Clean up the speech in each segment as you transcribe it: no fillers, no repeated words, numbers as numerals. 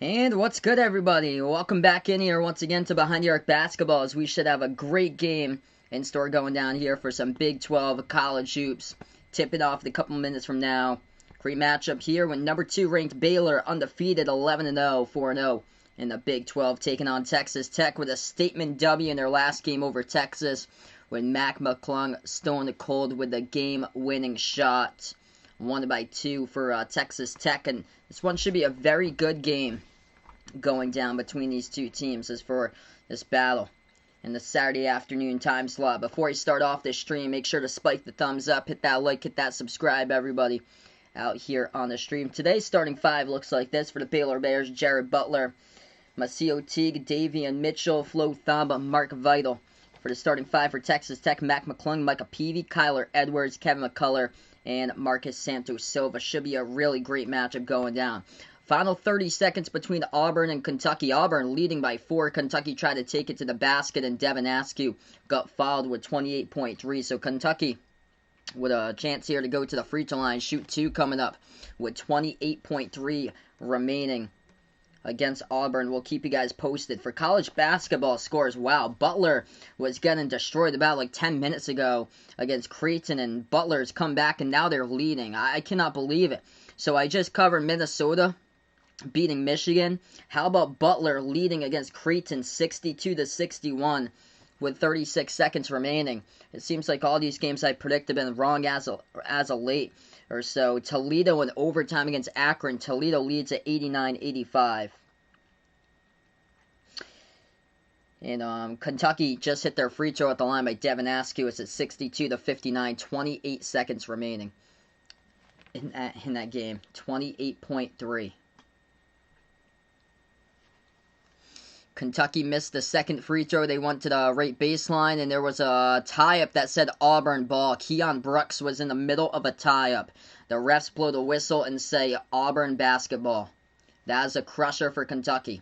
And what's good, everybody? Welcome back in here once again to Behind the Arc Basketball, as we should have a great game in store going down here for some Big 12 college hoops. Tip it off in a couple minutes from now. Great matchup here with number 2 ranked Baylor, undefeated 11-0, 4-0 in the Big 12, taking on Texas Tech with a statement W in their last game over Texas, with Mac McClung stone cold with the game-winning shot. Won by 2 for Texas Tech, and this one should be a very good game going down between these two teams as for this battle in the Saturday afternoon time slot. Before you start off this stream, make sure to spike the thumbs up, hit that like, hit that subscribe, everybody out here on the stream. Today's starting five looks like this for the Baylor Bears: Jared Butler, Maseo Teague, Davian Mitchell, Flo Thamba, Mark Vital. For the starting five for Texas Tech: Mac McClung, Micah Peavy, Kyler Edwards, Kevin McCullough, and Marcus Santos Silva. Should be a really great matchup going down. Final 30 seconds between Auburn and Kentucky. Auburn leading by 4. Kentucky tried to take it to the basket, and Devin Askew got fouled with 28.3. So Kentucky with a chance here to go to the free throw line, shoot 2 coming up with 28.3 remaining against Auburn. We'll keep you guys posted. For college basketball scores, wow, Butler was getting destroyed about like 10 minutes ago against Creighton, and Butler's come back and now they're leading. I cannot believe it. So I just covered Minnesota beating Michigan. How about Butler leading against Creighton 62-61 with 36 seconds remaining? It seems like all these games I predicted have been wrong as of late or so. Toledo in overtime against Akron. Toledo leads at 89-85. And Kentucky just hit their free throw at the line by Devin Askew. It's at 62-59, 28 seconds remaining in that game. 28.3. Kentucky missed the second free throw. They went to the right baseline, and there was a tie-up that said Auburn ball. Keon Brooks was in the middle of a tie-up. The refs blow the whistle and say Auburn basketball. That is a crusher for Kentucky.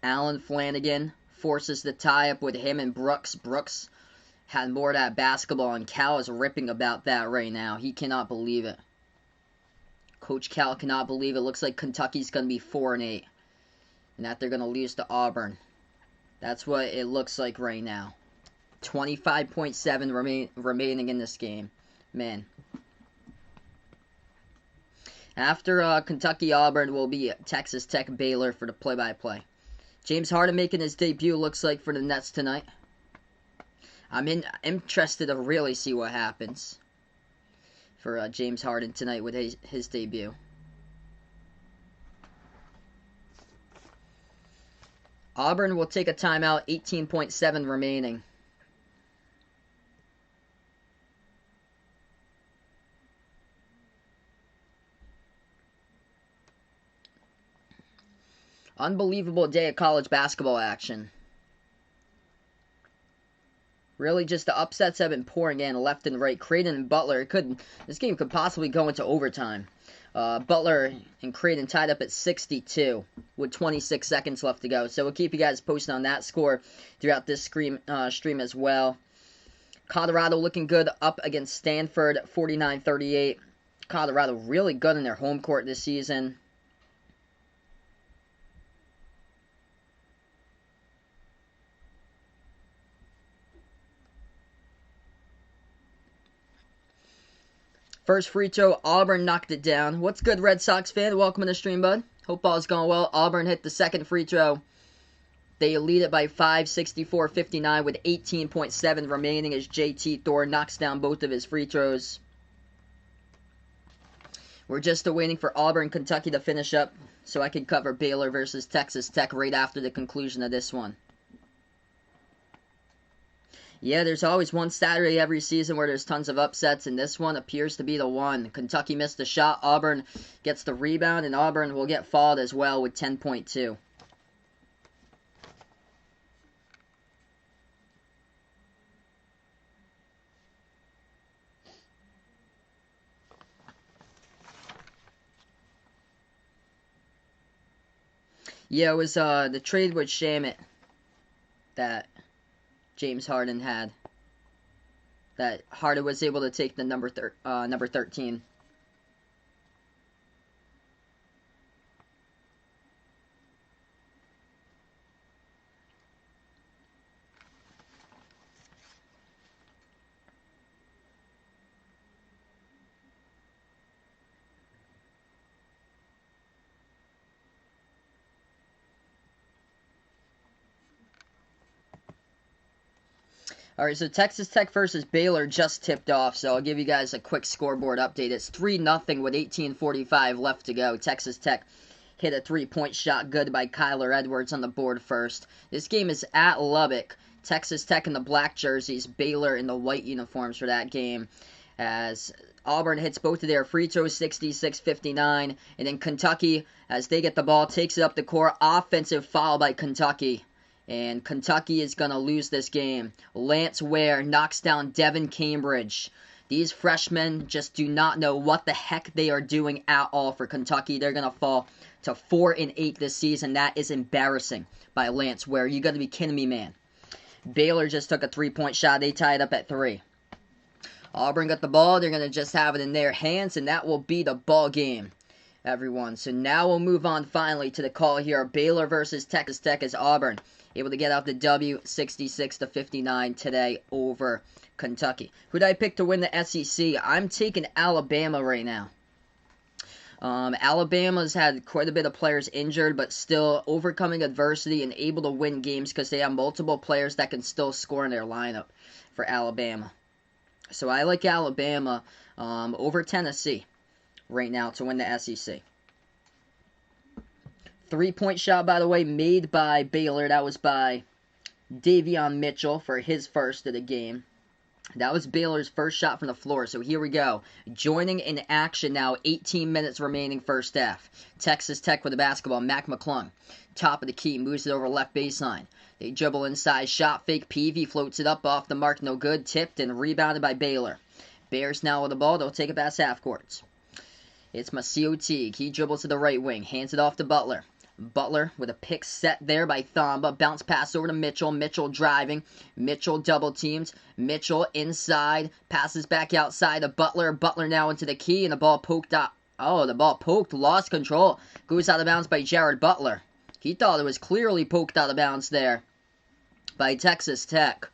Alan Flanagan forces the tie-up with him and Brooks. Brooks had more of that basketball, and Cal is ripping about that right now. He cannot believe it. Coach Cal cannot believe it. Looks like Kentucky's going to be 4-8. And that they're going to lose to Auburn. That's what it looks like right now. 25.7 remaining in this game. Man. After Kentucky-Auburn will be Texas Tech-Baylor for the play-by-play. James Harden making his debut, looks like, for the Nets tonight. I'm interested to really see what happens for James Harden tonight with his debut. Auburn will take a timeout, 18.7 remaining. Unbelievable day of college basketball action. Really, just the upsets have been pouring in left and right. Creighton and Butler, this game could possibly go into overtime. Butler and Creighton tied up at 62 with 26 seconds left to go. So we'll keep you guys posted on that score throughout this stream as well. Colorado looking good up against Stanford, 49-38. Colorado really good in their home court this season. First free throw, Auburn knocked it down. What's good, Red Sox fan? Welcome to the stream, bud. Hope all's going well. Auburn hit the second free throw. They lead it by 5, 64-59 with 18.7 remaining as JT Thor knocks down both of his free throws. We're just waiting for Auburn, Kentucky to finish up so I can cover Baylor versus Texas Tech right after the conclusion of this one. Yeah, there's always one Saturday every season where there's tons of upsets, and this one appears to be the one. Kentucky missed a shot, Auburn gets the rebound, and Auburn will get fouled as well with 10.2. Yeah, it was the trade with Shamit that James Harden had. That Harden was able to take the number 13. All right, so Texas Tech versus Baylor just tipped off, so I'll give you guys a quick scoreboard update. It's 3-0 with 18:45 left to go. Texas Tech hit a three-point shot good by Kyler Edwards on the board first. This game is at Lubbock. Texas Tech in the black jerseys, Baylor in the white uniforms for that game. As Auburn hits both of their free throws, 66-59. And then Kentucky, as they get the ball, takes it up the court. Offensive foul by Kentucky. And Kentucky is going to lose this game. Lance Ware knocks down Devin Cambridge. These freshmen just do not know what the heck they are doing at all for Kentucky. They're going to fall to 4-8 this season. That is embarrassing by Lance Ware. You got to be kidding me, man. Baylor just took a three-point shot. They tied up at 3. Auburn got the ball. They're going to just have it in their hands, and that will be the ball game, everyone. So now we'll move on finally to the call here. Baylor versus Texas Tech as Auburn able to get out the W 66-59 today over Kentucky. Who did I pick to win the SEC? I'm taking Alabama right now. Alabama's had quite a bit of players injured, but still overcoming adversity and able to win games because they have multiple players that can still score in their lineup for Alabama. So I like Alabama over Tennessee right now to win the SEC. Three-point shot, by the way, made by Baylor. That was by Davion Mitchell for his first of the game. That was Baylor's first shot from the floor, so here we go. Joining in action now, 18 minutes remaining first half. Texas Tech with the basketball, Mac McClung. Top of the key, moves it over left baseline. They dribble inside, shot fake, Peavy floats it up off the mark, no good, tipped and rebounded by Baylor. Bears now with the ball, they'll take it past half courts. It's Masio Teague, he dribbles to the right wing, hands it off to Butler. Butler with a pick set there by Thamba. Bounce pass over to Mitchell. Mitchell driving. Mitchell double teamed. Mitchell inside. Passes back outside to Butler. Butler now into the key and the ball poked out. Oh, the ball poked. Lost control. Goes out of bounds by Jared Butler. He thought it was clearly poked out of bounds there by Texas Tech.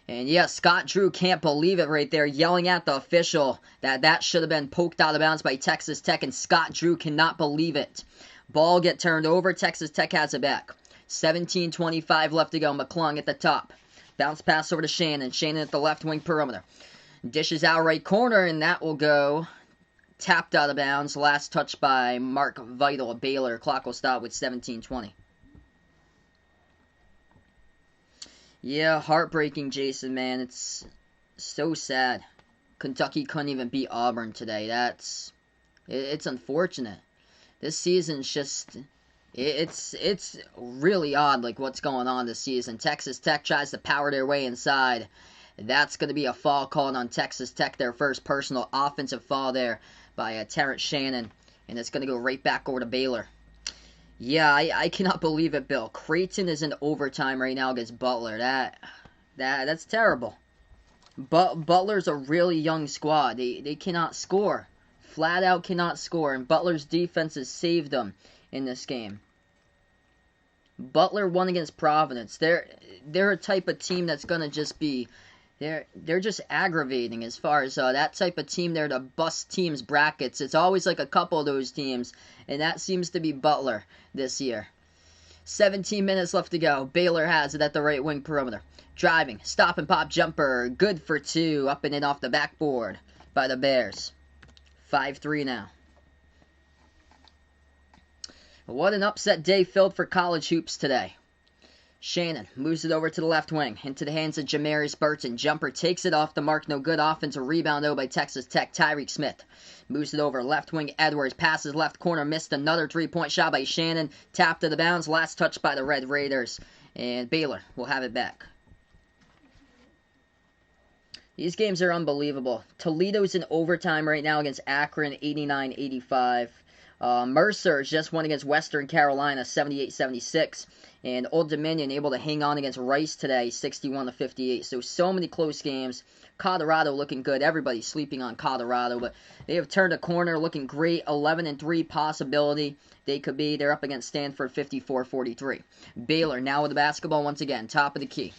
And yeah, Scott Drew can't believe it right there, yelling at the official that should have been poked out of bounds by Texas Tech, and Scott Drew cannot believe it. Ball get turned over. Texas Tech has it back. 17:25 left to go. McClung at the top. Bounce pass over to Shannon. Shannon at the left wing perimeter. Dishes out right corner, and that will go tapped out of bounds. Last touch by Mark Vital. Baylor. Clock will stop with 17:20. Yeah, heartbreaking, Jason, man. It's so sad. Kentucky couldn't even beat Auburn today. It's unfortunate. This season's just, it's really odd, like, what's going on this season. Texas Tech tries to power their way inside. That's going to be a foul called on Texas Tech, their first personal offensive foul there by Terrence Shannon. And it's going to go right back over to Baylor. Yeah, I cannot believe it, Bill. Creighton is in overtime right now against Butler. That's terrible. But Butler's a really young squad. They cannot score. Flat out cannot score, and Butler's defense has saved them in this game. Butler won against Providence. They're a type of team that's gonna just be, they're just aggravating as far as that type of team there to bust teams' brackets. It's always like a couple of those teams, and that seems to be Butler this year. 17 minutes left to go. Baylor has it at the right wing perimeter. Driving, stop and pop jumper, good for 2, up and in off the backboard by the Bears. 5-3 now. What an upset day filled for college hoops today. Shannon moves it over to the left wing, into the hands of Jamarius Burton. Jumper takes it off the mark, no good. Offensive rebound though by Texas Tech. Tyreek Smith moves it over, left wing Edwards, passes left corner, missed another three-point shot by Shannon. Tapped to the bounds, last touch by the Red Raiders. And Baylor will have it back. These games are unbelievable. Toledo's in overtime right now against Akron, 89-85. Mercer just won against Western Carolina, 78-76. And Old Dominion able to hang on against Rice today, 61-58. So many close games. Colorado looking good. Everybody's sleeping on Colorado, but they have turned a corner, looking great. 11-3 possibility they could be. They're up against Stanford, 54-43. Baylor now with the basketball once again, top of the key.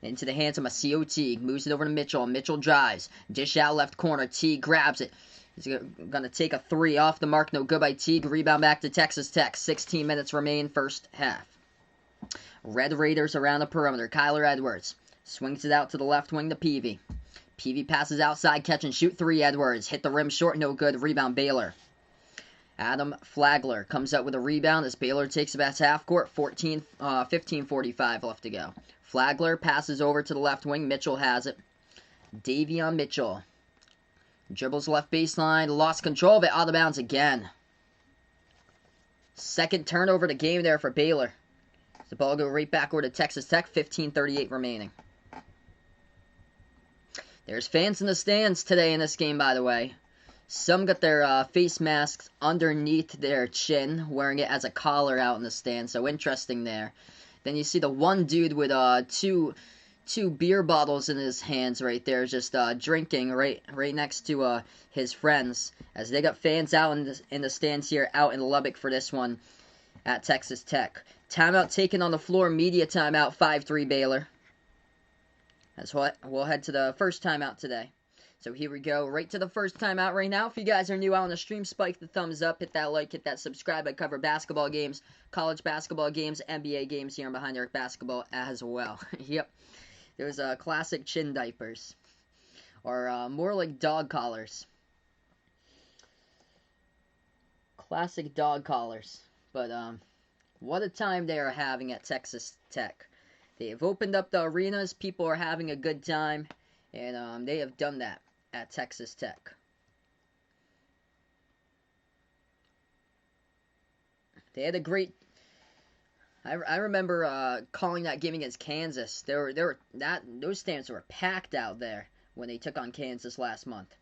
Into the hands of Masio Teague. Moves it over to Mitchell. Mitchell drives. Dish out left corner. Teague grabs it. He's going to take a 3 off the mark. No good by Teague. Rebound back to Texas Tech. 16 minutes remain first half. Red Raiders around the perimeter. Kyler Edwards. Swings it out to the left wing to Peavy. Peavy passes outside, catch and shoot 3, Edwards. Hit the rim short, no good. Rebound, Baylor. Adam Flagler comes up with a rebound as Baylor takes it back to half court. 15:45 left to go. Flagler passes over to the left wing. Mitchell has it. Davion Mitchell. Dribbles left baseline. Lost control of it. Out of bounds again. Second turnover to game there for Baylor. The ball go right back over to Texas Tech. 15:38 remaining. There's fans in the stands today in this game, by the way. Some got their face masks underneath their chin, wearing it as a collar out in the stand, so interesting there. Then you see the one dude with two beer bottles in his hands right there, just drinking right next to his friends, as they got fans out in the stands here out in Lubbock for this one at Texas Tech. Timeout taken on the floor, media timeout, 5-3 Baylor. That's what we'll head to the first timeout today. So here we go, right to the first timeout right now. If you guys are new out on the stream, spike the thumbs up, hit that like, hit that subscribe. I cover basketball games, college basketball games, NBA games here on Behind the Arc Basketball as well. Yep, there's classic chin diapers, or more like dog collars. Classic dog collars. But what a time they are having at Texas Tech. They have opened up the arenas, people are having a good time, and they have done that at Texas Tech. They had a great. I remember calling that game against Kansas. Those stands were packed out there when they took on Kansas last month.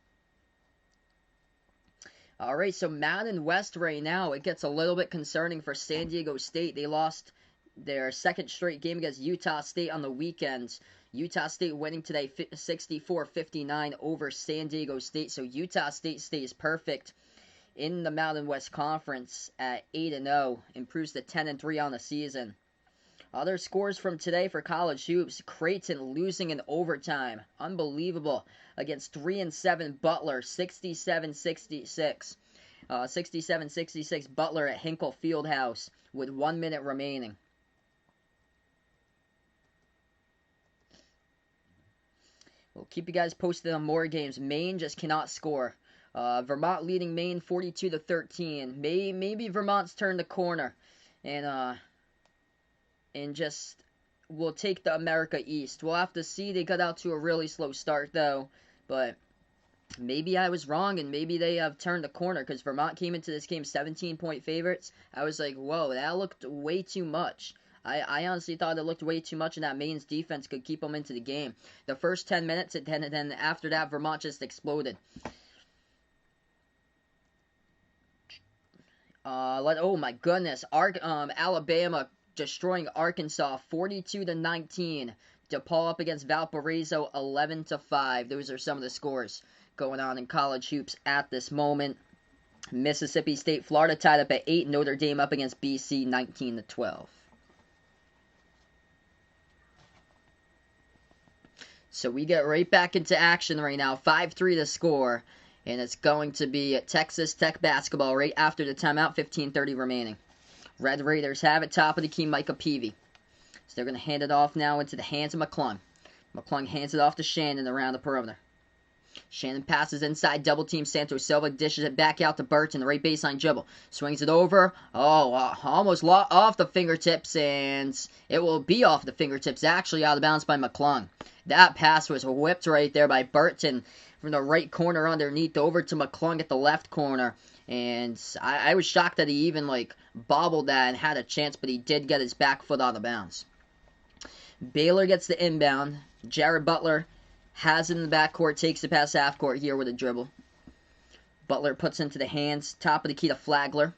All right, so Mountain West right now, it gets a little bit concerning for San Diego State. They lost their second straight game against Utah State on the weekend. Utah State winning today 64-59 over San Diego State. So Utah State stays perfect in the Mountain West Conference at 8-0. Improves to 10-3 on the season. Other scores from today for college hoops. Creighton losing in overtime. Unbelievable. Against 3-7 Butler, 67-66. 67-66 Butler at Hinkle Fieldhouse with 1 minute remaining. We'll keep you guys posted on more games. Maine just cannot score. Vermont leading Maine 42-13. Maybe Vermont's turned the corner and just will take the America East. We'll have to see. They got out to a really slow start though, but maybe I was wrong and maybe they have turned the corner, because Vermont came into this game 17-point favorites. I was like, whoa, that looked way too much. I honestly thought it looked way too much, and that Maine's defense could keep them into the game. The first 10 minutes, and then after that, Vermont just exploded. Oh my goodness, Alabama destroying Arkansas 42-19. DePaul up against Valparaiso 11-5. Those are some of the scores going on in college hoops at this moment. Mississippi State, Florida tied up at 8. Notre Dame up against BC 19-12. So we get right back into action right now. 5-3 to score. And it's going to be Texas Tech basketball right after the timeout. 15:30 remaining. Red Raiders have it. Top of the key, Micah Peavy. So they're going to hand it off now into the hands of McClung. McClung hands it off to Shannon around the perimeter. Shannon passes inside, double team Santos Silva, dishes it back out to Burton, right baseline dribble. Swings it over. Almost off the fingertips, and it will be off the fingertips, actually out of bounds by McClung. That pass was whipped right there by Burton from the right corner underneath over to McClung at the left corner. And I was shocked that he even bobbled that and had a chance, but he did get his back foot out of bounds. Baylor gets the inbound. Jared Butler has it in the backcourt, takes it past half court here with a dribble. Butler puts into the hands, top of the key to Flagler.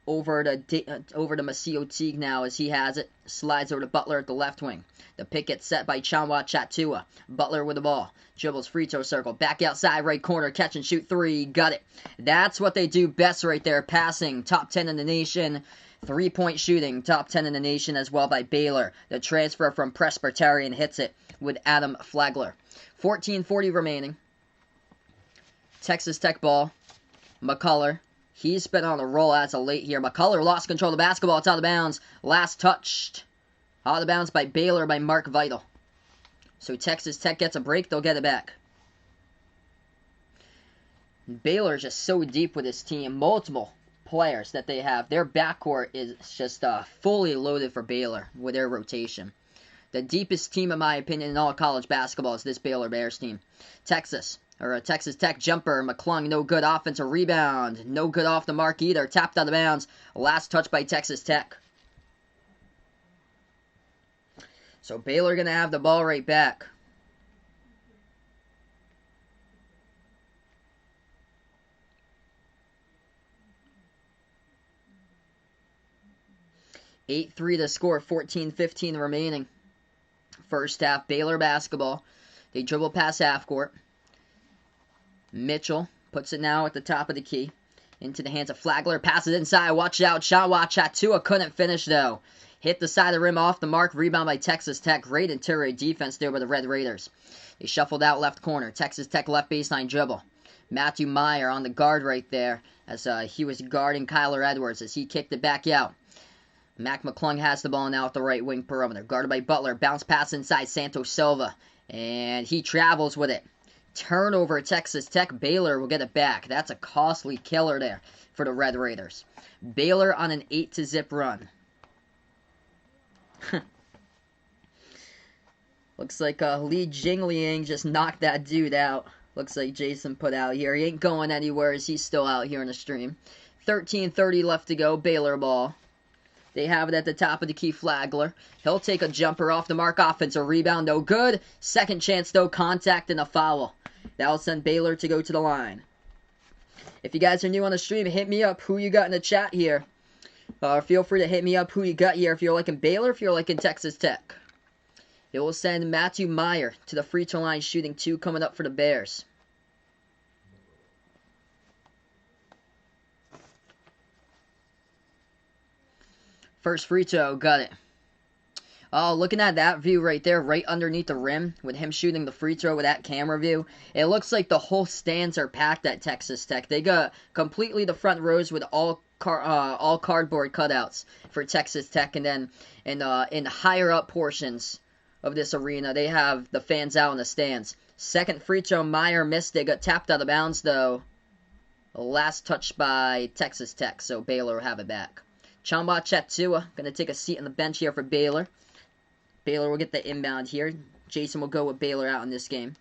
Over to Masio Teague now as he has it. Slides over to Butler at the left wing. The pick gets set by Chanwa Chatua. Butler with the ball. Dribbles free throw circle. Back outside right corner. Catch and shoot 3. Got it. That's what they do best right there. Passing. Top 10 in the nation. 3-point shooting. Top 10 in the nation as well by Baylor. The transfer from Presbyterian hits it with Adam Flagler. 14:40 remaining. Texas Tech ball. McCullough. He's been on a roll as of late here. McCullough lost control of the basketball. It's out of bounds. Last touched. Out of bounds by Baylor by Mark Vital. So Texas Tech gets a break. They'll get it back. Baylor's just so deep with this team. Multiple players that they have. Their backcourt is just fully loaded for Baylor with their rotation. The deepest team, in my opinion, in all college basketball is this Baylor Bears team. Texas Tech jumper. McClung, no good. Offensive rebound. No good off the mark either. Tapped out of bounds. Last touch by Texas Tech. So Baylor going to have the ball right back. (8-3) to score, 14-15 remaining. First half, Baylor basketball. They dribble past half court. Mitchell puts it now at the top of the key. Into the hands of Flagler. Passes inside. Watch out. Shot watch. Chatua couldn't finish though. Hit the side of the rim off the mark. Rebound by Texas Tech. Great interior defense there by the Red Raiders. They shuffled out left corner. Texas Tech left baseline dribble. Matthew Meyer on the guard right there as he was guarding Kyler Edwards as he kicked it back out. Mac McClung has the ball now at the right wing perimeter. Guarded by Butler. Bounce pass inside Santos Silva. And he travels with it. Turnover at Texas Tech. Baylor will get it back. That's a costly killer there for the Red Raiders. Baylor on an 8-0 run. Looks like Lee Jingliang just knocked that dude out. Looks like Jason put out here. He ain't going anywhere as he's still out here in the stream. 13:30 left to go. Baylor ball. They have it at the top of the key. Flagler. He'll take a jumper off the mark. Offensive rebound. No good. Second chance though. Contact and a foul. That'll send Baylor to go to the line. If you guys are new on the stream, hit me up who you got in the chat here. Feel free to hit me up who you got here if you're liking Baylor, if you're liking Texas Tech. It will send Matthew Meyer to the free throw line shooting 2 coming up for the Bears. First free throw, got it. Oh, looking at that view right there, right underneath the rim, with him shooting the free throw with that camera view, it looks like the whole stands are packed at Texas Tech. They got completely the front rows with all cardboard cutouts for Texas Tech, and then in higher up portions of this arena, they have the fans out in the stands. Second free throw, Meyer missed it, got tapped out of bounds though. Last touch by Texas Tech, so Baylor will have it back. Chamba Chatua going to take a seat on the bench here for Baylor. Baylor will get the inbound here. Jason will go with Baylor out in this game.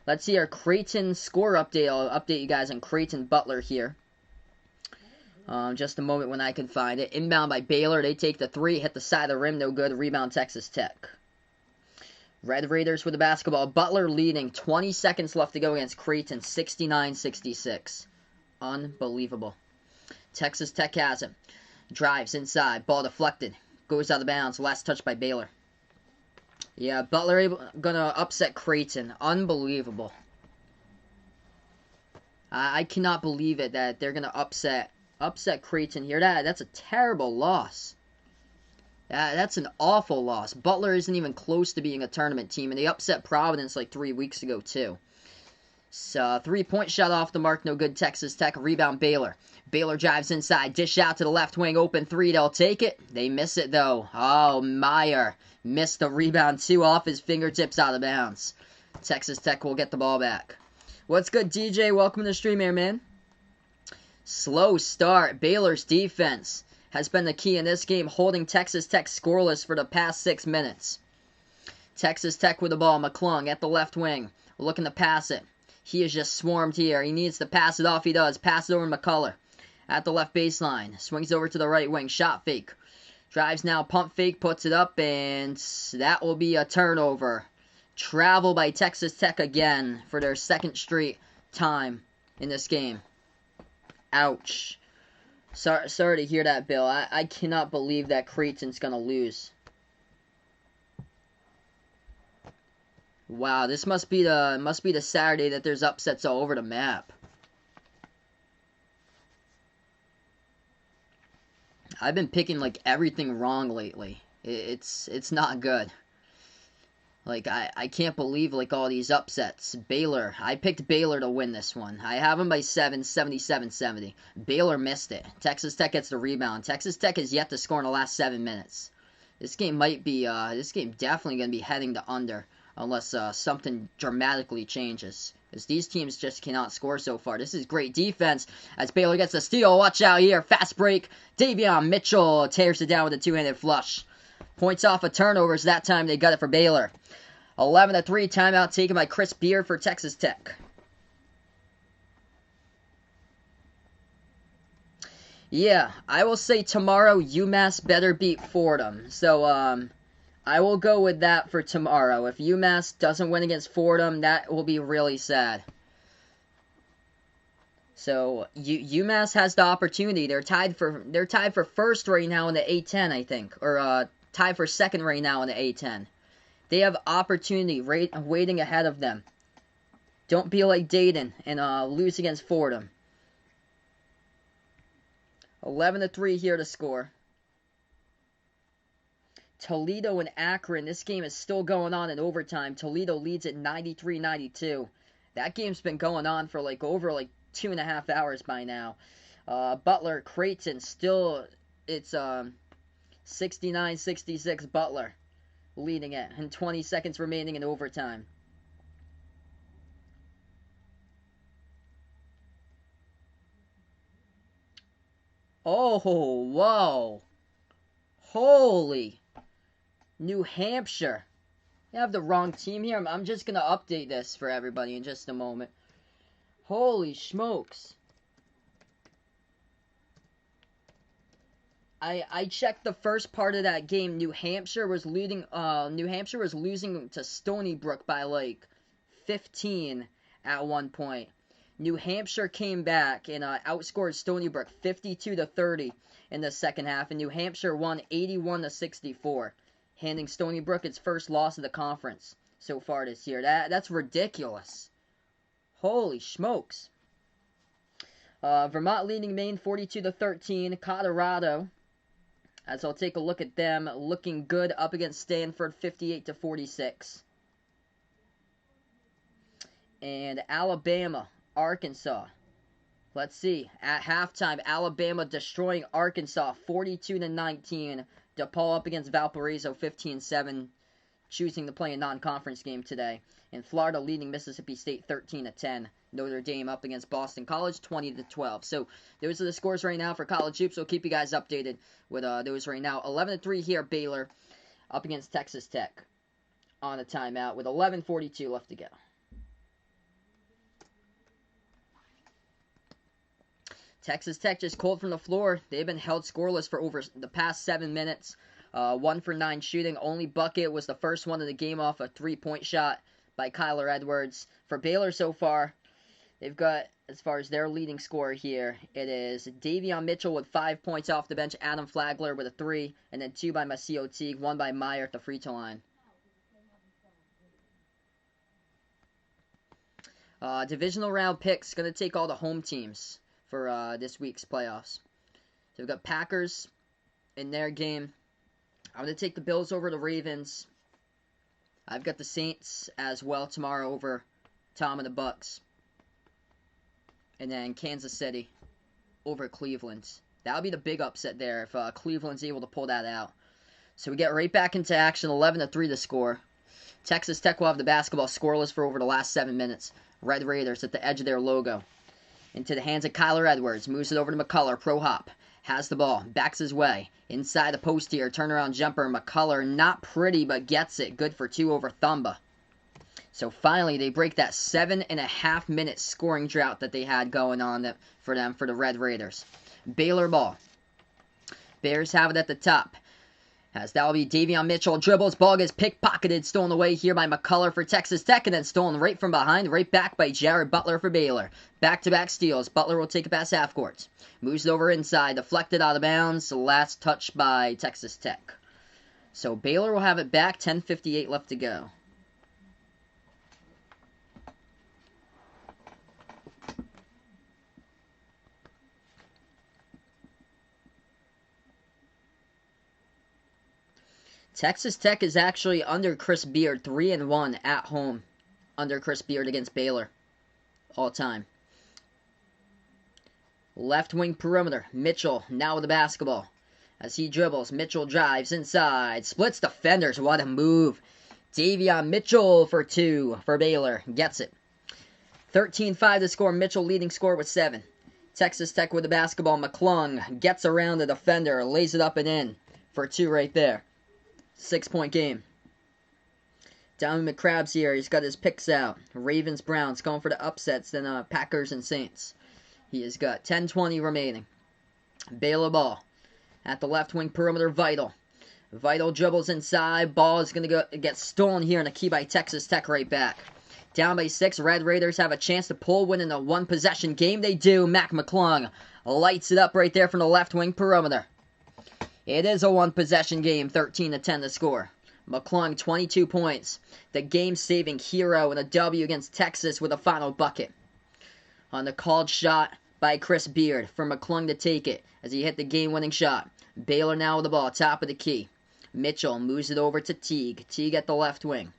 Let's see our Creighton score update. I'll update you guys on Creighton Butler here. Just a moment when I can find it. Inbound by Baylor. They take the 3. Hit the side of the rim. No good. Rebound Texas Tech. Red Raiders with the basketball. Butler leading. 20 seconds left to go against Creighton. 69-66. Unbelievable. Texas Tech has it. Drives inside. Ball deflected. Goes out of bounds. Last touch by Baylor. Yeah, Butler gonna upset Creighton. Unbelievable. I cannot believe it that they're gonna upset Creighton here. That's a terrible loss. That's an awful loss. Butler isn't even close to being a tournament team, and they upset Providence like 3 weeks ago too. So 3-point shot off the mark, no good. Texas Tech. Rebound Baylor. Baylor drives inside. Dish out to the left wing. Open 3. They'll take it. They miss it though. Oh, Meyer missed the rebound too off his fingertips out of bounds. Texas Tech will get the ball back. What's good, DJ? Welcome to the stream here, man. Slow start. Baylor's defense has been the key in this game, holding Texas Tech scoreless for the past 6 minutes. Texas Tech with the ball. McClung at the left wing. Looking to pass it. He is just swarmed here. He needs to pass it off. He does. Pass it over to McCullough. At the left baseline. Swings over to the right wing. Shot fake. Drives now. Pump fake. Puts it up. And that will be a turnover. Travel by Texas Tech again for their second straight time in this game. Ouch. Sorry to hear that, Bill. I cannot believe that Creighton's going to lose. Wow, this must be the Saturday that there's upsets all over the map. I've been picking like everything wrong lately. It's not good. Like I can't believe like all these upsets. Baylor, I picked Baylor to win this one. I have them by 7, 77-70. Baylor missed it. Texas Tech gets the rebound. Texas Tech has yet to score in the last 7 minutes. This game might be this game definitely going to be heading to under. unless something dramatically changes. Because these teams just cannot score so far. This is great defense as Baylor gets a steal. Watch out here. Fast break. Davion Mitchell tears it down with a two-handed flush. Points off of turnovers. That time they got it for Baylor. 11-3. Timeout taken by Chris Beard for Texas Tech. Yeah, I will say tomorrow UMass better beat Fordham. So, I will go with that for tomorrow. If UMass doesn't win against Fordham, that will be really sad. So UMass has the opportunity. They're tied for first right now in the A10, I think, or tied for second right now in the A10. They have opportunity waiting ahead of them. Don't be like Dayton and lose against Fordham. 11-3 here to score. Toledo and Akron. This game is still going on in overtime. Toledo leads at 93-92. That game's been going on for over 2.5 hours by now. Butler, Creighton, still it's 69-66 Butler leading it, and 20 seconds remaining in overtime. Oh, whoa. Holy. New Hampshire. You have the wrong team here. I'm just going to update this for everybody in just a moment. Holy smokes. I checked the first part of that game. New Hampshire was losing to Stony Brook by 15 at one point. New Hampshire came back and outscored Stony Brook 52-30 in the second half, and New Hampshire won 81-64, handing Stony Brook its first loss of the conference so far this year. That's ridiculous. Holy smokes. Vermont leading Maine 42-13. Colorado, as I'll take a look at them, looking good up against Stanford 58-46. And Alabama, Arkansas. Let's see. At halftime, Alabama destroying Arkansas 42-19. DePaul up against Valparaiso 15-7, choosing to play a non-conference game today. And Florida leading Mississippi State 13-10. Notre Dame up against Boston College 20-12. So those are the scores right now for college hoops. So keep you guys updated with those right now. 11-3 here, Baylor up against Texas Tech on a timeout with 11:42 left to go. Texas Tech just cold from the floor. They've been held scoreless for over the past 7 minutes. 1 for 9 shooting. Only bucket was the first one of the game off a 3-point shot by Kyler Edwards. For Baylor so far, they've got, as far as their leading scorer here, it is Davion Mitchell with 5 points off the bench, Adam Flagler with a 3, and then 2 by Maseo Teague, 1 by Meyer at the free throw line. Divisional round picks, going to take all the home teams for this week's playoffs. So we've got Packers in their game. I'm going to take the Bills over the Ravens. I've got the Saints as well tomorrow over Tom and the Bucks. And then Kansas City over Cleveland. That'll be the big upset there if Cleveland's able to pull that out. So we get right back into action, 11-3 the score. Texas Tech will have the basketball scoreless for over the last 7 minutes. Red Raiders at the edge of their logo. Into the hands of Kyler Edwards. Moves it over to McCullough. Pro hop. Has the ball. Backs his way. Inside the post here. Turnaround jumper. McCullough. Not pretty, but gets it. Good for 2 over Thumba. So finally, they break that 7.5 minute scoring drought that they had going on for them, for the Red Raiders. Baylor ball. Bears have it at the top. As that'll be Davion Mitchell. Dribbles. Ball gets pickpocketed. Stolen away here by McCullough for Texas Tech. And then stolen right from behind. Right back by Jared Butler for Baylor. Back-to-back steals. Butler will take it past half court. Moves it over inside. Deflected out of bounds. Last touch by Texas Tech. So Baylor will have it back. 10:58 left to go. Texas Tech is actually under Chris Beard, 3-1 at home under Chris Beard against Baylor all time. Left wing perimeter, Mitchell now with the basketball. As he dribbles, Mitchell drives inside, splits defenders, what a move. Davion Mitchell for 2 for Baylor. Gets it. 13-5 to score. Mitchell leading scorer with 7. Texas Tech with the basketball. McClung gets around the defender. Lays it up and in for 2 right there. 6-point game. Donovan McCrabb's here. He's got his picks out. Ravens, Browns going for the upsets than Packers and Saints. He has got 10:20 remaining. Baylor ball. At the left wing perimeter, Vital. Vital dribbles inside. Ball is going to get stolen here, and a key by Texas Tech right back. Down by 6. Red Raiders have a chance to pull win in a one-possession game. They do. Mac McClung lights it up right there from the left wing perimeter. It is a one-possession game. 13-10 to score. McClung, 22 points. The game-saving hero in a W against Texas with a final bucket. On the called shot by Chris Beard for McClung to take it as he hit the game-winning shot. Baylor now with the ball, top of the key. Mitchell moves it over to Teague. Teague at the left wing.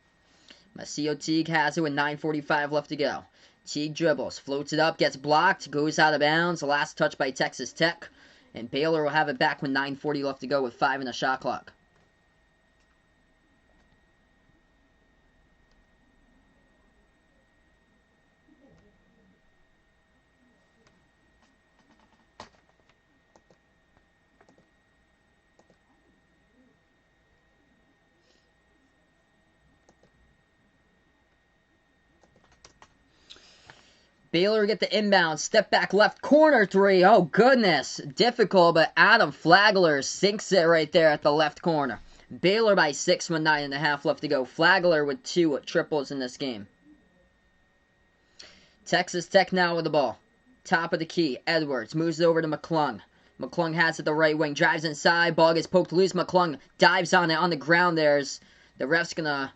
Macio Teague has it with 9:45 left to go. Teague dribbles, floats it up, gets blocked, goes out of bounds. Last touch by Texas Tech. And Baylor will have it back with 9:40 left to go with 5 in the shot clock. Baylor get the inbound, step back left corner 3. Oh, goodness. Difficult, but Adam Flagler sinks it right there at the left corner. Baylor by 6 with 9.5 left to go. Flagler with 2 triples in this game. Texas Tech now with the ball. Top of the key. Edwards moves it over to McClung. McClung has it the right wing. Drives inside. Ball gets poked loose. McClung dives on it on the ground. There's the ref's going to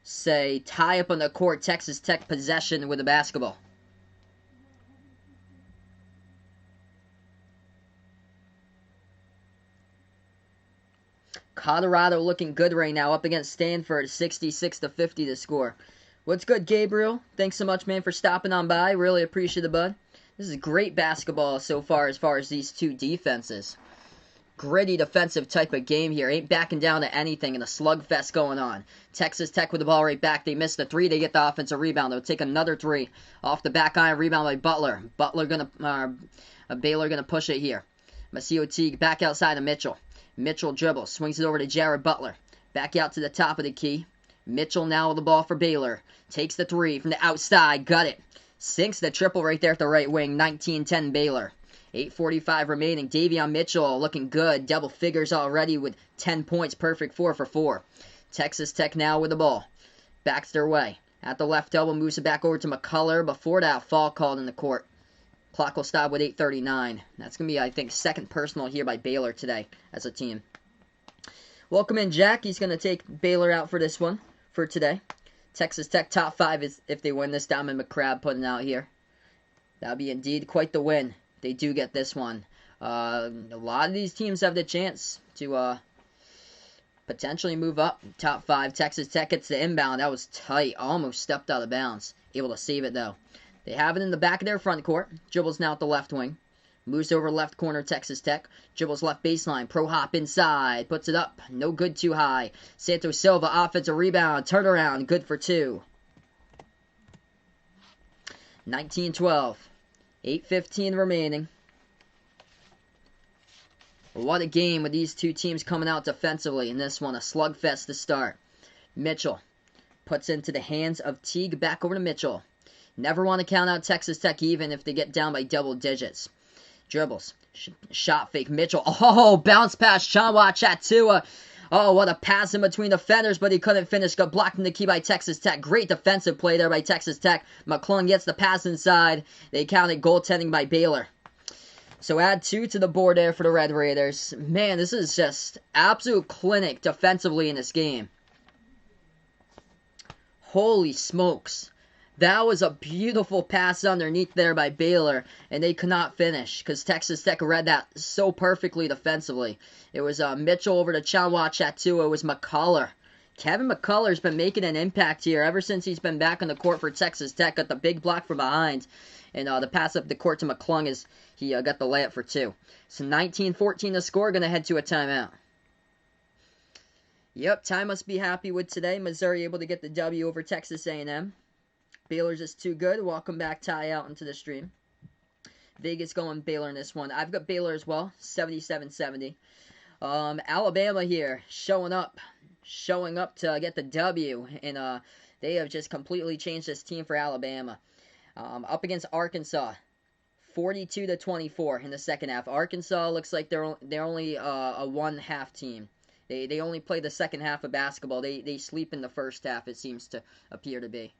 say tie up on the court. Texas Tech possession with the basketball. Colorado looking good right now, up against Stanford, 66-50 to score. What's good, Gabriel? Thanks so much, man, for stopping on by. Really appreciate it, bud. This is great basketball so far as these two defenses. Gritty defensive type of game here. Ain't backing down to anything, and a slugfest going on. Texas Tech with the ball right back. They missed the 3. They get the offensive rebound. They'll take another 3 off the back iron. Rebound by Butler. Baylor gonna push it here. Macio Teague back outside of Mitchell. Mitchell dribbles, swings it over to Jared Butler. Back out to the top of the key. Mitchell now with the ball for Baylor. Takes the 3 from the outside. Got it. Sinks the triple right there at the right wing. 19-10 Baylor. 8:45 remaining. Davion Mitchell looking good. Double figures already with 10 points. Perfect 4 for 4. Texas Tech now with the ball. Backs their way. At the left elbow, moves it back over to McCullough. Before that, foul called in the court. Clock will stop with 8:39. That's going to be, I think, second personal here by Baylor today as a team. Welcome in, Jack. He's going to take Baylor out for this one for today. Texas Tech top 5 is if they win this. Diamond McCrabb putting out here. That'll be indeed quite the win. They do get this one. A lot of these teams have the chance to potentially move up. Top 5. Texas Tech gets the inbound. That was tight. Almost stepped out of bounds. Able to save it, though. They have it in the back of their front court. Dribbles now at the left wing. Moves over left corner, Texas Tech. Dribbles left baseline. Pro hop inside. Puts it up. No good, too high. Santos Silva, offensive rebound. Turnaround. Good for 2. 19-12. 8:15 remaining. What a game with these two teams coming out defensively in this one. A slugfest to start. Mitchell puts into the hands of Teague. Back over to Mitchell. Never want to count out Texas Tech even if they get down by double digits. Dribbles. Shot fake. Mitchell. Oh, bounce pass. Chanwa Chatua. Oh, what a pass in between defenders, but he couldn't finish. Got blocked in the key by Texas Tech. Great defensive play there by Texas Tech. McClung gets the pass inside. They counted goaltending by Baylor. So add 2 to the board there for the Red Raiders. Man, this is just absolute clinic defensively in this game. Holy smokes. That was a beautiful pass underneath there by Baylor, and they could not finish because Texas Tech read that so perfectly defensively. It was Mitchell over to Chanwa Chatua. It was McCullough. Kevin McCullough's been making an impact here ever since he's been back on the court for Texas Tech. Got the big block from behind, and the pass up the court to McClung is he got the layup for 2. So 19-14 the score. Going to head to a timeout. Yep, Ty must be happy with today. Missouri able to get the W over Texas A&M. Baylor's just too good. Welcome back, Ty, out into the stream. Vegas going Baylor in this one. I've got Baylor as well, 77-70. Alabama here, showing up to get the W, and they have just completely changed this team for Alabama. Up against Arkansas, 42-24 in the second half. Arkansas looks like they're only a one-half team. They only play the second half of basketball. They sleep in the first half, it seems to appear to be.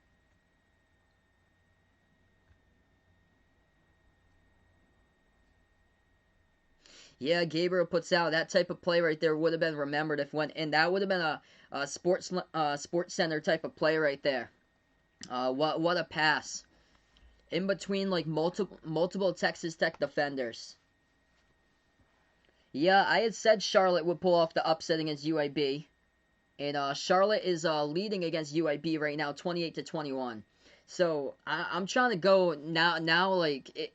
Yeah, Gabriel puts out that type of play right there would have been remembered if went in. That would have been a sports center type of play right there. What a pass in between like multiple Texas Tech defenders. Yeah, I had said Charlotte would pull off the upset against UAB, and Charlotte is leading against UAB right now, 28-21. So I'm trying to go now like it.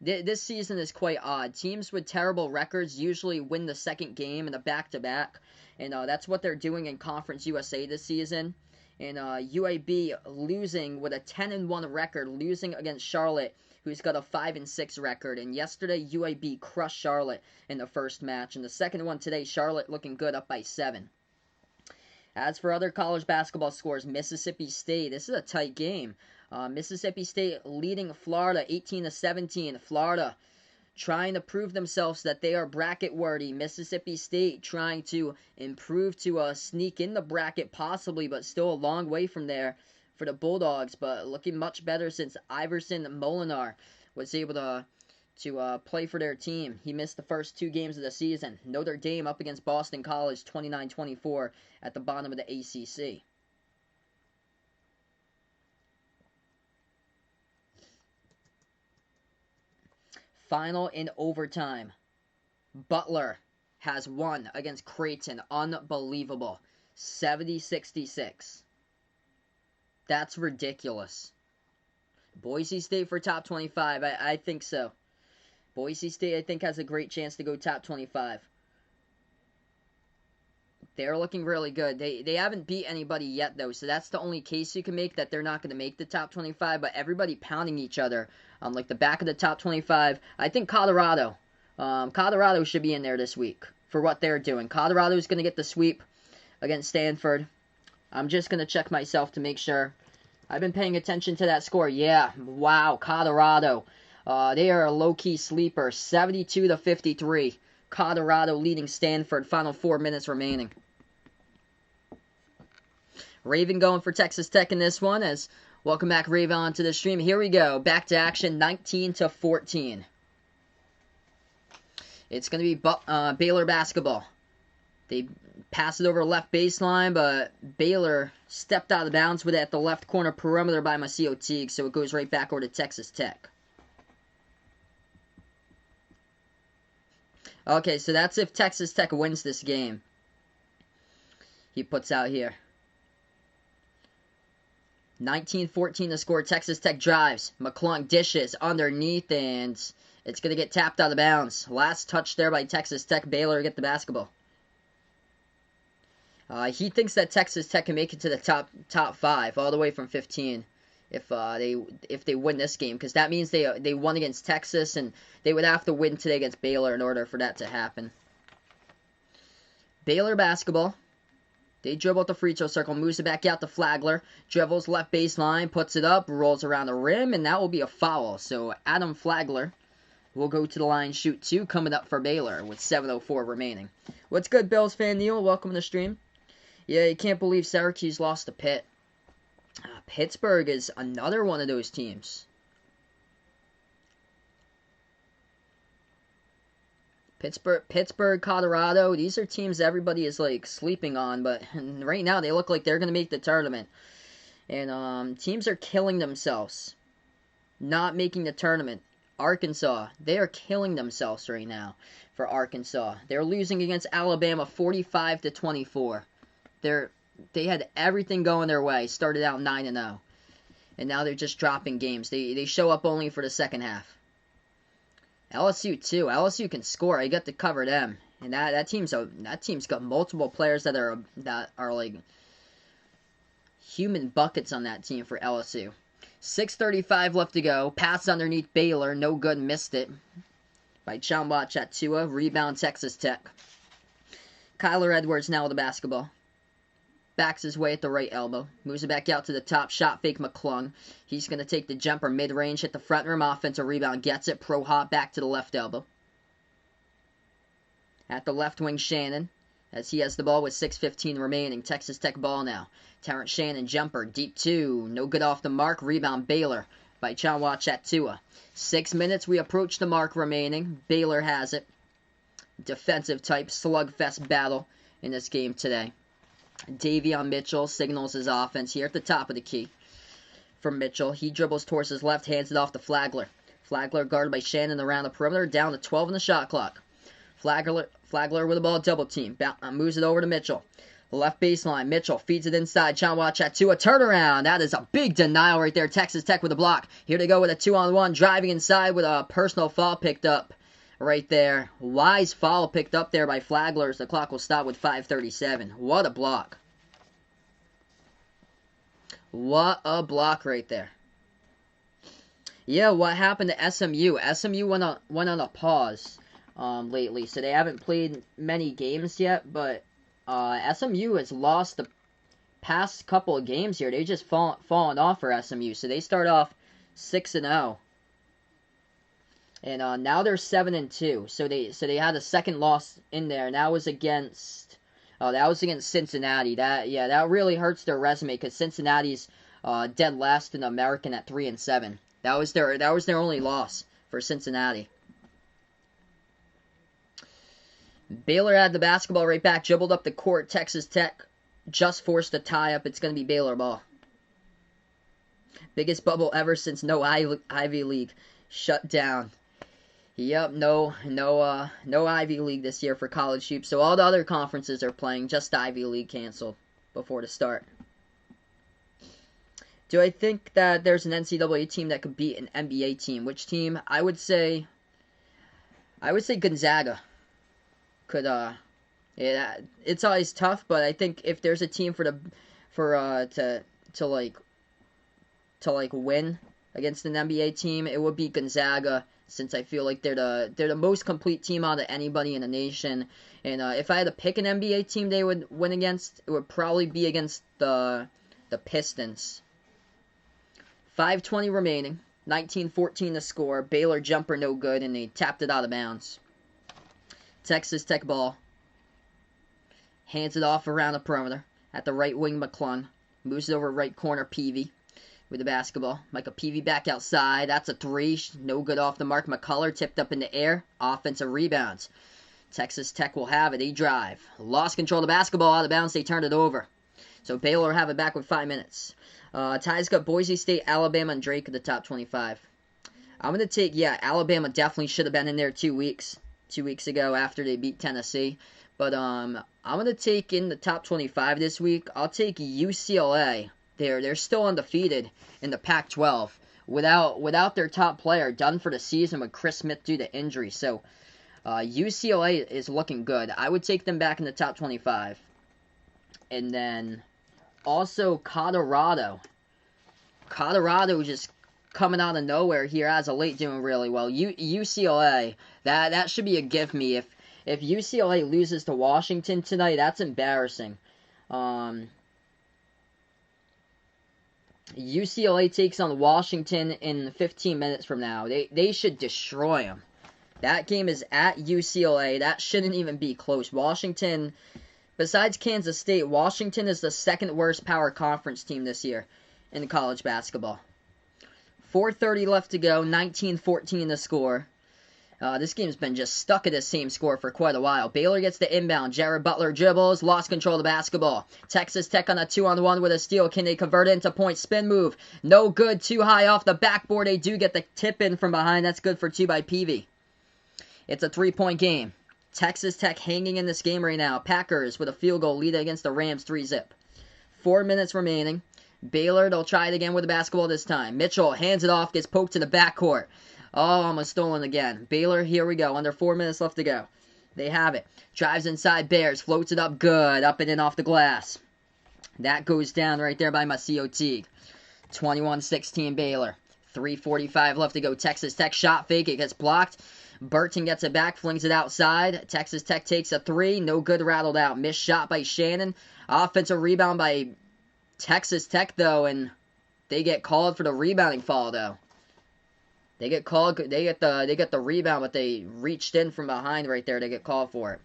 This season is quite odd. Teams with terrible records usually win the second game in a back-to-back, and that's what they're doing in Conference USA this season. And UAB losing with a 10-1 record, losing against Charlotte, who's got a 5-6 record. And yesterday, UAB crushed Charlotte in the first match. And the second one today, Charlotte looking good, up by 7. As for other college basketball scores, Mississippi State, this is a tight game. Mississippi State leading Florida 18-17. Florida trying to prove themselves that they are bracket worthy. Mississippi State trying to improve to sneak in the bracket possibly, but still a long way from there for the Bulldogs. But looking much better since Iverson Molinar was able to play for their team. He missed the first 2 games of the season. Notre Dame up against Boston College 29-24 at the bottom of the ACC. Final in overtime. Butler has won against Creighton. Unbelievable. 70-66. That's ridiculous. Boise State for top 25. I think so. Boise State, I think, has a great chance to go top 25. They're looking really good. They haven't beat anybody yet, though, so that's the only case you can make that they're not going to make the top 25, but everybody pounding each other on, like, the back of the top 25. I think Colorado. Colorado should be in there this week for what they're doing. Colorado's going to get the sweep against Stanford. I'm just going to check myself to make sure. I've been paying attention to that score. Yeah, wow, Colorado. They are a low-key sleeper, 72-53. Colorado leading Stanford, final 4 minutes remaining. Raven going for Texas Tech in this one, as welcome back Raven onto the stream. Here we go, back to action, 19-14. It's going to be Baylor basketball. They pass it over left baseline, but Baylor stepped out of bounds with it at the left corner perimeter by Maseo Teague, so it goes right back over to Texas Tech. Okay, so that's if Texas Tech wins this game. He puts out here. 19-14 to score. Texas Tech drives. McClung dishes underneath, and it's going to get tapped out of bounds. Last touch there by Texas Tech. Baylor get the basketball. He thinks that Texas Tech can make it to the top 5, all the way from 15. If they win this game, because that means they won against Texas, and they would have to win today against Baylor in order for that to happen. Baylor basketball. They dribble at the free throw circle, moves it back out to Flagler, dribbles left baseline, puts it up, rolls around the rim, and that will be a foul. So Adam Flagler will go to the line, shoot 2, coming up for Baylor with 7:04 remaining. What's good, Bills fan Neil? Welcome to the stream. Yeah, you can't believe Syracuse lost to Pitt. Pittsburgh is another one of those teams. Pittsburgh, Colorado, these are teams everybody is like sleeping on, but right now they look like they're going to make the tournament. And teams are killing themselves not making the tournament. Arkansas, they are killing themselves right now for Arkansas. They're losing against Alabama 45-24. They had everything going their way. Started out 9-0. And now they're just dropping games. They show up only for the second half. LSU, too. LSU can score. I got to cover them. And that team's got multiple players that are like human buckets on that team for LSU. 6:35 left to go. Pass underneath Baylor, no good, missed it. By Chamba Chatua, rebound Texas Tech. Kyler Edwards now with the basketball. Backs his way at the right elbow. Moves it back out to the top. Shot fake McClung. He's going to take the jumper mid-range. Hit the front rim. Offensive rebound. Gets it. Pro hop back to the left elbow. At the left wing, Shannon. As he has the ball with 6:15 remaining. Texas Tech ball now. Terrence Shannon jumper. Deep two. No good off the mark. Rebound Baylor by Chanwa Chatua. 6 minutes. We approach the mark remaining. Baylor has it. Defensive type slugfest battle in this game today. Davion Mitchell signals his offense here at the top of the key. From Mitchell, he dribbles towards his left, hands it off to Flagler. Flagler guarded by Shannon around the perimeter, down to 12 on the shot clock. Flagler with the ball, double team. Moves it over to Mitchell. Left baseline, Mitchell feeds it inside. Chanwa Chatua, turnaround. That is a big denial right there. Texas Tech with a block. Here they go with a 2-on-1, driving inside with a personal foul picked up. Right there. Wise foul picked up there by Flagler as the clock will stop with 5:37. What a block. What a block right there. Yeah, what happened to SMU? SMU went on a pause lately, so they haven't played many games yet, but SMU has lost the past couple of games here. They just fallen off for SMU, so they start off 6-0. And now they're 7-2. So they had a second loss in there, and that was against Cincinnati. That really hurts their resume because Cincinnati's dead last in the American at 3-7. That was their only loss for Cincinnati. Baylor had the basketball right back, dribbled up the court. Texas Tech just forced a tie up. It's going to be Baylor ball. Biggest bubble ever since no Ivy League shut down. Yep, no Ivy League this year for college hoops. So all the other conferences are playing, just the Ivy League canceled before the start. Do I think that there's an NCAA team that could beat an NBA team? Which team? I would say Gonzaga could. Yeah, it's always tough, but I think if there's a team to win against an NBA team, it would be Gonzaga. Since I feel like they're the most complete team out of anybody in the nation. And if I had to pick an NBA team they would win against, it would probably be against the Pistons. 5:20 remaining. 19-14 to score. Baylor jumper no good, and they tapped it out of bounds. Texas Tech ball. Hands it off around the perimeter. At the right wing, McClung. Moves it over right corner, Peavy. With the basketball. Michael Peavy back outside. That's a three. No good off the mark. McCullough tipped up in the air. Offensive rebounds. Texas Tech will have it. They drive. Lost control of the basketball out of bounds. They turned it over. So Baylor have it back with 5 minutes. Ties got Boise State, Alabama, and Drake at the top 25. I'm going to take, Alabama definitely should have been in there 2 weeks. 2 weeks ago after they beat Tennessee. But I'm going to take in the top 25 this week. I'll take UCLA. They're still undefeated in the Pac-12 without their top player, done for the season with Chris Smith due to injury. So UCLA is looking good. I would take them back in the top 25. And then also Colorado. Colorado just coming out of nowhere here as of late, doing really well. UCLA, that should be a give me. If UCLA loses to Washington tonight, that's embarrassing. UCLA takes on Washington in 15 minutes from now. They should destroy them. That game is at UCLA. That shouldn't even be close. Washington, besides Kansas State, Washington is the second worst power conference team this year in college basketball. 4:30 left to go. 19-14 to score. This game's been just stuck at the same score for quite a while. Baylor gets the inbound. Jared Butler dribbles. Lost control of the basketball. Texas Tech on a 2-on-1 with a steal. Can they convert it into point? Spin move. No good. Too high off the backboard. They do get the tip in from behind. That's good for 2 by Peavy. It's a 3-point game. Texas Tech hanging in this game right now. Packers with a field goal lead against the Rams 3-zip. 4 minutes remaining. Baylor, they'll try it again with the basketball this time. Mitchell hands it off. Gets poked to the backcourt. Oh, almost stolen again. Baylor, here we go. Under 4 minutes left to go. They have it. Drives inside Bears. Floats it up good. Up and in off the glass. That goes down right there by Masio Teague. 21-16 Baylor. 3:45 left to go. Texas Tech shot fake. It gets blocked. Burton gets it back. Flings it outside. Texas Tech takes a three. No good. Rattled out. Missed shot by Shannon. Offensive rebound by Texas Tech, though, and they get called for the rebounding foul, though. They get called. They get the rebound, but they reached in from behind right there. They get called for it.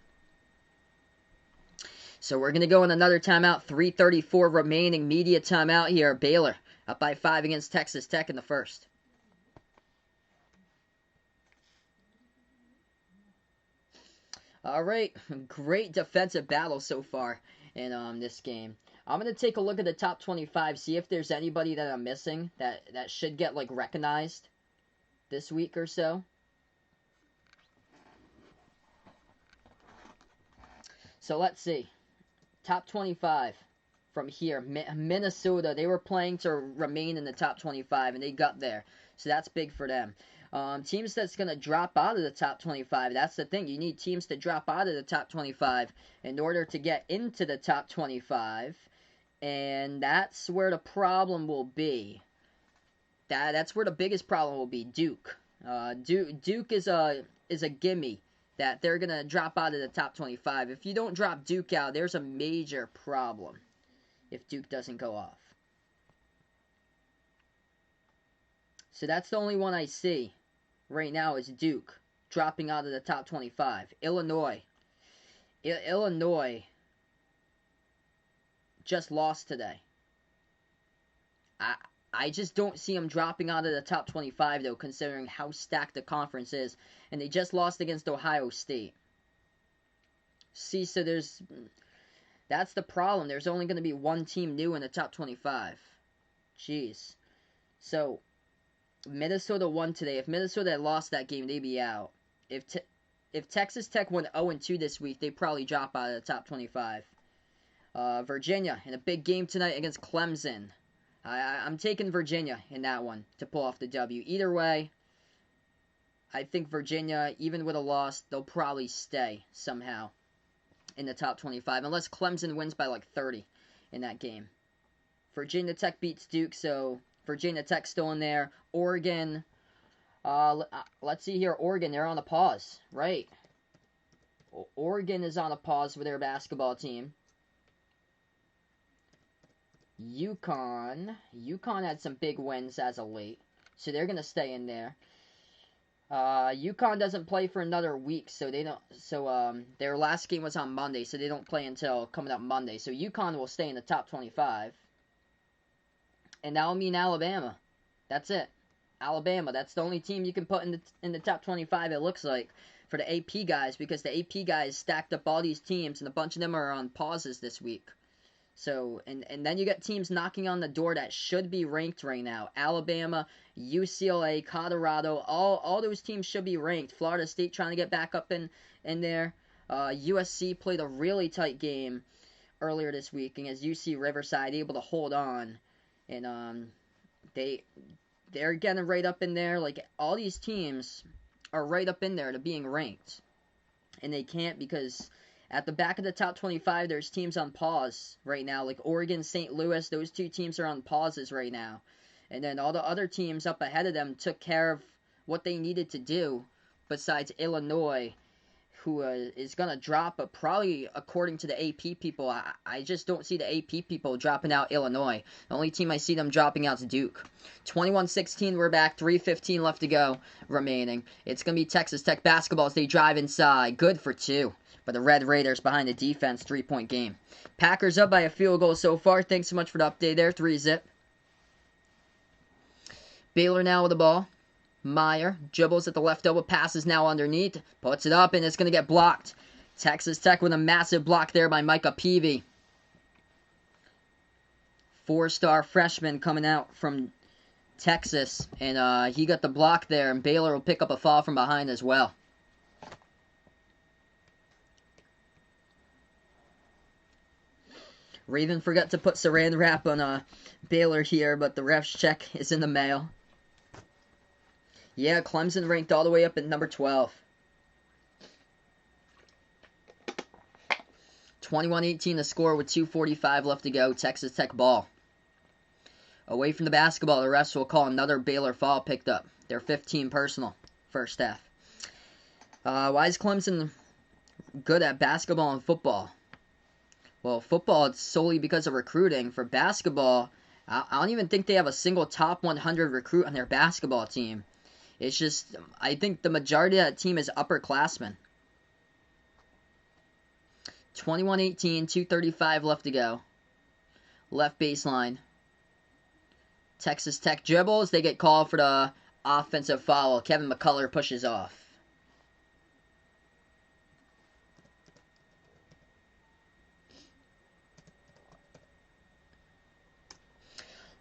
So we're gonna go in another timeout. 3:34 remaining. Media timeout here. Baylor up by 5 against Texas Tech in the first. All right, great defensive battle so far in this game. I'm gonna take a look at the top 25, see if there's anybody that I'm missing that should get like recognized this week or so. So let's see. Top 25 from here. Minnesota, they were playing to remain in the top 25, and they got there. So that's big for them. Teams that's going to drop out of the top 25, that's the thing. You need teams to drop out of the top 25 in order to get into the top 25. And that's where the problem will be. That's where the biggest problem will be. Duke. Duke is a gimme that they're going to drop out of the top 25. If you don't drop Duke out, there's a major problem if Duke doesn't go off. So that's the only one I see right now is Duke dropping out of the top 25. Illinois. Illinois just lost today. I just don't see them dropping out of the top 25, though, considering how stacked the conference is. And they just lost against Ohio State. See, so that's the problem. There's only going to be one team new in the top 25. Jeez. So, Minnesota won today. If Minnesota had lost that game, they'd be out. If Texas Tech went 0-2 this week, they'd probably drop out of the top 25. Virginia in a big game tonight against Clemson. I'm taking Virginia in that one to pull off the W. Either way, I think Virginia, even with a loss, they'll probably stay somehow in the top 25, unless Clemson wins by like 30 in that game. Virginia Tech beats Duke, so Virginia Tech still in there. Oregon, let's see here. Oregon, they're on a pause, right? Oregon is on a pause for their basketball team. UConn had some big wins as of late, so they're gonna stay in there. UConn doesn't play for another week, so they don't. So their last game was on Monday, so they don't play until coming up Monday. So UConn will stay in the top 25, and that'll mean Alabama. That's it. Alabama. That's the only team you can put in the top 25. It looks like for the AP guys, because the AP guys stacked up all these teams, and a bunch of them are on pauses this week. So, and then you got teams knocking on the door that should be ranked right now. Alabama, UCLA, Colorado, all those teams should be ranked. Florida State trying to get back up in there. USC played a really tight game earlier this week against UC Riverside, able to hold on. And they're getting right up in there. Like, all these teams are right up in there to being ranked. And they can't because at the back of the top 25, there's teams on pause right now, like Oregon, St. Louis. Those two teams are on pauses right now. And then all the other teams up ahead of them took care of what they needed to do, besides Illinois, who is going to drop, but probably according to the AP people, I just don't see the AP people dropping out Illinois. The only team I see them dropping out is Duke. 21-16, we're back, 3:15 left to go remaining. It's going to be Texas Tech basketball as they drive inside. Good for 2. But the Red Raiders behind the defense, 3-point game. Packers up by a field goal so far. Thanks so much for the update there. 3-zip. Baylor now with the ball. Meyer dribbles at the left elbow. Passes now underneath. Puts it up, and it's going to get blocked. Texas Tech with a massive block there by Micah Peavy. 4-star freshman coming out from Texas. And he got the block there, and Baylor will pick up a foul from behind as well. Raven forgot to put saran wrap on Baylor here, but the ref's check is in the mail. Yeah, Clemson ranked all the way up at number 12. 21-18 the score with 2:45 left to go. Texas Tech ball. Away from the basketball, the refs will call another Baylor foul picked up. They're 15 personal, first half. Why is Clemson good at basketball and football? Well, football, it's solely because of recruiting. For basketball, I don't even think they have a single top 100 recruit on their basketball team. It's just, I think the majority of that team is upperclassmen. 21-18, 2:35 left to go. Left baseline. Texas Tech dribbles. They get called for the offensive foul. Kevin McCullough pushes off.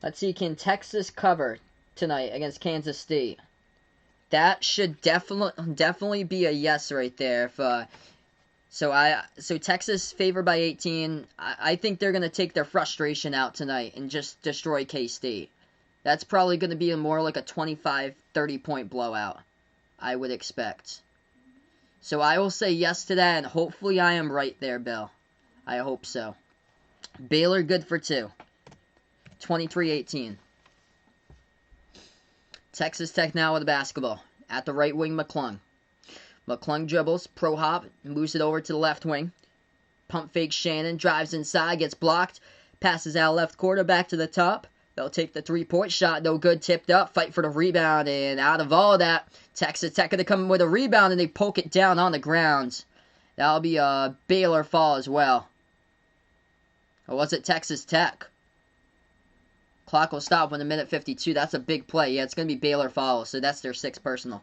Let's see, can Texas cover tonight against Kansas State? That should definitely be a yes right there. So Texas favored by 18. I think they're gonna take their frustration out tonight and just destroy K-State. That's probably gonna be more like a 25-30 point blowout, I would expect. So I will say yes to that, and hopefully I am right there, Bill. I hope so. Baylor good for 2. 23-18. Texas Tech now with the basketball. At the right wing, McClung. McClung dribbles, pro hop, moves it over to the left wing. Pump fake Shannon, drives inside, gets blocked. Passes out left quarter, back to the top. They'll take the three-point shot, no good, tipped up, fight for the rebound, and out of all that, Texas Tech going to come with a rebound, and they poke it down on the ground. That'll be a Baylor fall as well. Or was it Texas Tech? Clock will stop when a minute 52. That's a big play. Yeah, it's going to be Baylor foul, so that's their 6th personal.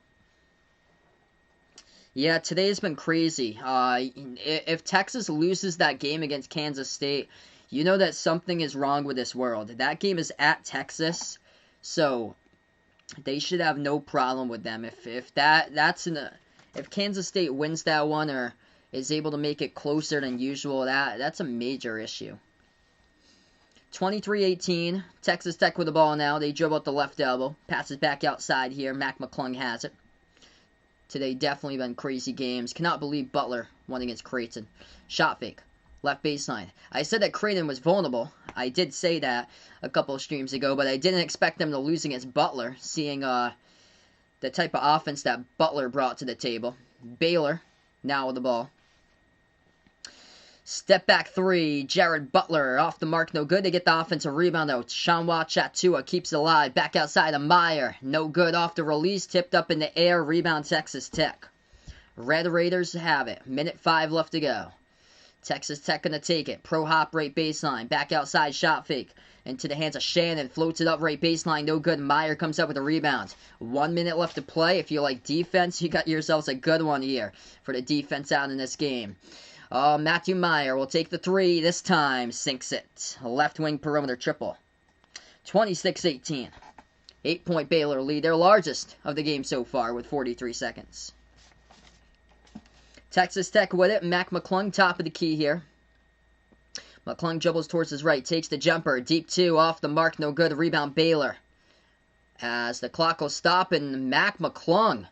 Yeah, today's been crazy. If Texas loses that game against Kansas State, you know that something is wrong with this world. That game is at Texas, so they should have no problem with them. If Kansas State wins that one or is able to make it closer than usual, that's a major issue. 23-18, Texas Tech with the ball now. They dribble at the left elbow. Passes back outside here. Mac McClung has it. Today definitely been crazy games. Cannot believe Butler won against Creighton. Shot fake. Left baseline. I said that Creighton was vulnerable. I did say that a couple of streams ago, but I didn't expect them to lose against Butler, seeing the type of offense that Butler brought to the table. Baylor now with the ball. Step back 3, Jared Butler off the mark, no good. They get the offensive rebound though. Shanwa Chatua keeps it alive. Back outside of Meyer, no good off the release. Tipped up in the air, rebound Texas Tech. Red Raiders have it. Minute 5 left to go. Texas Tech gonna take it. Pro hop right baseline. Back outside shot fake. Into the hands of Shannon. Floats it up right baseline. No good. Meyer comes up with a rebound. 1 minute left to play. If you like defense, you got yourselves a good one here for the defense out in this game. Matthew Meyer will take the 3 this time. Sinks it. Left wing perimeter triple. 26-18. 8-point Baylor lead. Their largest of the game so far with 43 seconds. Texas Tech with it. Mac McClung top of the key here. McClung dribbles towards his right. Takes the jumper. Deep 2 off the mark. No good. Rebound Baylor. As the clock will stop and Mac McClung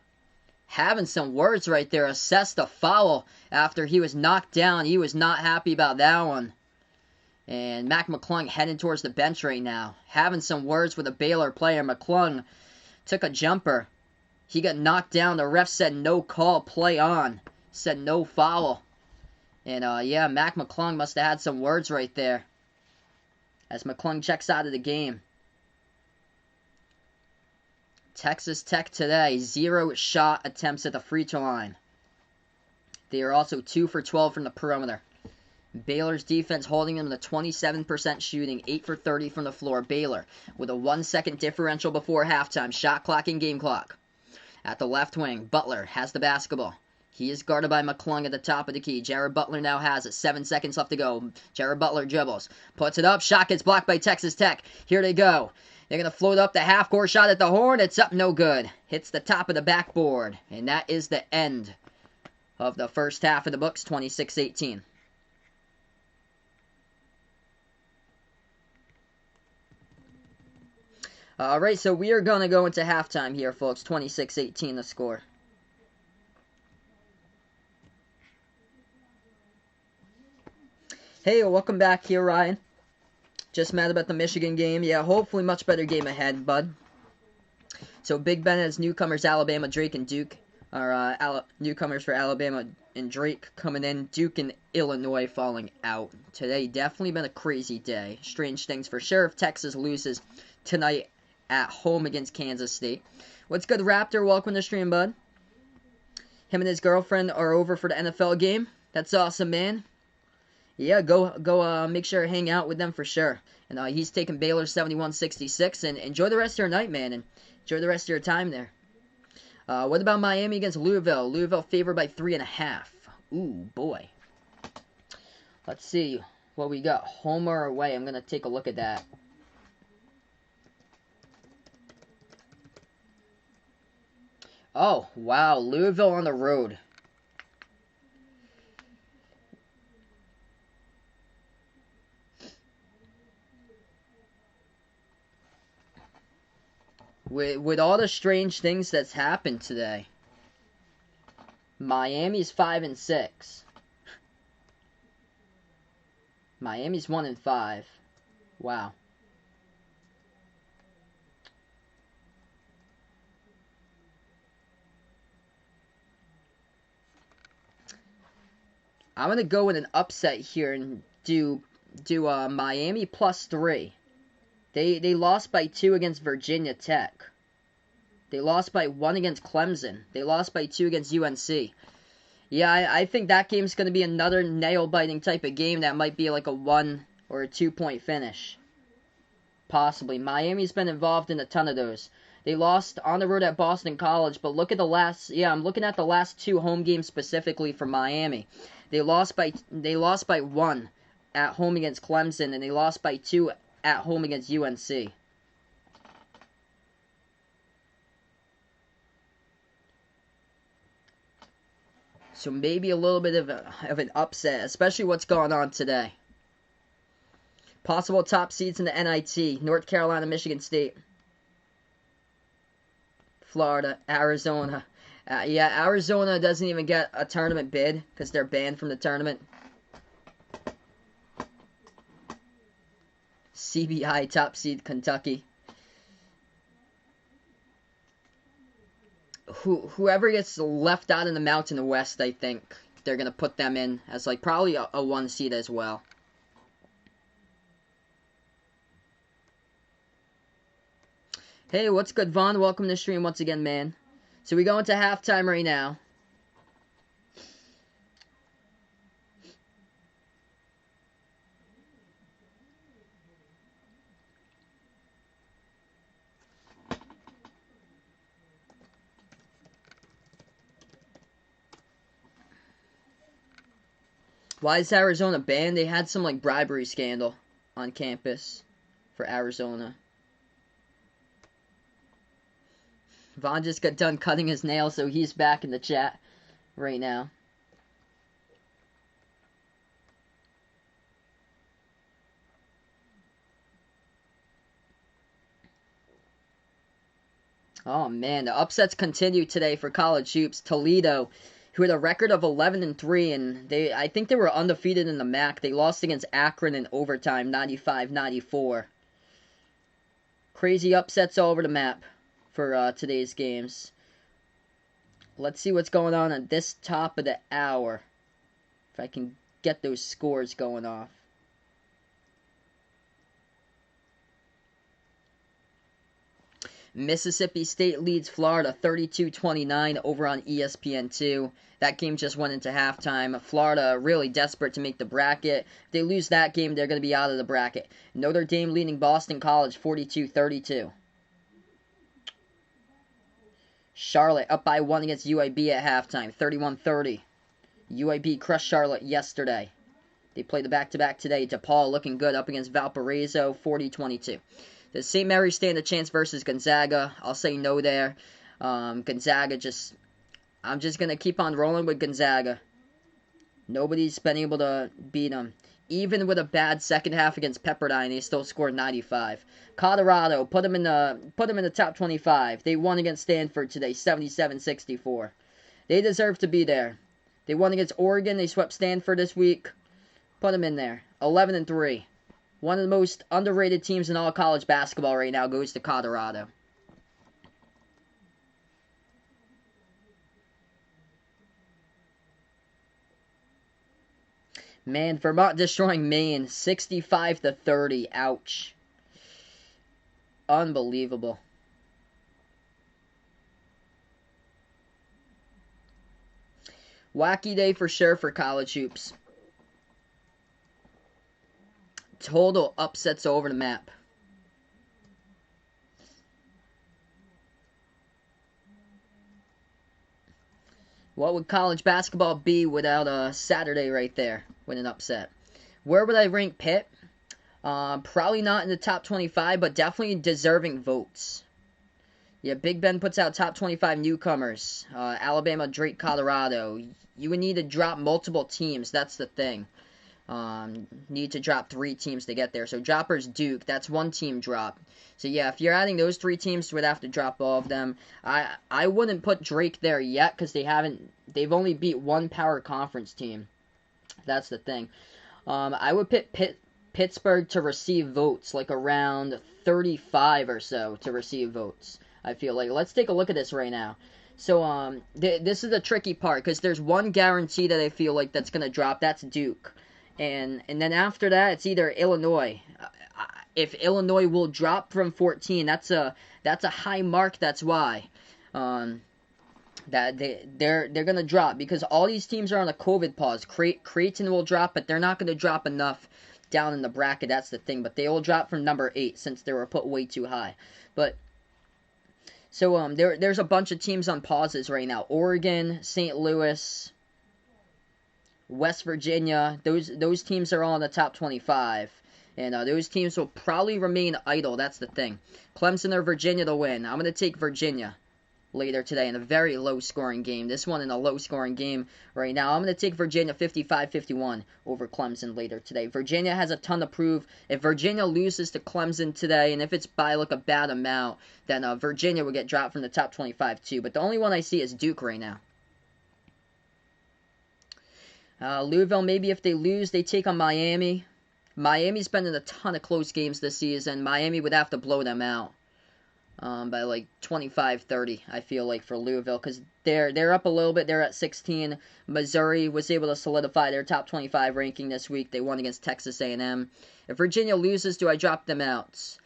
having some words right there. Assessed a foul after he was knocked down. He was not happy about that one. And Mac McClung heading towards the bench right now. Having some words with a Baylor player. McClung took a jumper. He got knocked down. The ref said no call. Play on. Said no foul. And yeah, Mac McClung must have had some words right there. As McClung checks out of the game. Texas Tech today, 0 shot attempts at the free throw line. They are also 2 for 12 from the perimeter. Baylor's defense holding them to 27% shooting, 8 for 30 from the floor. Baylor with a 1 second differential before halftime. Shot clock and game clock. At the left wing, Butler has the basketball. He is guarded by McClung at the top of the key. Jared Butler now has it. 7 seconds left to go. Jared Butler dribbles. Puts it up. Shot gets blocked by Texas Tech. Here they go. They're going to float up the half-court shot at the horn. It's up, no good. Hits the top of the backboard. And that is the end of the first half of the books, 26-18. Alright, so we are going to go into halftime here, folks. 26-18 the score. Hey, welcome back here, Ryan. Just mad about the Michigan game. Yeah, hopefully much better game ahead, bud. So Big Ben has newcomers Alabama, Drake, and Duke. Newcomers for Alabama and Drake coming in. Duke and Illinois falling out. Today definitely been a crazy day. Strange things for sure if Texas loses tonight at home against Kansas State. What's good, Raptor? Welcome to the stream, bud. Him and his girlfriend are over for the NFL game. That's awesome, man. Yeah, go make sure to hang out with them for sure. And he's taking Baylor 71-66. And enjoy the rest of your night, man. And enjoy the rest of your time there. What about Miami against Louisville? Louisville favored by 3.5. Ooh, boy. Let's see what we got. Home or away? I'm going to take a look at that. Oh, wow. Louisville on the road. With all the strange things that's happened today. Miami's 5-6. Miami's 1-5. Wow. I'm gonna go with an upset here and do Miami +3. They lost by 2 against Virginia Tech. They lost by 1 against Clemson. They lost by 2 against UNC. Yeah, I think that game's going to be another nail-biting type of game that might be like a 1 or a 2-point finish. Possibly. Miami's been involved in a ton of those. They lost on the road at Boston College, but look at the last... Yeah, I'm looking at the last 2 home games specifically for Miami. They lost by 1 at home against Clemson, and they lost by 2 at home against UNC. So maybe a little bit of an upset, especially what's going on today. Possible top seeds in the NIT. North Carolina, Michigan State. Florida, Arizona. Yeah, Arizona doesn't even get a tournament bid because they're banned from the tournament. CBI, top seed, Kentucky. Whoever gets left out in the Mountain West, I think they're going to put them in as like probably a 1 seed as well. Hey, what's good, Vaughn? Welcome to the stream once again, man. So we go into halftime right now. Why is Arizona banned? They had some like bribery scandal on campus for Arizona. Vaughn just got done cutting his nails, so he's back in the chat right now. Oh man, the upsets continue today for college hoops. Toledo, who had a record of 11-3, and I think they were undefeated in the MAC. They lost against Akron in overtime, 95-94. Crazy upsets all over the map for today's games. Let's see what's going on at this top of the hour. If I can get those scores going off. Mississippi State leads Florida 32-29 over on ESPN2. That game just went into halftime. Florida really desperate to make the bracket. If they lose that game, they're going to be out of the bracket. Notre Dame leading Boston College 42-32. Charlotte up by 1 against UAB at halftime, 31-30. UAB crushed Charlotte yesterday. They play the back-to-back today. DePaul looking good up against Valparaiso, 40-22. Does St. Mary's stand a chance versus Gonzaga? I'll say no there. Gonzaga I'm just going to keep on rolling with Gonzaga. Nobody's been able to beat them. Even with a bad second half against Pepperdine, they still scored 95. Colorado, put them in the top 25. They won against Stanford today, 77-64. They deserve to be there. They won against Oregon. They swept Stanford this week. Put them in there. 11-3. One of the most underrated teams in all college basketball right now goes to Colorado. Man, Vermont destroying Maine 65-30. Ouch. Unbelievable. Wacky day for sure for college hoops. Total upsets over the map. What would college basketball be without a Saturday right there with an upset? Where would I rank Pitt? Probably not in the top 25, but definitely deserving votes. Yeah, Big Ben puts out top 25 newcomers. Alabama, Drake, Colorado. You would need to drop multiple teams. That's the thing. Need to drop 3 teams to get there. So droppers Duke, that's 1 team drop. So yeah, if you're adding those 3 teams, you would have to drop all of them. I wouldn't put Drake there yet because they've only beat 1 power conference team. That's the thing. I would put Pittsburgh to receive votes, like around 35 or so to receive votes. I feel like. Let's take a look at this right now. So this is the tricky part because there's one guarantee that I feel like that's gonna drop. That's Duke. And then after that, it's either Illinois. If Illinois will drop from 14, that's a high mark. That's why that they're gonna drop because all these teams are on a COVID pause. Creighton will drop, but they're not gonna drop enough down in the bracket. That's the thing. But they will drop from number 8 since they were put way too high. But so there's a bunch of teams on pauses right now. Oregon, St. Louis, West Virginia, those teams are all in the top 25. And those teams will probably remain idle. That's the thing. Clemson or Virginia to win. I'm going to take Virginia later today in a very low-scoring game. This one in a low-scoring game right now. I'm going to take Virginia 55-51 over Clemson later today. Virginia has a ton to prove. If Virginia loses to Clemson today, and if it's by like a bad amount, then Virginia will get dropped from the top 25 too. But the only one I see is Duke right now. Louisville, maybe if they lose, they take on Miami. Miami's been in a ton of close games this season. Miami would have to blow them out by like 25-30, I feel like, for Louisville, because they're up a little bit. They're at 16. Missouri was able to solidify their top 25 ranking this week. They won against Texas A&M. If Virginia loses, do I drop them out?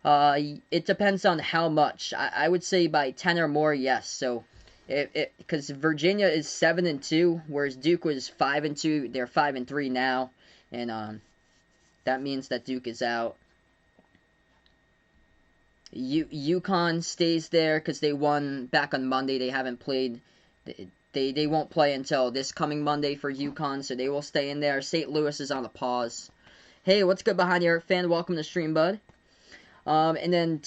It depends on how much. I would say by 10 or more, yes. So because Virginia is 7-2, whereas Duke was 5-2. They're 5-3 now, and that means that Duke is out. UConn stays there because they won back on Monday. They haven't played. They won't play until this coming Monday for UConn, so they will stay in there. St. Louis is on a pause. Hey, what's good behind your fan? Welcome to stream, bud. And then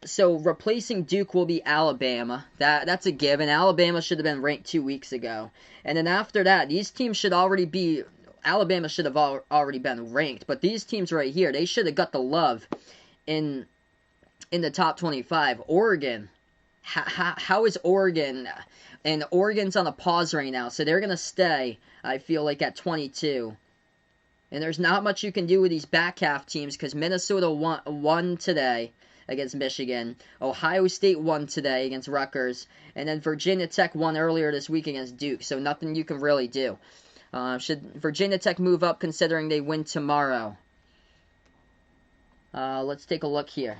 so replacing Duke will be Alabama. That's a given. Alabama should have been ranked 2 weeks ago. And then after that, these teams should already be. Alabama should have already been ranked, but these teams right here, they should have got the love in the top 25. Oregon, how is Oregon? And Oregon's on a pause right now, so they're gonna stay. I feel like at 22. And there's not much you can do with these back half teams because Minnesota won today against Michigan. Ohio State won today against Rutgers, and then Virginia Tech won earlier this week against Duke. So nothing you can really do. Should Virginia Tech move up considering they win tomorrow? Let's take a look here.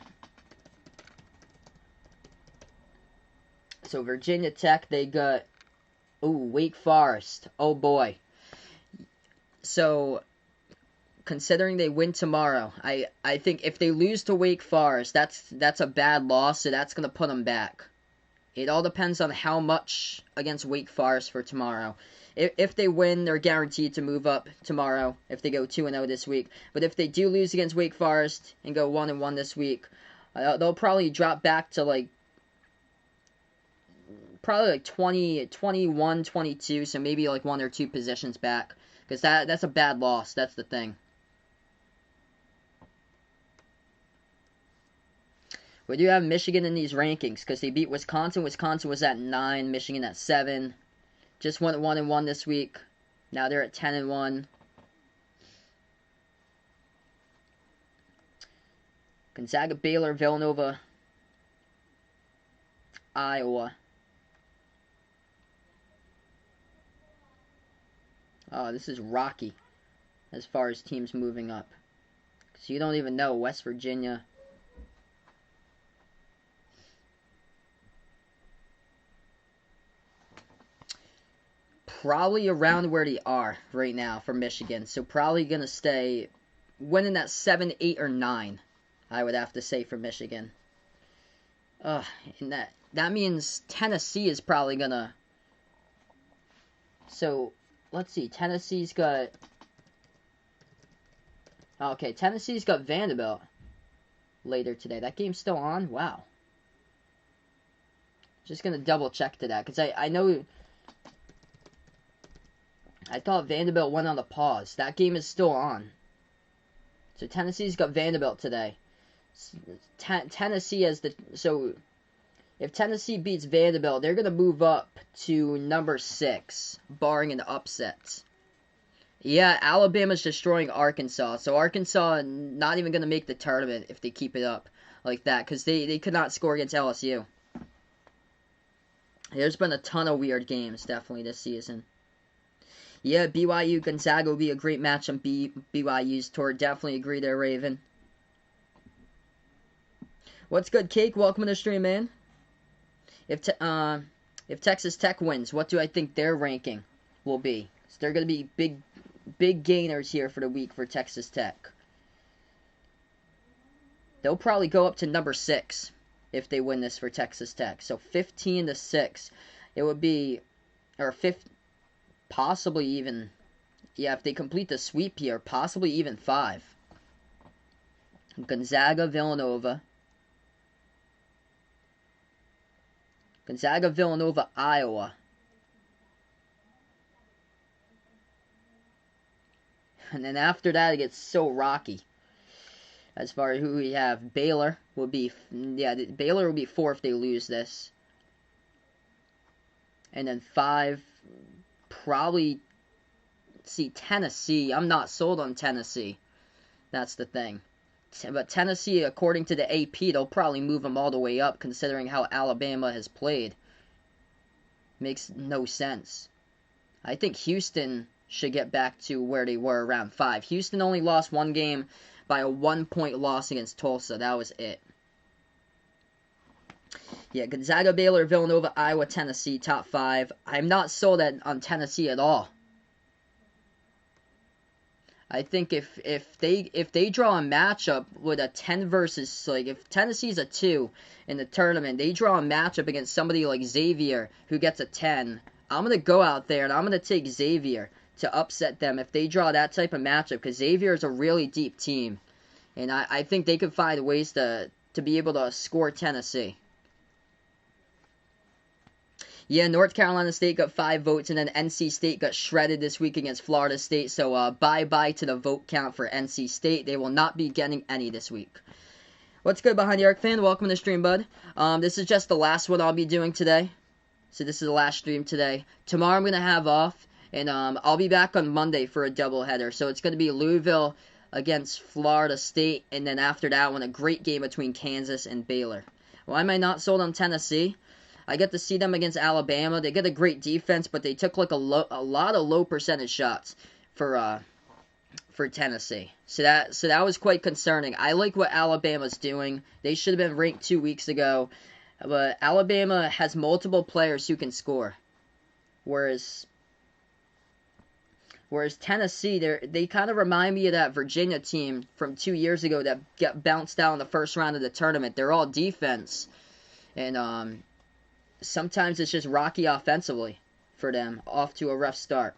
So Virginia Tech, they got, Wake Forest. Oh boy. So considering they win tomorrow, I think if they lose to Wake Forest, that's a bad loss, so that's going to put them back. It all depends on how much against Wake Forest for tomorrow. If they win, they're guaranteed to move up tomorrow if they go 2-0 this week. But if they do lose against Wake Forest and go 1-1 this week, they'll probably drop back to like 20, 21, 22, so maybe like 1 or 2 positions back. Because that's a bad loss, that's the thing. We do have Michigan in these rankings because they beat Wisconsin. Wisconsin was at 9, Michigan at 7. Just went 1-1 this week. Now they're at 10-1. Gonzaga, Baylor, Villanova, Iowa. Oh, this is rocky as far as teams moving up. So you don't even know. West Virginia. Probably around where they are right now for Michigan. So probably going to stay winning that 7, 8, or 9, I would have to say, for Michigan. And that means Tennessee is probably going to... So, let's see. Tennessee's got... Okay, Tennessee's got Vanderbilt later today. That game's still on? Wow. Just going to double check to that. Because I know... I thought Vanderbilt went on a pause. That game is still on. So Tennessee's got Vanderbilt today. Tennessee has the... So, if Tennessee beats Vanderbilt, they're going to move up to number 6, barring an upset. Yeah, Alabama's destroying Arkansas. So Arkansas not even going to make the tournament if they keep it up like that. Because they could not score against LSU. There's been a ton of weird games, definitely, this season. Yeah, BYU Gonzaga will be a great match on BYU's tour. Definitely agree there, Raven. What's good, Cake? Welcome to the stream, man. If Texas Tech wins, what do I think their ranking will be? So they're going to be big gainers here for the week for Texas Tech. They'll probably go up to number 6 if they win this for Texas Tech. So 15-6. It would be, or 15. Possibly even, yeah, if they complete the sweep here, possibly even 5. Gonzaga, Villanova. Gonzaga, Villanova, Iowa. And then after that, it gets so rocky. As far as who we have, Baylor will be, yeah, Baylor will be 4 if they lose this. And then 5... Probably, see, Tennessee. I'm not sold on Tennessee. That's the thing. But Tennessee, according to the AP, they'll probably move them all the way up, considering how Alabama has played. Makes no sense. I think Houston should get back to where they were around 5. Houston only lost 1 game by a 1-point loss against Tulsa. That was it. Yeah, Gonzaga, Baylor, Villanova, Iowa, Tennessee, top 5. I'm not sold on Tennessee at all. I think if they draw a matchup with a 10 versus, like, if Tennessee's a 2 in the tournament, they draw a matchup against somebody like Xavier who gets a 10, I'm going to go out there and I'm going to take Xavier to upset them if they draw that type of matchup, because Xavier is a really deep team. And I think they could find ways to be able to score Tennessee. Yeah, North Carolina State got 5 votes, and then NC State got shredded this week against Florida State. So bye-bye to the vote count for NC State. They will not be getting any this week. What's good, Behind the Arc fan? Welcome to the stream, bud. This is just the last one I'll be doing today. So this is the last stream today. Tomorrow I'm going to have off, and I'll be back on Monday for a doubleheader. So it's going to be Louisville against Florida State, and then after that one, a great game between Kansas and Baylor. Why am I not sold on Tennessee? I get to see them against Alabama. They get a great defense, but they took like a lot of low percentage shots for Tennessee. So that was quite concerning. I like what Alabama's doing. They should have been ranked 2 weeks ago, but Alabama has multiple players who can score, whereas Tennessee, they kind of remind me of that Virginia team from 2 years ago that got bounced out in the first round of the tournament. They're all defense, and sometimes it's just rocky offensively for them, off to a rough start.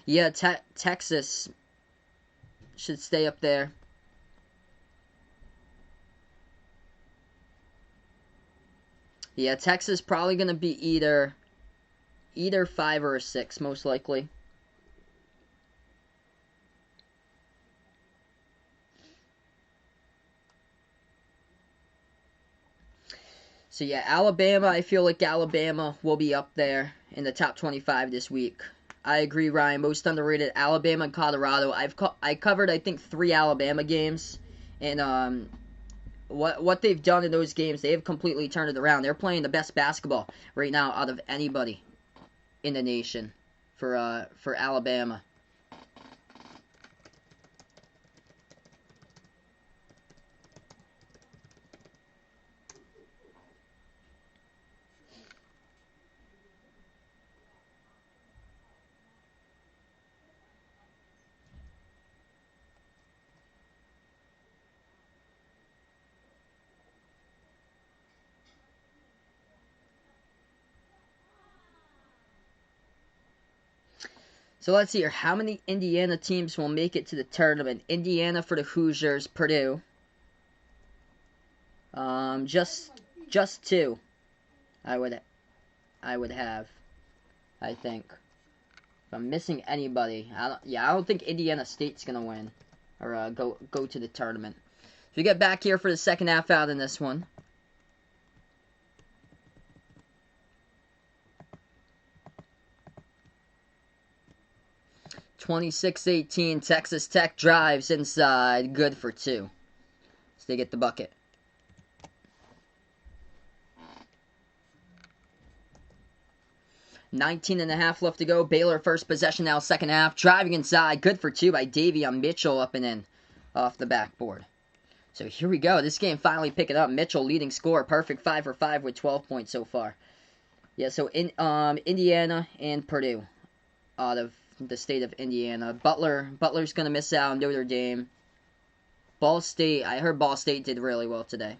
Yeah, Texas should stay up there. Yeah, Texas probably going to be either 5 or a 6, most likely. So yeah, Alabama, I feel like Alabama will be up there in the top 25 this week. I agree, Ryan. Most underrated, Alabama and Colorado. I covered, I think, 3 Alabama games, and what they've done in those games, they have completely turned it around. They're playing the best basketball right now out of anybody in the nation for Alabama. So let's see here. How many Indiana teams will make it to the tournament? Indiana for the Hoosiers, Purdue. Just 2. I would have. I think. If I'm missing anybody, I don't think Indiana State's gonna win or go to the tournament. So we get back here for the second half out in this one. (26-18), Texas Tech drives inside, good for 2. So they get the bucket. (19.5) left to go. Baylor first possession now, second half. Driving inside, good for 2 by Davion Mitchell up and in off the backboard. So here we go. This game finally picking up. Mitchell leading scorer, perfect 5 for 5 with 12 points so far. Yeah, so in Indiana and Purdue out of the state of Indiana. Butler's going to miss out on Notre Dame. Ball State, I heard Ball State did really well today.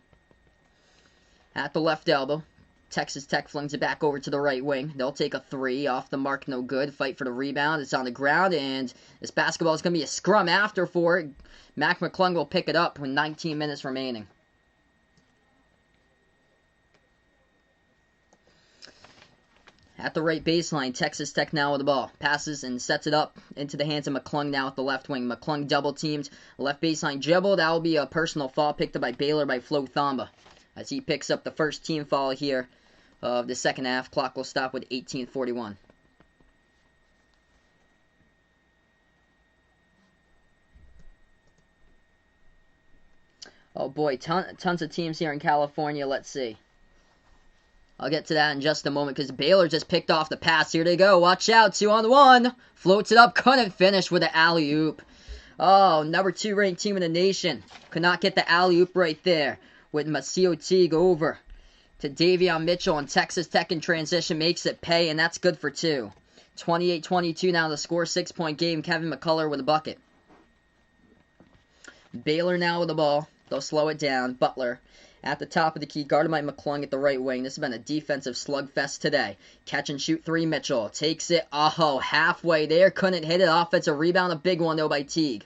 At the left elbow, Texas Tech flings it back over to the right wing. They'll take a 3 off the mark, no good. Fight for the rebound. It's on the ground, and this basketball is going to be a scrum after for it. Mac McClung will pick it up with 19 minutes remaining. At the right baseline, Texas Tech now with the ball. Passes and sets it up into the hands of McClung now at the left wing. McClung double teamed. Left baseline dribble. That will be a personal foul picked up by Baylor by Flo Thamba. As he picks up the first team foul here of the second half. Clock will stop with 18:41. Oh boy, tons of teams here in California. Let's see. I'll get to that in just a moment because Baylor just picked off the pass. Here they go. Watch out. 2-on-1. Floats it up. Couldn't finish with the alley-oop. Oh, number 2 ranked team in the nation. Could not get the alley-oop right there. With Masio Teague over to Davion Mitchell, and Texas Tech in transition makes it pay, and that's good for 2. 28-22 now the score. 6-point game. Kevin McCullough with a bucket. Baylor now with the ball. They'll slow it down. Butler at the top of the key, guarded by McClung at the right wing. This has been a defensive slugfest today. Catch and shoot 3, Mitchell. Takes it, halfway there. Couldn't hit it. Offensive rebound, a big one, though, by Teague.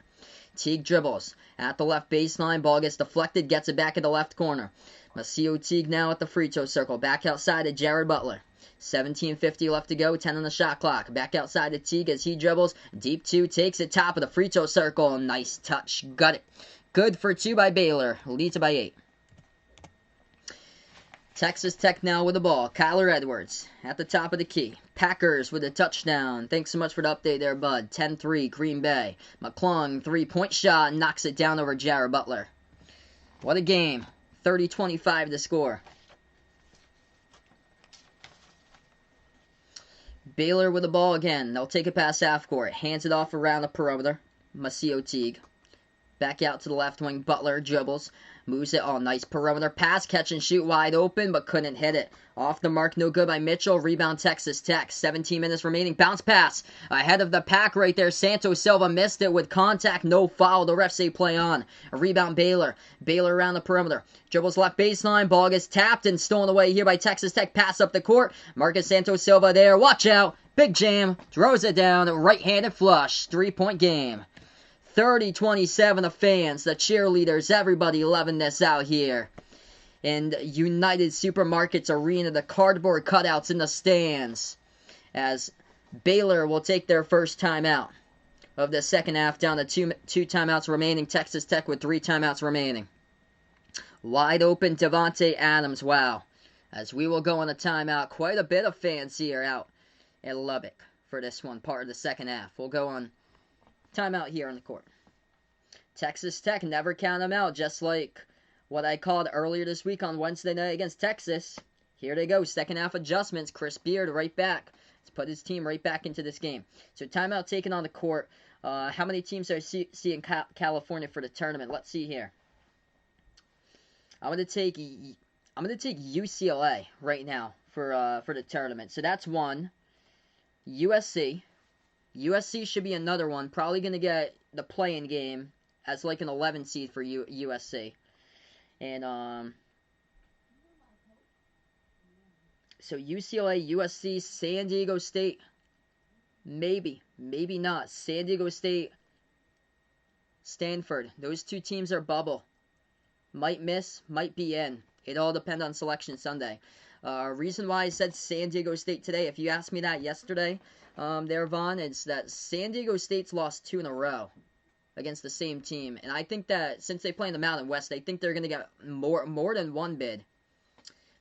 Teague dribbles at the left baseline. Ball gets deflected, gets it back in the left corner. Masio Teague now at the free throw circle. Back outside to Jared Butler. 17:50 left to go, 10 on the shot clock. Back outside to Teague as he dribbles. Deep 2, takes it, top of the free throw circle. Nice touch, got it. Good for 2 by Baylor. Leads it by 8. Texas Tech now with the ball. Kyler Edwards at the top of the key. Packers with a touchdown. Thanks so much for the update there, bud. 10-3, Green Bay. McClung, 3-point shot, knocks it down over Jared Butler. What a game. 30-25 to score. Baylor with the ball again. They'll take it past half court. Hands it off around the perimeter. Masio Teague. Back out to the left wing. Butler dribbles. Moves it. Nice perimeter pass. Catch and shoot wide open, but couldn't hit it. Off the mark. No good by Mitchell. Rebound Texas Tech. 17 minutes remaining. Bounce pass. Ahead of the pack right there. Santos Silva missed it with contact. No foul. The refs say play on. A rebound Baylor. Baylor around the perimeter. Dribbles left baseline. Ball gets tapped and stolen away here by Texas Tech. Pass up the court. Marcus Santos Silva there. Watch out. Big jam. Throws it down. Right-handed flush. 3-point game. 30-27 of fans, the cheerleaders, everybody loving this out here. And United Supermarkets Arena, the cardboard cutouts in the stands. As Baylor will take their first timeout of the second half, down to two timeouts remaining. Texas Tech with 3 timeouts remaining. Wide open Devontae Adams, wow. As we will go on a timeout, quite a bit of fans here out in Lubbock for this one, part of the second half. We'll go on timeout here on the court. Texas Tech, never count them out, just like what I called earlier this week on Wednesday night against Texas. Here they go, second half adjustments. Chris Beard right back. Let's put his team right back into this game. So timeout taken on the court. How many teams are seeing California for the tournament? Let's see here. I'm gonna take UCLA right now for the tournament. So that's one. USC should be another one. Probably gonna get the play-in game as like an 11 seed for USC. And so UCLA, USC, San Diego State, maybe not. San Diego State, Stanford. Those two teams are bubble. Might miss, might be in. It all depends on Selection Sunday. Reason why I said San Diego State today, if you asked me that yesterday, there, Vaughn, it's that San Diego State's lost 2 in a row against the same team. And I think that since they play in the Mountain West, I think they're going to get more than one bid.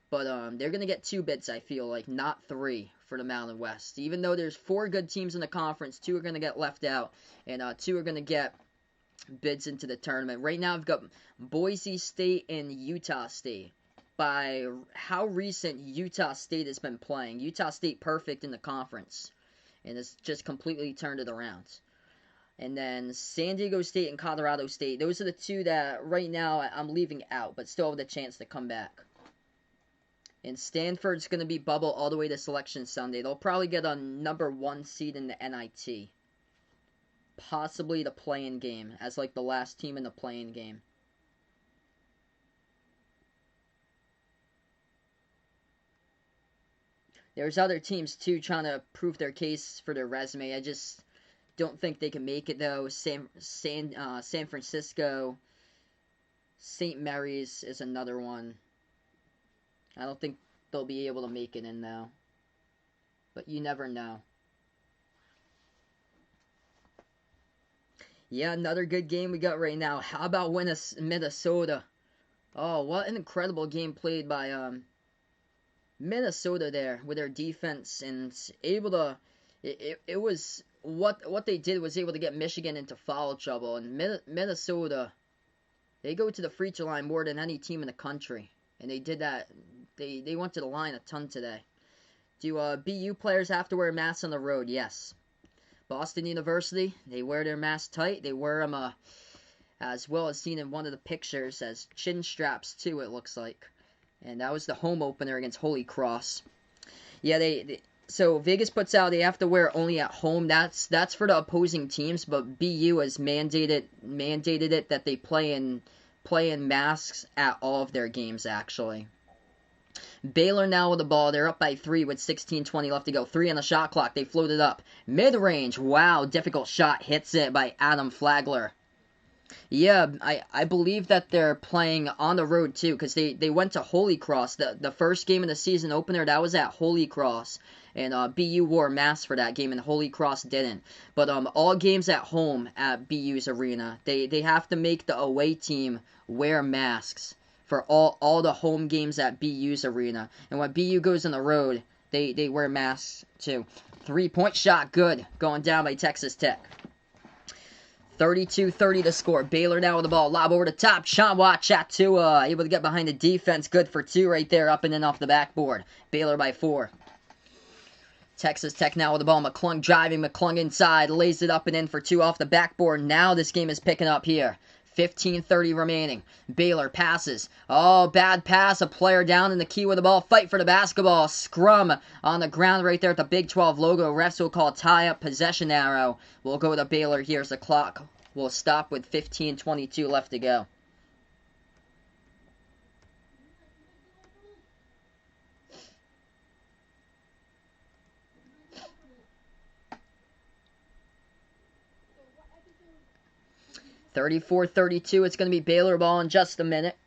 But they're going to get 2 bids, I feel like, not 3 for the Mountain West. Even though there's 4 good teams in the conference, 2 are going to get left out, and 2 are going to get bids into the tournament. Right now, I've got Boise State and Utah State. By how recent Utah State has been playing. Utah State perfect in the conference, and it's just completely turned it around. And then San Diego State and Colorado State. Those are the 2 that right now I'm leaving out, but still have the chance to come back. And Stanford's going to be bubble all the way to Selection Sunday. They'll probably get a number 1 seed in the NIT. Possibly the play-in game, as like the last team in the play-in game. There's other teams, too, trying to prove their case for their resume. I just don't think they can make it, though. San Francisco, St. Mary's is another one. I don't think they'll be able to make it in, though. But you never know. Yeah, another good game we got right now. How about Minnesota? Oh, what an incredible game played by Minnesota there with their defense, and able to. It was what they did was able to get Michigan into foul trouble, and Minnesota, they go to the free throw line more than any team in the country, and they did that. They went to the line a ton today. Do BU players have to wear masks on the road? Yes. Boston University, they wear their masks tight. They wear them as well as seen in one of the pictures as chin straps too, it looks like. And that was the home opener against Holy Cross. Yeah, so Vegas puts out they have to wear only at home. That's for the opposing teams, but BU has mandated it that they play in masks at all of their games actually. Baylor now with the ball. They're up by 3 with 16:20 left to go. 3 on the shot clock. They floated up. Mid-range. Wow, difficult shot. Hits it by Adam Flagler. Yeah, I believe that they're playing on the road too, because they went to Holy Cross. The first game of the season opener, that was at Holy Cross. And BU wore masks for that game, and Holy Cross didn't. But all games at home at BU's arena, they have to make the away team wear masks for all the home games at BU's arena. And when BU goes on the road, they wear masks too. 3-point shot, good. Going down by Texas Tech. 32-30 to score. Baylor now with the ball. Lob over the top. Chanwa Chatua able to get behind the defense. Good for 2 right there. Up and in off the backboard. Baylor by 4. Texas Tech now with the ball. McClung driving. McClung inside. Lays it up and in for 2 off the backboard. Now this game is picking up here. 15:30 remaining. Baylor passes. Oh, bad pass. A player down in the key with the ball. Fight for the basketball. Scrum on the ground right there at the Big 12 logo. Refs will call tie-up possession arrow. We'll go to Baylor here as the clock will stop with 15:22 left to go. (34-32). It's going to be Baylor ball in just a minute.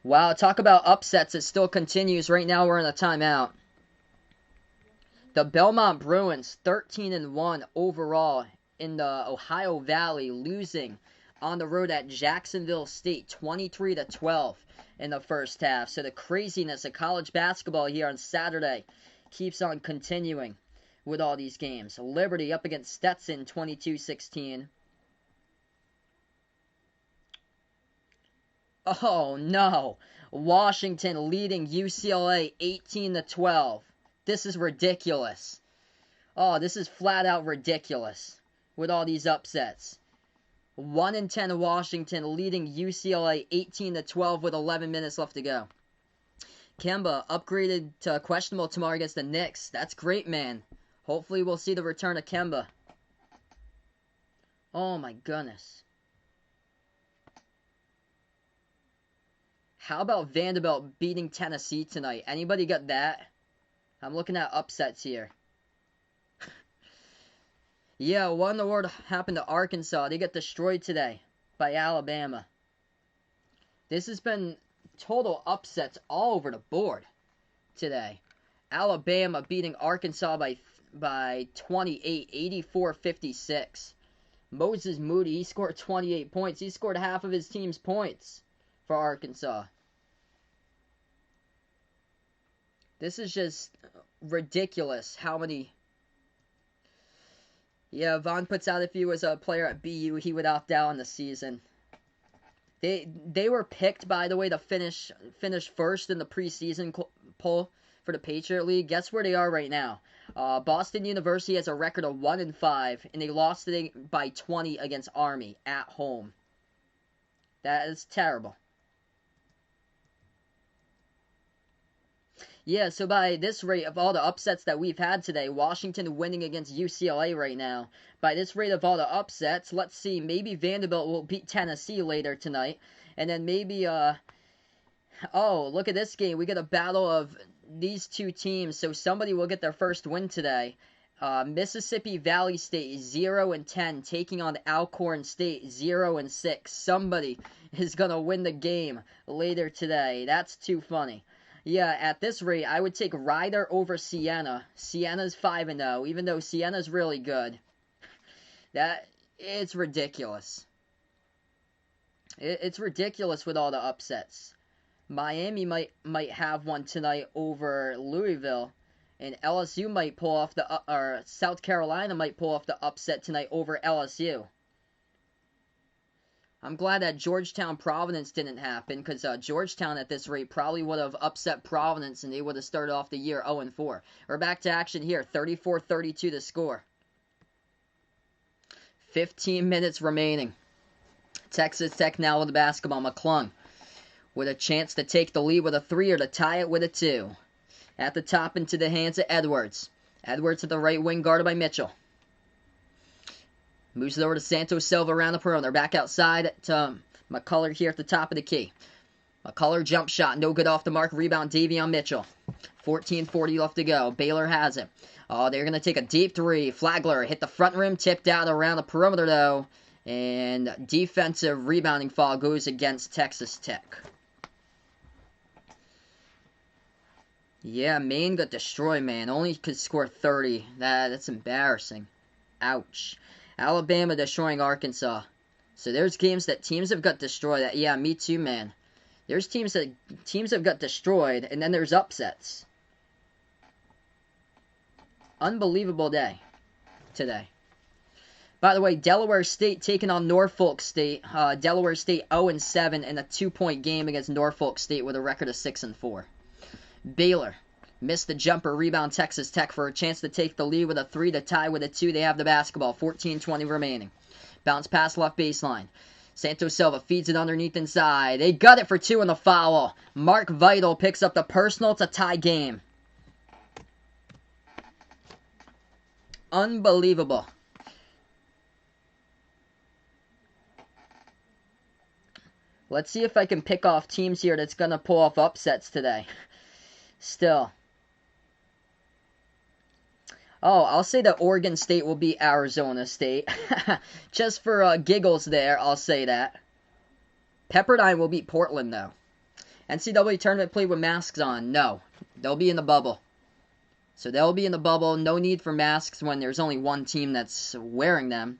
Wow, talk about upsets. It still continues. Right now we're in a timeout. The Belmont Bruins, 13-1 overall in the Ohio Valley, losing on the road at Jacksonville State, 23-12 in the first half. So the craziness of college basketball here on Saturday keeps on continuing with all these games. Liberty up against Stetson, 22-16. Oh no! Washington leading UCLA 18-12. This is ridiculous. Oh, this is flat out ridiculous with all these upsets. 1-10 Washington leading UCLA 18-12 with 11 minutes left to go. Kemba upgraded to questionable tomorrow against the Knicks. That's great, man. Hopefully we'll see the return of Kemba. Oh my goodness. How about Vanderbilt beating Tennessee tonight? Anybody got that? I'm looking at upsets here. Yeah, what in the world happened to Arkansas? They got destroyed today by Alabama. This has been total upsets all over the board today. Alabama beating Arkansas by 28, 84-56. Moses Moody, he scored 28 points. He scored half of his team's points for Arkansas. This is just ridiculous how many... Yeah, Vaughn puts out if he was a player at BU, he would opt out in the season. They were picked, by the way, to finish first in the preseason poll for the Patriot League. Guess where they are right now? Boston University has a record of 1-5, and they lost today by 20 against Army at home. That is terrible. Yeah, so by this rate of all the upsets that we've had today, Washington winning against UCLA right now. By this rate of all the upsets, let's see, maybe Vanderbilt will beat Tennessee later tonight. And then maybe, oh, look at this game. We get a battle of these two teams, so somebody will get their first win today. Mississippi Valley State 0-10 taking on Alcorn State 0-6. Somebody is going to win the game later today. That's too funny. Yeah, at this rate, I would take Ryder over Siena. Siena's 5-0, even though Siena's really good. It's ridiculous. It's ridiculous with all the upsets. Miami might have one tonight over Louisville, and LSU might pull off or South Carolina might pull off the upset tonight over LSU. I'm glad that Georgetown-Providence didn't happen, because Georgetown at this rate probably would have upset Providence, and they would have started off the year 0-4. We're back to action here, 34-32 to score. 15 minutes remaining. Texas Tech now with the basketball. McClung with a chance to take the lead with a 3 or to tie it with a 2. At the top into the hands of Edwards. Edwards at the right wing, guarded by Mitchell. Moves it over to Santos Silva around the perimeter. Back outside to McCullough here at the top of the key. McCullough jump shot. No good off the mark. Rebound Davion Mitchell. 14:40 left to go. Baylor has it. Oh, they're going to take a deep 3. Flagler hit the front rim. Tipped out around the perimeter, though. And defensive rebounding foul goes against Texas Tech. Yeah, Maine got destroyed, man. Only could score 30. That's embarrassing. Ouch. Alabama destroying Arkansas. So there's games that teams have got destroyed. Yeah, me too, man. There's teams have got destroyed, and then there's upsets. Unbelievable day today. By the way, Delaware State taking on Norfolk State. Delaware State 0-7 in a 2-point game against Norfolk State with a record of 6-4. Baylor missed the jumper. Rebound Texas Tech for a chance to take the lead with a 3 to tie with a 2. They have the basketball. 14:20 remaining. Bounce pass left baseline. Santos Silva feeds it underneath inside. They got it for 2 in the foul. Mark Vital picks up the personal. It's a tie game. Unbelievable. Let's see if I can pick off teams here that's going to pull off upsets today. Still. Oh, I'll say that Oregon State will beat Arizona State. Just for giggles there, I'll say that. Pepperdine will beat Portland, though. NCAA tournament play with masks on. No. They'll be in the bubble. So they'll be in the bubble. No need for masks when there's only one team that's wearing them.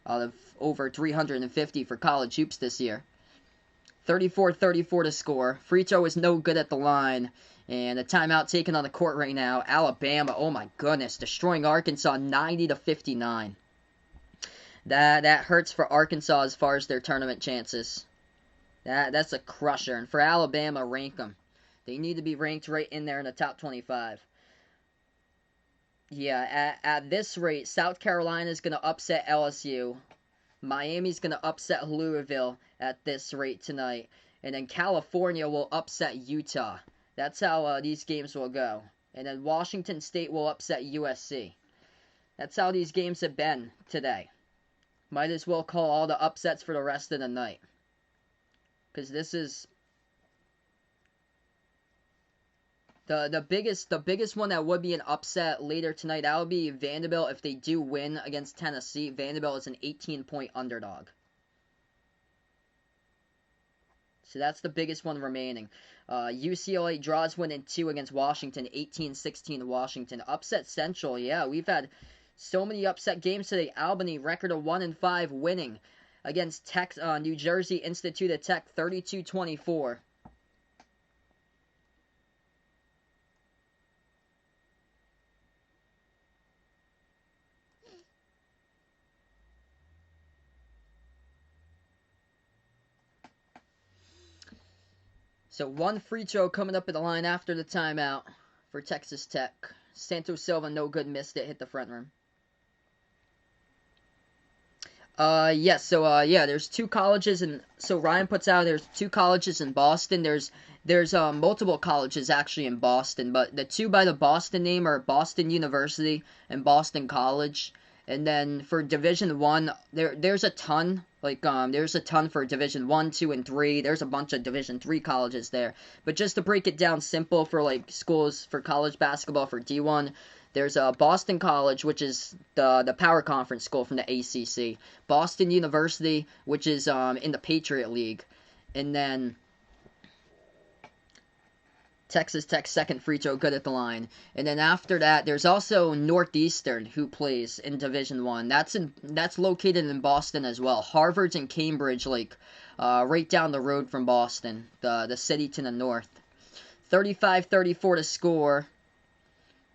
out of over 350 for college hoops this year. 34-34 to score. Free throw is no good at the line. And a timeout taken on the court right now. Alabama, oh my goodness, destroying Arkansas 90-59. That hurts for Arkansas as far as their tournament chances. That's a crusher. And for Alabama, rank them. They need to be ranked right in there in the top 25. Yeah, at this rate, South Carolina is going to upset LSU. Miami's going to upset Louisville at this rate tonight. And then California will upset Utah. That's how these games will go. And then Washington State will upset USC. That's how these games have been today. Might as well call all the upsets for the rest of the night. Because this is the biggest one that would be an upset later tonight. That would be Vanderbilt if they do win against Tennessee. Vanderbilt is an 18-point underdog. So that's the biggest one remaining. UCLA draws win in 2 against Washington, 18-16 Washington. Upset Central, yeah, we've had so many upset games today. Albany, record of 1-5, winning against New Jersey Institute of Tech, 32-24. So one free throw coming up at the line after the timeout for Texas Tech. Santos Silva, no good, missed it, hit the front rim. Yes, so there's 2 colleges, and so Ryan puts out there's 2 colleges in Boston. There's multiple colleges actually in Boston, but the 2 by the Boston name are Boston University and Boston College. And then for Division 1, there's a ton. There's a ton for Division 1, 2, and 3. There's a bunch of Division 3 colleges there. But just to break it down simple for schools for college basketball for D1, there's Boston College, which is the power conference school from the ACC. Boston University, which is in the Patriot League. And then Texas Tech second free throw, good at the line. And then after that, there's also Northeastern who plays in Division 1. That's located in Boston as well. Harvard's in Cambridge, right down the road from Boston, the city to the north. 35-34 to score.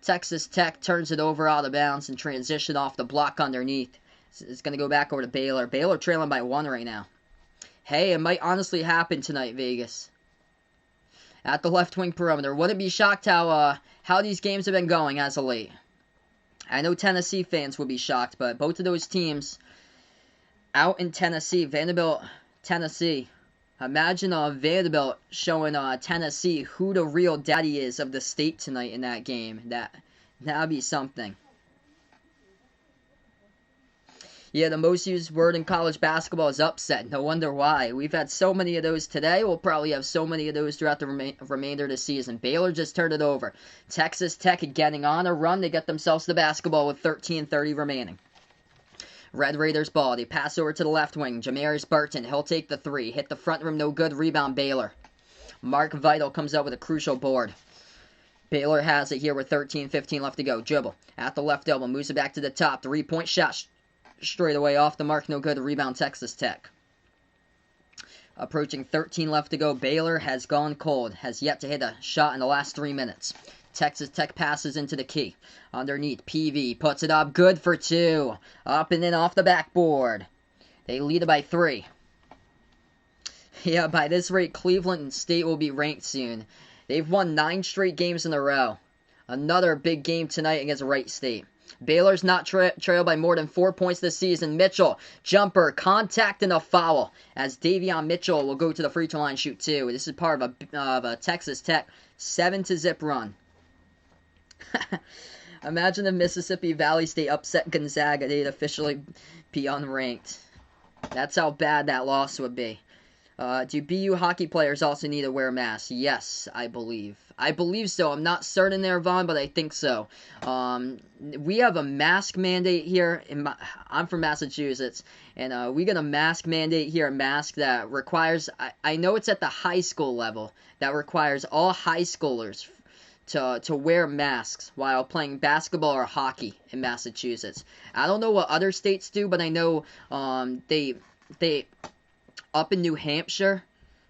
Texas Tech turns it over out of bounds and transition off the block underneath. It's going to go back over to Baylor. Baylor trailing by 1 right now. Hey, it might honestly happen tonight, Vegas. At the left wing perimeter. Wouldn't be shocked how these games have been going as of late. I know Tennessee fans will be shocked, but both of those teams out in Tennessee, Vanderbilt, Tennessee. Imagine Vanderbilt showing Tennessee who the real daddy is of the state tonight in that game. That'd be something. Yeah, the most used word in college basketball is upset. No wonder why. We've had so many of those today. We'll probably have so many of those throughout the remainder of the season. Baylor just turned it over. Texas Tech getting on a run. They get themselves the basketball with 13:30 remaining. Red Raiders ball. They pass over to the left wing. Jamarius Burton. He'll take the 3. Hit the front rim. No good. Rebound Baylor. Mark Vital comes out with a crucial board. Baylor has it here with 13:15 left to go. Dribble. At the left elbow. Moves it back to the top. 3-point shot. Straight away off the mark. No good. Rebound Texas Tech. Approaching 13 left to go. Baylor has gone cold. Has yet to hit a shot in the last 3 minutes. Texas Tech passes into the key. Underneath, PV puts it up. Good for 2. Up and in off the backboard. They lead it by 3. Yeah, by this rate, Cleveland State will be ranked soon. They've won 9 straight games in a row. Another big game tonight against Wright State. Baylor's not trailed by more than 4 points this season. Mitchell, jumper, contact, and a foul. As Davion Mitchell will go to the free throw line, shoot 2. This is part of a Texas Tech 7-0 run. Imagine if Mississippi Valley State upset Gonzaga. They'd officially be unranked. That's how bad that loss would be. Do BU hockey players also need to wear masks? Yes, I believe. I believe so. I'm not certain there, Vaughn, but I think so. We have a mask mandate here. I'm from Massachusetts, and we got a mask mandate here, a mask that requires, I know it's at the high school level, that requires all high schoolers to wear masks while playing basketball or hockey in Massachusetts. I don't know what other states do, but I know they up in New Hampshire,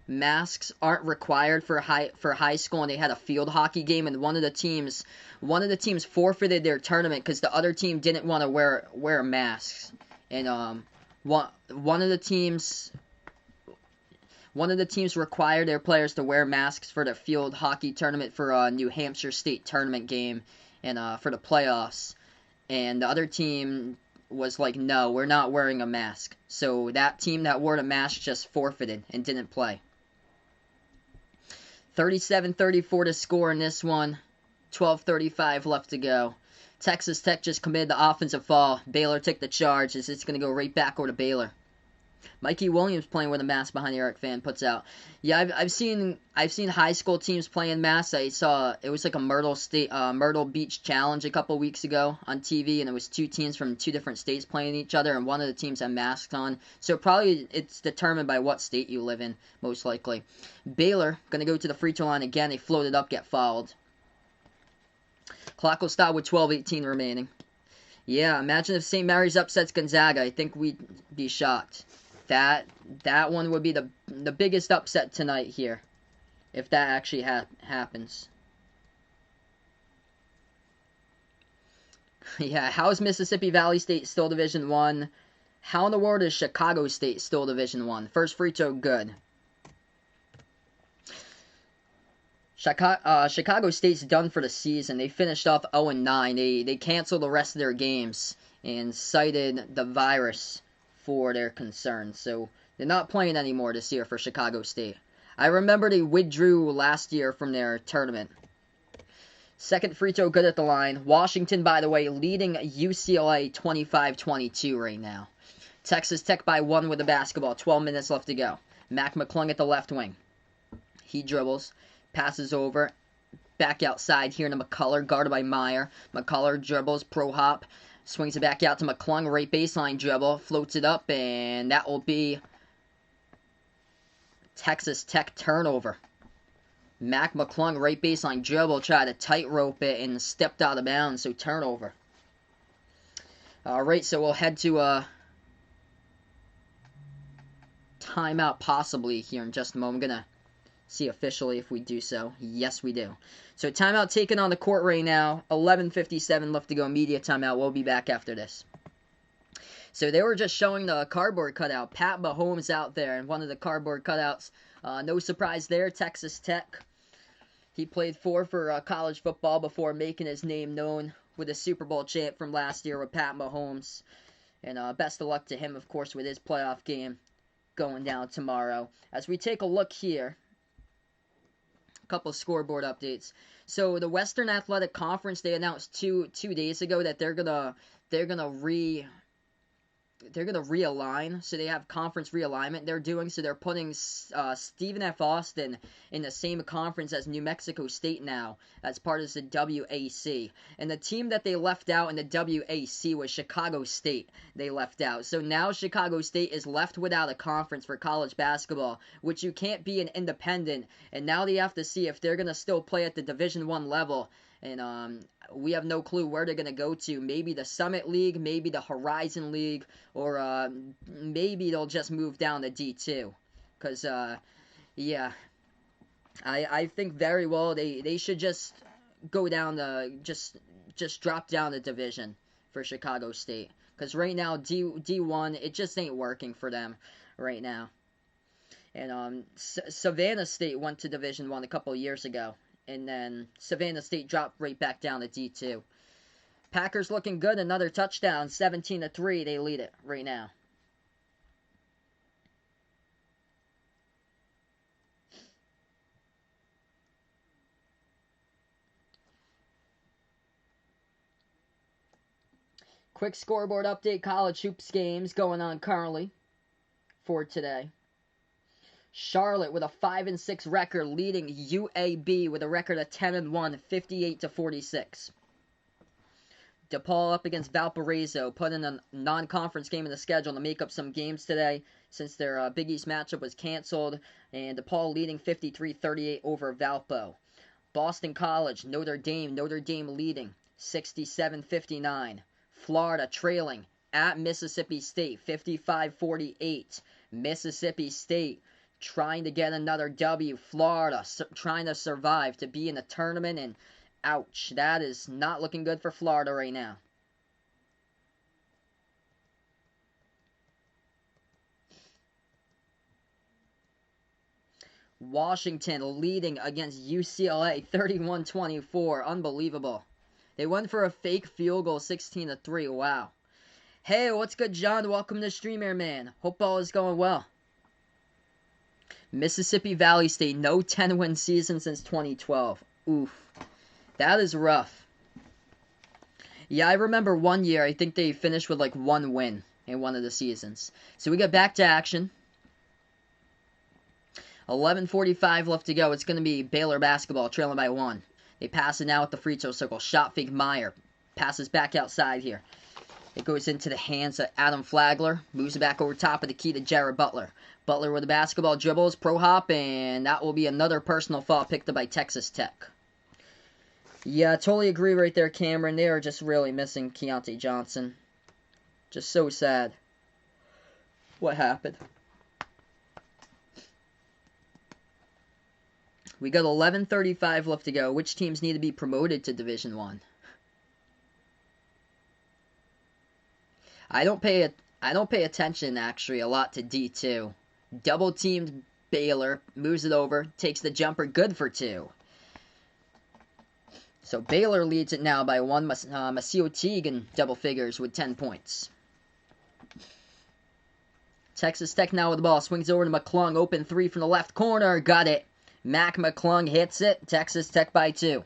masks aren't required for high school, and they had a field hockey game, and one of the teams forfeited their tournament because the other team didn't want to wear masks, and one of the teams required their players to wear masks for the field hockey tournament for a New Hampshire state tournament game and for the playoffs, and the other team was like, no, we're not wearing a mask. So that team that wore the mask just forfeited and didn't play. 37-34 to score in this one. 12:35 left to go. Texas Tech just committed the offensive foul. Baylor took the charge as it's going to go right back over to Baylor. Mikey Williams playing with a mask behind the arc, fan puts out. Yeah, I've seen high school teams playing masks. I saw it was like a Myrtle Beach challenge a couple weeks ago on TV, and it was two teams from two different states playing each other, and one of the teams had masks on. So probably it's determined by what state you live in, most likely. Baylor gonna go to the free throw line again. They floated up, get fouled. Clock will stop with 12:18 remaining. Yeah, imagine if St. Mary's upsets Gonzaga. I think we'd be shocked. That one would be the biggest upset tonight here, if that actually happens. Yeah, how is Mississippi Valley State still Division I? How in the world is Chicago State still Division I? First free throw, good. Chicago State's done for the season. They finished off 0-9. They canceled the rest of their games and cited the virus for their concerns. So they're not playing anymore this year for Chicago State. I remember they withdrew last year from their tournament. Second free throw good at the line. Washington, by the way, leading UCLA 25-22 right now. Texas Tech by 1 with the basketball. 12 minutes left to go. Mac McClung at the left wing. He dribbles. Passes over. Back outside here to McCullough, guarded by Meyer. McCullough dribbles, pro hop. Swings it back out to McClung, right baseline dribble, floats it up, and that will be Texas Tech turnover. Mac McClung, right baseline dribble, tried to tightrope it and stepped out of bounds, so turnover. Alright, so we'll head to a timeout possibly here in just a moment. I'm going to see officially if we do so. Yes, we do. So timeout taken on the court right now. 11:57 left to go. Media timeout. We'll be back after this. So they were just showing the cardboard cutout. Pat Mahomes out there in one of the cardboard cutouts. No surprise there. Texas Tech. He played for college football before making his name known with a Super Bowl champ from last year with Pat Mahomes. And best of luck to him, of course, with his playoff game going down tomorrow. As we take a look here, couple scoreboard updates. So the Western Athletic Conference, they announced two days ago that they're gonna realign. So they have conference realignment they're doing. So they're putting Stephen F. Austin in the same conference as New Mexico State now as part of the WAC. And the team that they left out in the WAC was Chicago State. They left out. So now Chicago State is left without a conference for college basketball, which you can't be an independent. And now they have to see if they're going to still play at the Division I level. And we have no clue where they're going to go to. Maybe the Summit League, maybe the Horizon League, or maybe they'll just move down to D2. Because, yeah, I think very well they should just go down the, just drop down the division for Chicago State. Because right now, D1, it just ain't working for them right now. And Savannah State went to Division I a couple of years ago. And then Savannah State dropped right back down to D2. Packers looking good. Another touchdown. 17-3. They lead it right now. Quick scoreboard update. College hoops games going on currently for today. Charlotte with a 5-6 record, leading UAB with a record of 10-1, 58-46. DePaul up against Valparaiso, put in a non-conference game in the schedule to make up some games today since their Big East matchup was canceled, and DePaul leading 53-38 over Valpo. Boston College, Notre Dame leading 67-59. Florida trailing at Mississippi State 55-48. Mississippi State trying to get another W. Florida trying to survive to be in the tournament, and ouch, that is not looking good for Florida right now. Washington leading against UCLA 31-24. Unbelievable. They went for a fake field goal 16-3. Wow. Hey, what's good, John? Welcome to the stream here, man. Hope all is going well. Mississippi Valley State, no 10-win season since 2012. Oof. That is rough. Yeah, I remember one year, I think they finished with like one win in one of the seasons. So we get back to action. 11:45 left to go. It's going to be Baylor basketball, trailing by 1. They pass it now at the free throw circle. Shot fake Meyer. Passes back outside here. It goes into the hands of Adam Flagler. Moves it back over top of the key to Jared Butler. Butler with the basketball, dribbles, pro hop, and that will be another personal foul picked up by Texas Tech. Yeah, I totally agree right there, Cameron. They are just really missing Keontae Johnson. Just so sad. What happened? We got 11:35 left to go. Which teams need to be promoted to Division I? I don't pay attention actually a lot to D2. Double teamed Baylor, moves it over, takes the jumper, good for 2. So Baylor leads it now by 1. Masio Teague in double figures with 10 points. Texas Tech now with the ball, swings over to McClung, open 3 from the left corner, got it. Mac McClung hits it. Texas Tech by 2.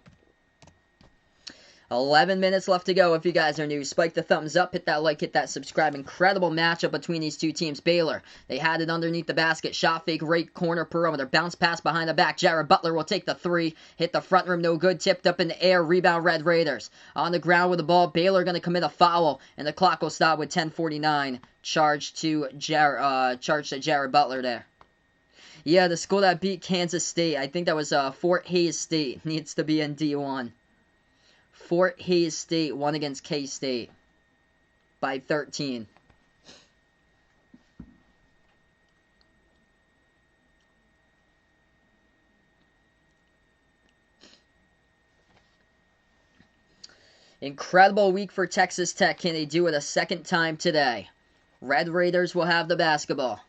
11 minutes left to go. If you guys are new, spike the thumbs up, hit that like, hit that subscribe. Incredible matchup between these two teams. Baylor, they had it underneath the basket. Shot fake, right corner perimeter. Bounce pass behind the back. Jared Butler will take the 3. Hit the front rim, no good. Tipped up in the air. Rebound, Red Raiders. On the ground with the ball. Baylor going to commit a foul, and the clock will stop with 10:49. Charge to Jared Butler there. Yeah, the school that beat Kansas State, I think that was Fort Hays State, needs to be in D1. Fort Hays State won against K-State by 13. Incredible week for Texas Tech. Can they do it a second time today? Red Raiders will have the basketball.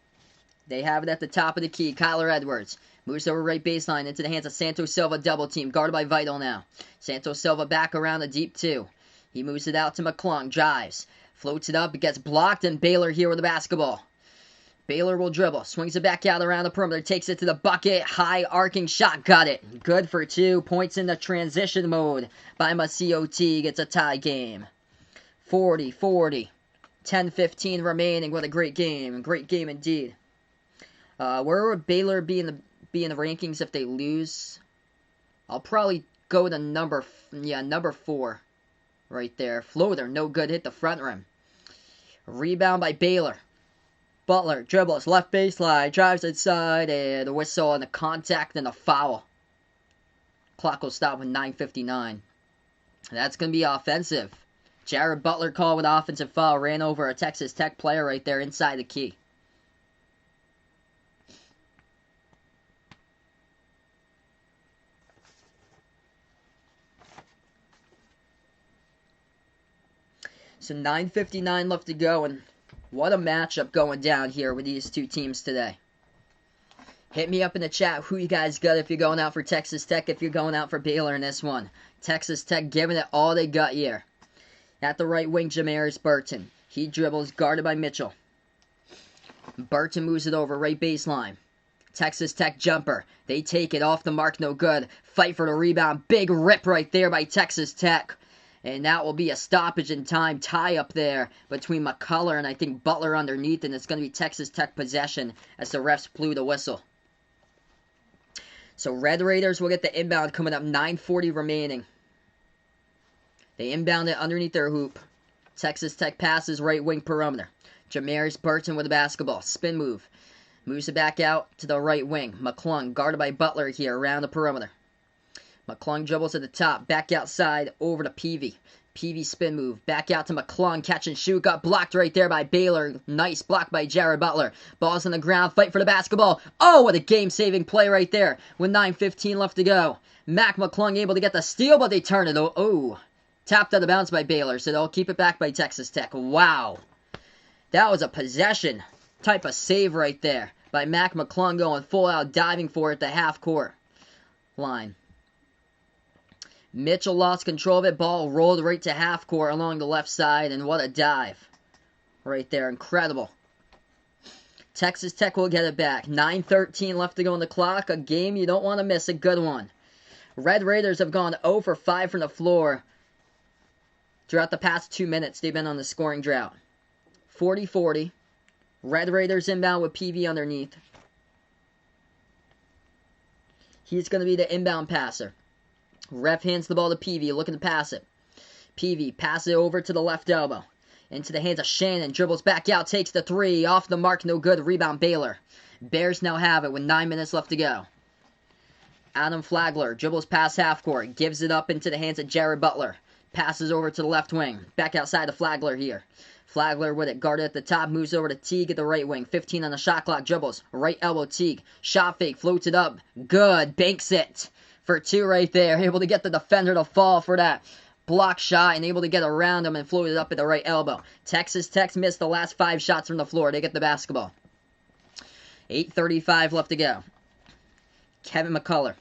They have it at the top of the key. Kyler Edwards moves over right baseline into the hands of Santos Silva. Double team. Guarded by Vital now. Santos Silva back around the deep 2. He moves it out to McClung. Drives. Floats it up. It gets blocked. And Baylor here with the basketball. Baylor will dribble. Swings it back out around the perimeter. Takes it to the bucket. High arcing shot. Got it. Good for 2. Points in the transition mode by Masio Teague. It's a tie game. 40-40. 10:15 remaining with a great game. Great game indeed. Where would Baylor be in the rankings if they lose? I'll probably go to number 4 right there. Floater, no good, hit the front rim. Rebound by Baylor. Butler dribbles left baseline, drives inside, and the whistle and the contact and the foul. Clock will stop with 9:59. That's going to be offensive. Jared Butler called with offensive foul, ran over a Texas Tech player right there inside the key. So 9:59 left to go, and what a matchup going down here with these two teams today. Hit me up in the chat who you guys got if you're going out for Texas Tech, if you're going out for Baylor in this one. Texas Tech giving it all they got here. At the right wing, Jamaris Burton. He dribbles, guarded by Mitchell. Burton moves it over, right baseline. Texas Tech jumper. They take it off the mark, no good. Fight for the rebound. Big rip right there by Texas Tech. And that will be a stoppage in time tie up there between McCullough and I think Butler underneath. And it's going to be Texas Tech possession as the refs blew the whistle. So Red Raiders will get the inbound coming up. 9:40 remaining. They inbound it underneath their hoop. Texas Tech passes right wing perimeter. Jamaris Burton with the basketball. Spin move. Moves it back out to the right wing. McClung guarded by Butler here around the perimeter. McClung dribbles at the top, back outside, over to Peavy. Peavy spin move, back out to McClung, catch and shoot, got blocked right there by Baylor. Nice block by Jared Butler. Ball's on the ground, fight for the basketball. Oh, what a game-saving play right there with 9:15 left to go. Mac McClung able to get the steal, but they turn it. Oh, tapped out of bounds by Baylor, so they'll keep it back by Texas Tech. Wow. That was a possession type of save right there by Mac McClung, going full out, diving for it at the half-court line. Mitchell lost control of it. Ball rolled right to half court along the left side, and what a dive right there. Incredible. Texas Tech will get it back. 9:13 left to go on the clock. A game you don't want to miss. A good one. Red Raiders have gone 0 for 5 from the floor throughout the past 2 minutes. They've been on the scoring drought. 40-40. Red Raiders inbound with PV underneath. He's going to be the inbound passer. Ref hands the ball to Peavy, looking to pass it. Peavy passes it over to the left elbow. Into the hands of Shannon, dribbles back out, takes the three. Off the mark, no good. Rebound Baylor. Bears now have it with 9 minutes left to go. Adam Flagler dribbles past half court, gives it up into the hands of Jared Butler. Passes over to the left wing. Back outside to Flagler here. Flagler with it, guarded at the top, moves over to Teague at the right wing. 15 on the shot clock, dribbles. Right elbow Teague. Shot fake, floats it up. Good, banks it. For two right there, able to get the defender to fall for that block shot and able to get around him and float it up at the right elbow. Texas Tech missed the last 5 shots from the floor. They get the basketball. 8:35 left to go. Kevin McCullough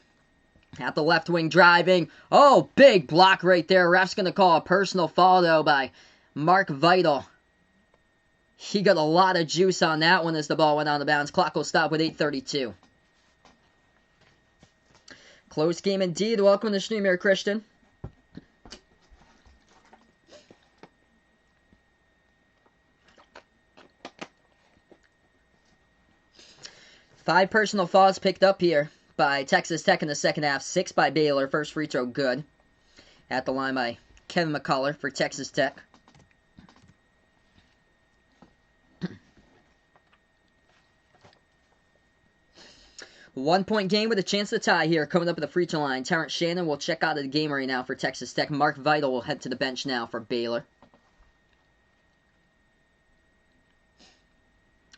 at the left wing driving. Oh, big block right there. Ref's going to call a personal foul, though, by Mark Vital. He got a lot of juice on that one as the ball went out of bounds. Clock will stop with 8:32. Close game indeed. Welcome to Schneemer, Christian. Five personal fouls picked up here by Texas Tech in the second half. 6 by Baylor. First free throw good. At the line by Kevin McCullough for Texas Tech. One-point game with a chance to tie here. Coming up at the free throw line. Terrence Shannon will check out of the game right now for Texas Tech. Mark Vital will head to the bench now for Baylor.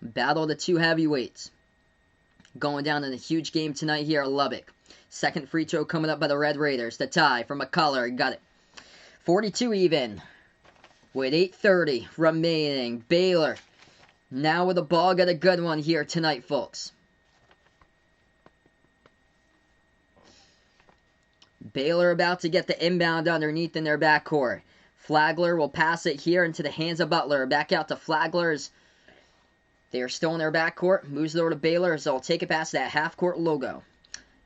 Battle of the two heavyweights. Going down in a huge game tonight here at Lubbock. Second free throw coming up by the Red Raiders. The tie for McCullough. Got it. 42 even. With 8:30 remaining. Baylor now with the ball. Got a good one here tonight, folks. Baylor about to get the inbound underneath in their backcourt. Flagler will pass it here into the hands of Butler. Back out to Flagler's. They are still in their backcourt. Moves it over to Baylor, so they'll take it past that half-court logo.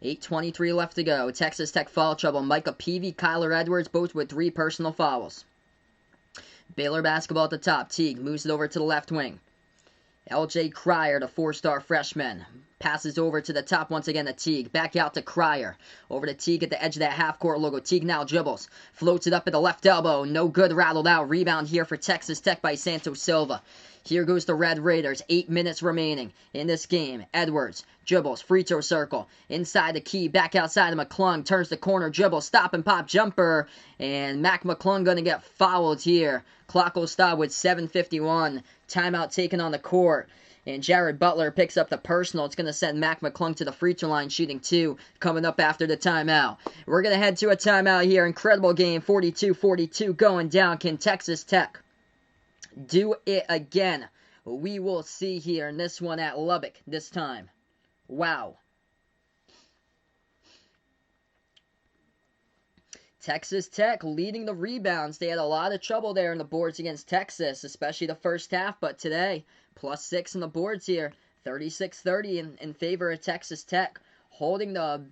8:23 left to go. Texas Tech foul trouble. Micah Peavy, Kyler Edwards, both with 3 personal fouls. Baylor basketball at the top. Teague moves it over to the left wing. L.J. Cryer, the 4-star freshman. Passes over to the top once again to Teague. Back out to Cryer. Over to Teague at the edge of that half-court logo. Teague now dribbles. Floats it up at the left elbow. No good, rattled out. Rebound here for Texas Tech by Santos Silva. Here goes the Red Raiders. 8 minutes remaining in this game. Edwards dribbles. Free throw circle. Inside the key. Back outside of McClung. Turns the corner. Dribble. Stop and pop jumper. And Mac McClung going to get fouled here. Clock will stop with 7:51. Timeout taken on the court. And Jared Butler picks up the personal. It's going to send Mac McClung to the free throw line, shooting 2, coming up after the timeout. We're going to head to a timeout here. Incredible game, 42-42 going down. Can Texas Tech do it again? We will see here in this one at Lubbock this time. Wow. Texas Tech leading the rebounds. They had a lot of trouble there in the boards against Texas, especially the first half, but today, +6 in the boards here. 36-30 in favor of Texas Tech. Holding the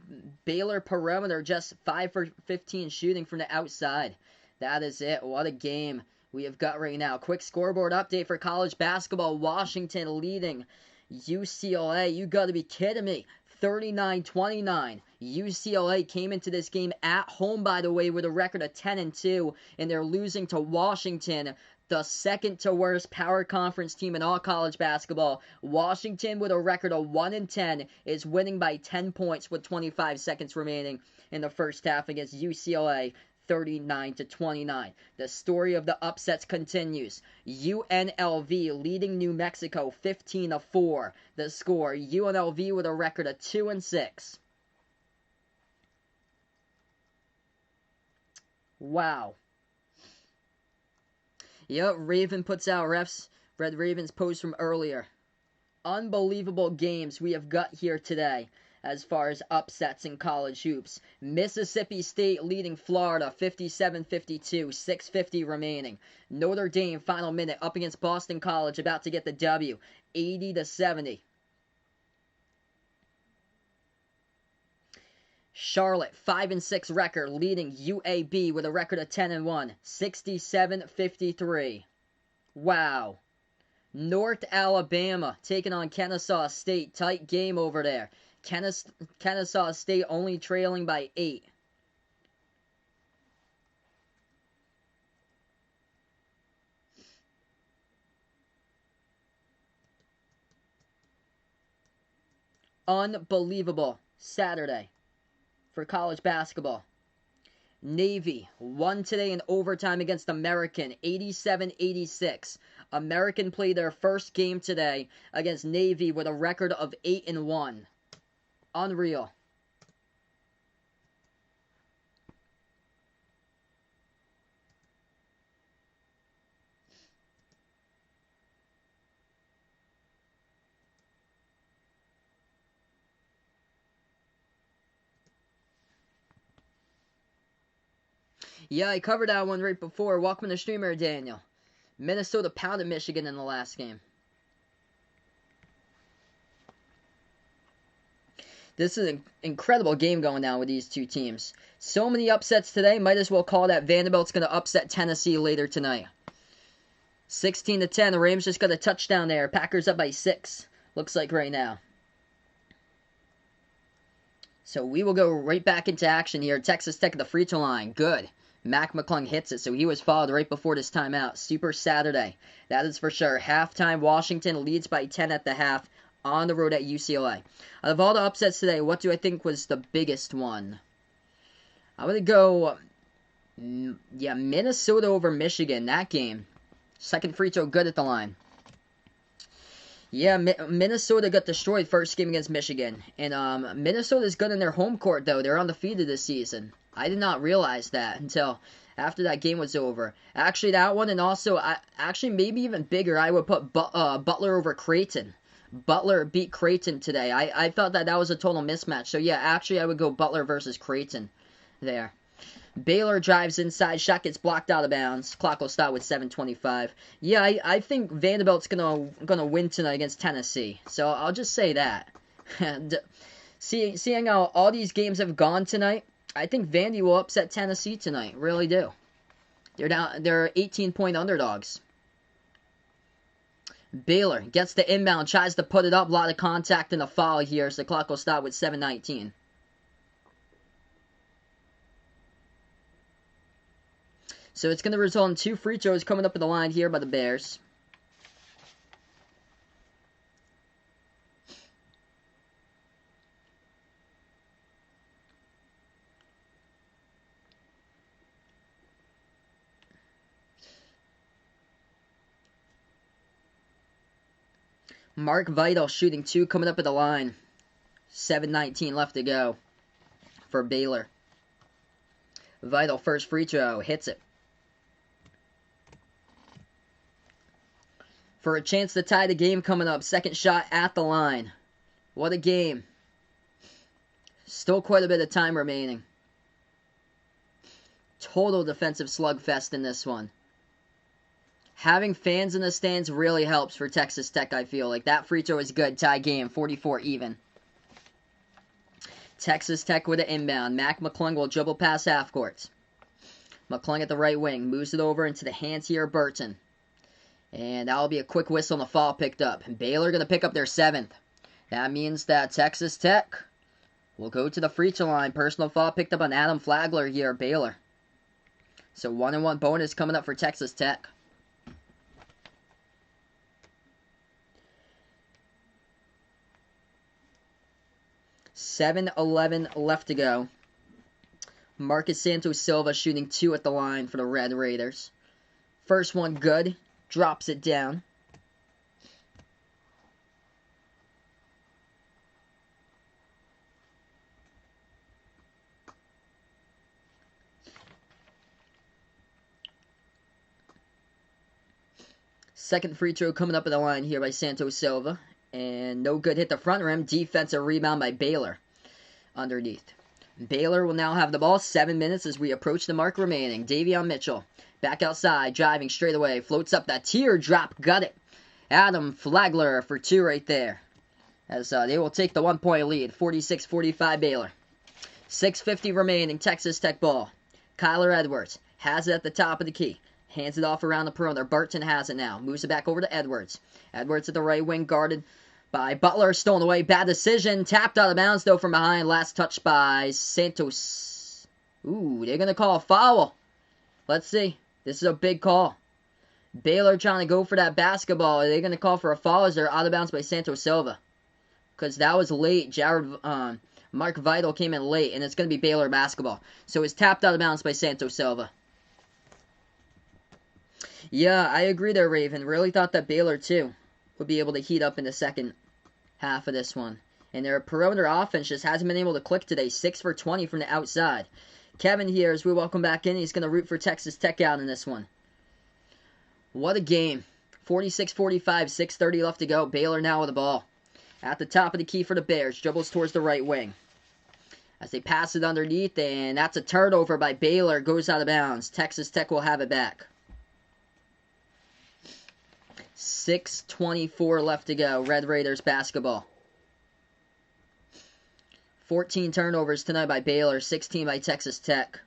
Baylor perimeter, just 5 for 15 shooting from the outside. That is it. What a game we have got right now. Quick scoreboard update for college basketball. Washington leading UCLA. You got to be kidding me. 39-29. UCLA came into this game at home, by the way, with a record of 10-2, and they're losing to Washington The second to worst power conference team in all college basketball. Washington, with a record of 1-10, is winning by 10 points with 25 seconds remaining in the first half against UCLA, 39-29. The story of the upsets continues. UNLV leading New Mexico 15-4. The score, UNLV with a record of 2-6. Wow. Yep, Raven puts out refs. Red Ravens post from earlier. Unbelievable games we have got here today as far as upsets in college hoops. Mississippi State leading Florida 57-52, 6:50 remaining. Notre Dame final minute up against Boston College, about to get the W, 80-70. Charlotte, 5-6 record, leading UAB with a record of 10-1, 67-53. Wow. North Alabama taking on Kennesaw State. Tight game over there. Kennesaw State only trailing by 8. Unbelievable Saturday for college basketball. Navy won today in overtime against American, 87-86. American played their first game today against Navy with a record of 8-1. Unreal. Yeah, I covered that one right before. Welcome to the streamer, Daniel. Minnesota pounded Michigan in the last game. This is an incredible game going down with these two teams. So many upsets today. Might as well call that Vanderbilt's going to upset Tennessee later tonight. 16-10. The Rams just got a touchdown there. Packers up by 6. Looks like right now. So we will go right back into action here. Texas Tech at the free throw line. Good. Mac McClung hits it, so he was fouled right before this timeout. Super Saturday. That is for sure. Halftime, Washington leads by 10 at the half on the road at UCLA. Out of all the upsets today, what do I think was the biggest one? I'm going to go, Minnesota over Michigan. That game. Second free throw good at the line. Yeah, Minnesota got destroyed first game against Michigan. And Minnesota's good in their home court, though. They're undefeated this season. I did not realize that until after that game was over. Actually, that one, and also, maybe even bigger, I would put Butler over Creighton. Butler beat Creighton today. I thought that was a total mismatch. So, yeah, actually, I would go Butler versus Creighton there. Baylor drives inside. Shot gets blocked out of bounds. Clock will stop with 7:25. Yeah, I think Vanderbilt's gonna win tonight against Tennessee. So I'll just say that. And seeing how all these games have gone tonight, I think Vandy will upset Tennessee tonight. Really do. They're 18-point underdogs. Baylor gets the inbound, tries to put it up. A lot of contact and a foul here, so the clock will stop with 7:19. So it's going to result in 2 free throws coming up in the line here by the Bears. Mark Vital shooting 2 coming up at the line. 7:19 left to go for Baylor. Vital first free throw, hits it. For a chance to tie the game coming up. Second shot at the line. What a game. Still quite a bit of time remaining. Total defensive slugfest in this one. Having fans in the stands really helps for Texas Tech, I feel like. That free throw is good. Tie game, 44 even. Texas Tech with an inbound. Mac McClung will dribble past half court. McClung at the right wing. Moves it over into the hands here of Burton. And that'll be a quick whistle and the foul picked up. Baylor going to pick up their 7th. That means that Texas Tech will go to the free throw line. Personal foul picked up on Adam Flagler here, Baylor. So 1-1 bonus coming up for Texas Tech. 7:11 left to go. Marcus Santos Silva shooting 2 at the line for the Red Raiders. First one good. Drops it down. Second free throw coming up at the line here by Santos Silva. And no good, hit the front rim. Defensive rebound by Baylor underneath. Baylor will now have the ball. 7 minutes as we approach the mark remaining. Davion Mitchell back outside, driving straight away. Floats up that teardrop. Got it. Adam Flagler for 2 right there. As they will take the 1-point lead. 46-45 Baylor. 6:50 remaining. Texas Tech ball. Kyler Edwards has it at the top of the key. Hands it off around the perimeter. Burton has it now. Moves it back over to Edwards. Edwards at the right wing, guarded by Butler. Stolen away. Bad decision. Tapped out of bounds, though, from behind. Last touch by Santos. Ooh, they're going to call a foul. Let's see. This is a big call. Baylor trying to go for that basketball. Are they going to call for a foul as they're out of bounds by Santos Silva? Because that was late. Mark Vital came in late, and it's going to be Baylor basketball. So it's tapped out of bounds by Santos Silva. Yeah, I agree there, Raven. Really thought that Baylor, too, would be able to heat up in the second half of this one. And their perimeter offense just hasn't been able to click today. 6 for 20 from the outside. Kevin here, as we welcome back in, he's going to root for Texas Tech out in this one. What a game. 46-45, 6:30 left to go. Baylor now with the ball. At the top of the key for the Bears. Dribbles towards the right wing. As they pass it underneath, and that's a turnover by Baylor. Goes out of bounds. Texas Tech will have it back. 6:24 left to go. Red Raiders basketball. 14 turnovers tonight by Baylor. 16 by Texas Tech.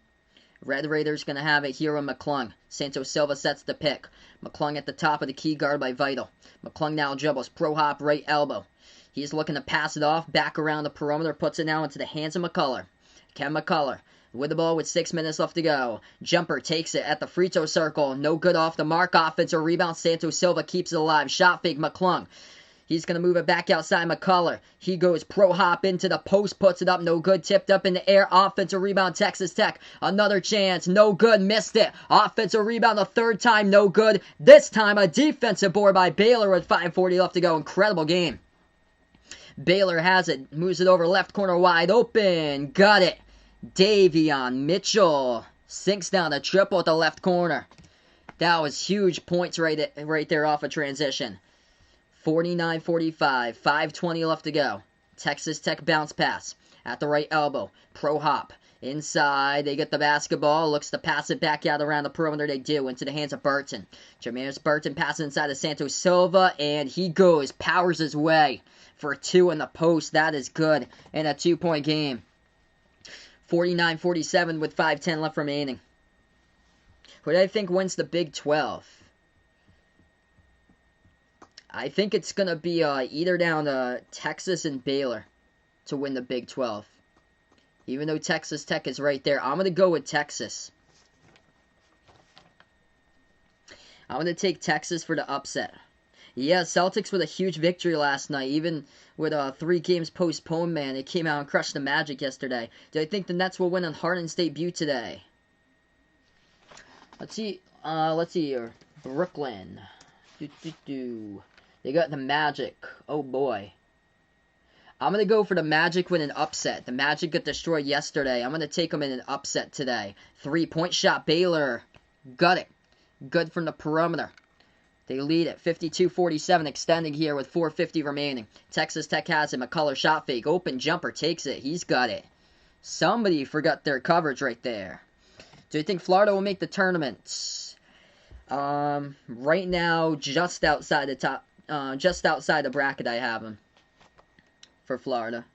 Red Raiders going to have it here on McClung. Santos Silva sets the pick. McClung at the top of the key, guard by Vital. McClung now dribbles. Pro hop, right elbow. He's looking to pass it off. Back around the perimeter. Puts it now into the hands of McCullough. Ken McCullough with the ball with 6 minutes left to go. Jumper takes it at the free throw circle. No good off the mark. Offensive rebound. Santos Silva keeps it alive. Shot fake McClung. He's going to move it back outside McCullough. He goes pro hop into the post. Puts it up. No good. Tipped up in the air. Offensive rebound. Texas Tech. Another chance. No good. Missed it. Offensive rebound the third time. No good. This time a defensive board by Baylor with 5:40 left to go. Incredible game. Baylor has it. Moves it over left corner wide open. Got it. Davion Mitchell sinks down a triple at the left corner. That was huge points right there off a transition. 49-45. 5:20 left to go. Texas Tech bounce pass at the right elbow. Pro hop. Inside, they get the basketball. Looks to pass it back out around the perimeter. They do. Into the hands of Burton. Jameis Burton passes inside to Santos Silva. And he goes. Powers his way for 2 in the post. That is good in a 2-point game. 49-47 with 5:10 left remaining. Who do I think wins the Big 12? I think it's going to be either down to Texas and Baylor to win the Big 12. Even though Texas Tech is right there, I'm going to go with Texas. I'm going to take Texas for the upset. Yeah, Celtics with a huge victory last night. Even with 3 games postponed, man, they came out and crushed the Magic yesterday. Do I think the Nets will win on Harden's debut today? Let's see here. Brooklyn. They got the Magic. Oh, boy. I'm going to go for the Magic with an upset. The Magic got destroyed yesterday. I'm going to take them in an upset today. 3-point shot. Baylor. Got it. Good from the perimeter. They lead at 52-47, extending here with 4:50 remaining. Texas Tech has it. McCullough shot fake. Open jumper. Takes it. He's got it. Somebody forgot their coverage right there. Do you think Florida will make the tournament? Right now, just outside the bracket, I have them for Florida.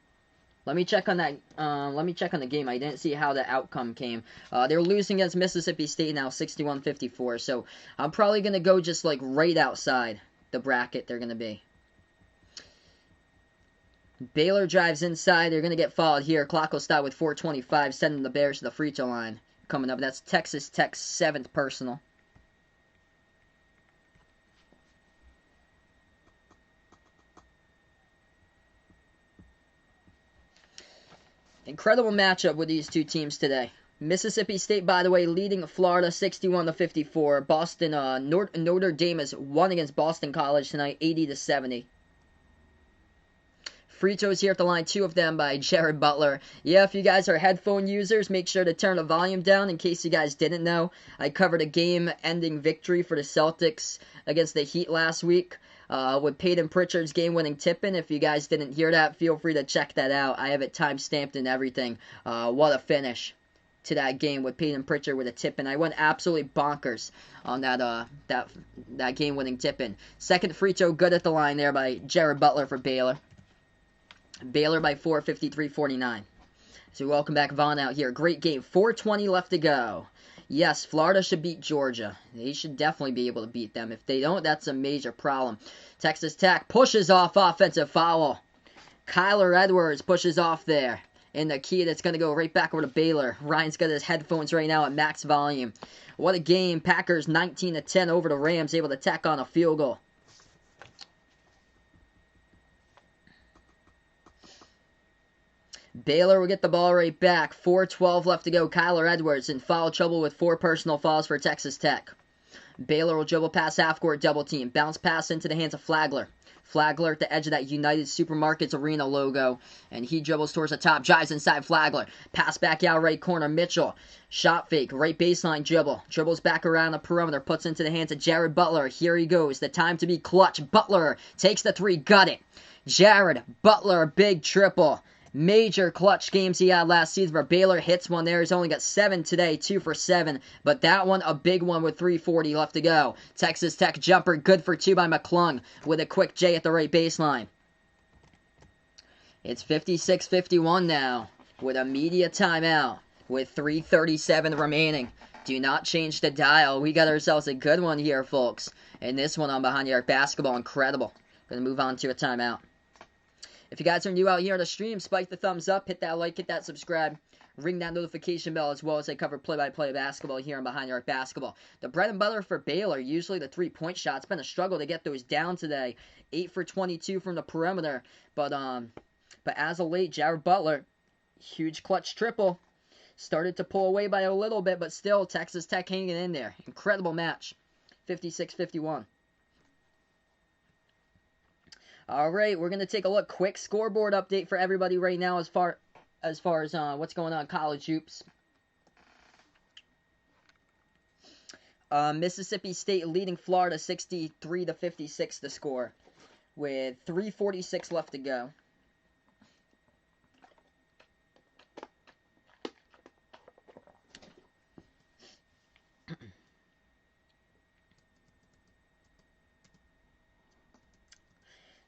Let me check on that. Let me check on the game. I didn't see how the outcome came. They're losing against Mississippi State now, 61-54. So I'm probably gonna go just like right outside the bracket. They're gonna be. Baylor drives inside. They're gonna get fouled here. Clock will stop with 4:25, sending the Bears to the free throw line. Coming up, that's Texas Tech's 7th personal. Incredible matchup with these two teams today. Mississippi State, by the way, leading Florida 61-54. Boston, Notre Dame has won against Boston College tonight, 80-70. Free throws here at the line, 2 of them by Jared Butler. Yeah, if you guys are headphone users, make sure to turn the volume down. In case you guys didn't know, I covered a game-ending victory for the Celtics against the Heat last week with Peyton Pritchard's game-winning tip-in. If you guys didn't hear that, feel free to check that out. I have it time-stamped and everything. What a finish to that game with Peyton Pritchard with a tip-in. I went absolutely bonkers on that game-winning tip-in. Second free throw good at the line there by Jared Butler for Baylor. Baylor by 4, 53-49. So welcome back Vaughn out here. Great game. 4:20 left to go. Yes, Florida should beat Georgia. They should definitely be able to beat them. If they don't, that's a major problem. Texas Tech pushes off offensive foul. Kyler Edwards pushes off there. And the key that's going to go right back over to Baylor. Ryan's got his headphones right now at max volume. What a game. Packers 19-10 over the Rams, able to tack on a field goal. Baylor will get the ball right back. 4:12 left to go. Kyler Edwards in foul trouble with 4 personal fouls for Texas Tech. Baylor will dribble past half-court double team. Bounce pass into the hands of Flagler. Flagler at the edge of that United Supermarkets Arena logo. And he dribbles towards the top. Drives inside Flagler. Pass back out right corner. Mitchell. Shot fake. Right baseline dribble. Dribbles back around the perimeter. Puts into the hands of Jared Butler. Here he goes. The time to be clutch. Butler takes the 3. Got it. Jared Butler. Big triple. Major clutch games he had last season, but Baylor hits one there. He's only got 7 today, 2 for 7. But that one, a big one with 3:40 left to go. Texas Tech jumper, good for 2 by McClung with a quick J at the right baseline. It's 56-51 now with a media timeout with 3:37 remaining. Do not change the dial. We got ourselves a good one here, folks. And this one on Behind the Arc Basketball, incredible. Going to move on to a timeout. If you guys are new out here on the stream, spike the thumbs up, hit that like, hit that subscribe, ring that notification bell as well as I cover play-by-play basketball here on Behind the Arc Basketball. The bread and butter for Baylor, usually the 3-point shot. It's been a struggle to get those down today. 8 for 22 from the perimeter. But as of late, Jared Butler, huge clutch triple. Started to pull away by a little bit, but still Texas Tech hanging in there. Incredible match. 56-51. All right, we're going to take a look. Quick scoreboard update for everybody right now as far as what's going on in college hoops. Mississippi State leading Florida 63-56 the score with 3:46 left to go.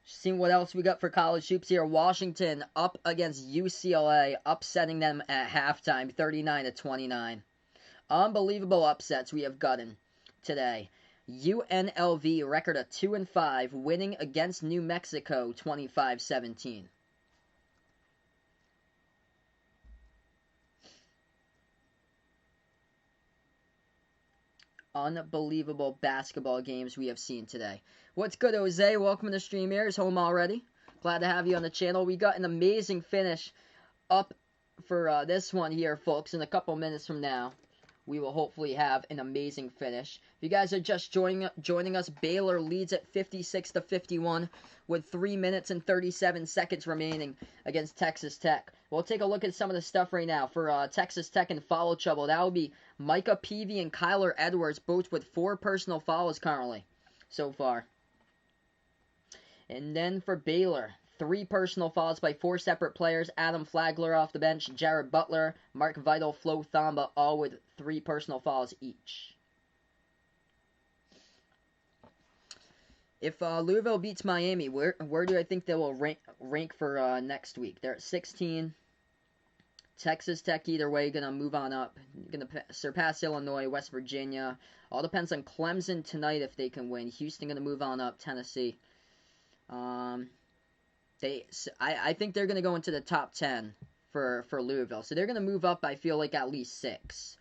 Seeing what else we got for college hoops here. Washington up against UCLA, upsetting them at halftime, 39-29. Unbelievable upsets we have gotten today. UNLV record of 2-5, winning against New Mexico, 25-17. Unbelievable basketball games we have seen today. What's good, Jose? Welcome to the stream here. Is home already? Glad to have you on the channel. We got an amazing finish up for this one here, folks. In a couple minutes from now, we will hopefully have an amazing finish. If you guys are just joining us, Baylor leads at 56-51 with 3 minutes and 37 seconds remaining against Texas Tech. We'll take a look at some of the stuff right now. For Texas Tech in foul trouble, that will be Micah Peavy and Kyler Edwards, both with 4 personal fouls currently so far. And then for Baylor, 3 personal fouls by 4 separate players. Adam Flagler off the bench, Jared Butler, Mark Vital, Flo Thamba, all with 3 personal fouls each. If Louisville beats Miami, where do I think they will rank for next week? They're at 16. Texas Tech either way going to move on up. Going to surpass Illinois, West Virginia. All depends on Clemson tonight if they can win. Houston going to move on up. Tennessee. I think they're going to go into the top 10 for Louisville. So they're going to move up, I feel like, at least 6.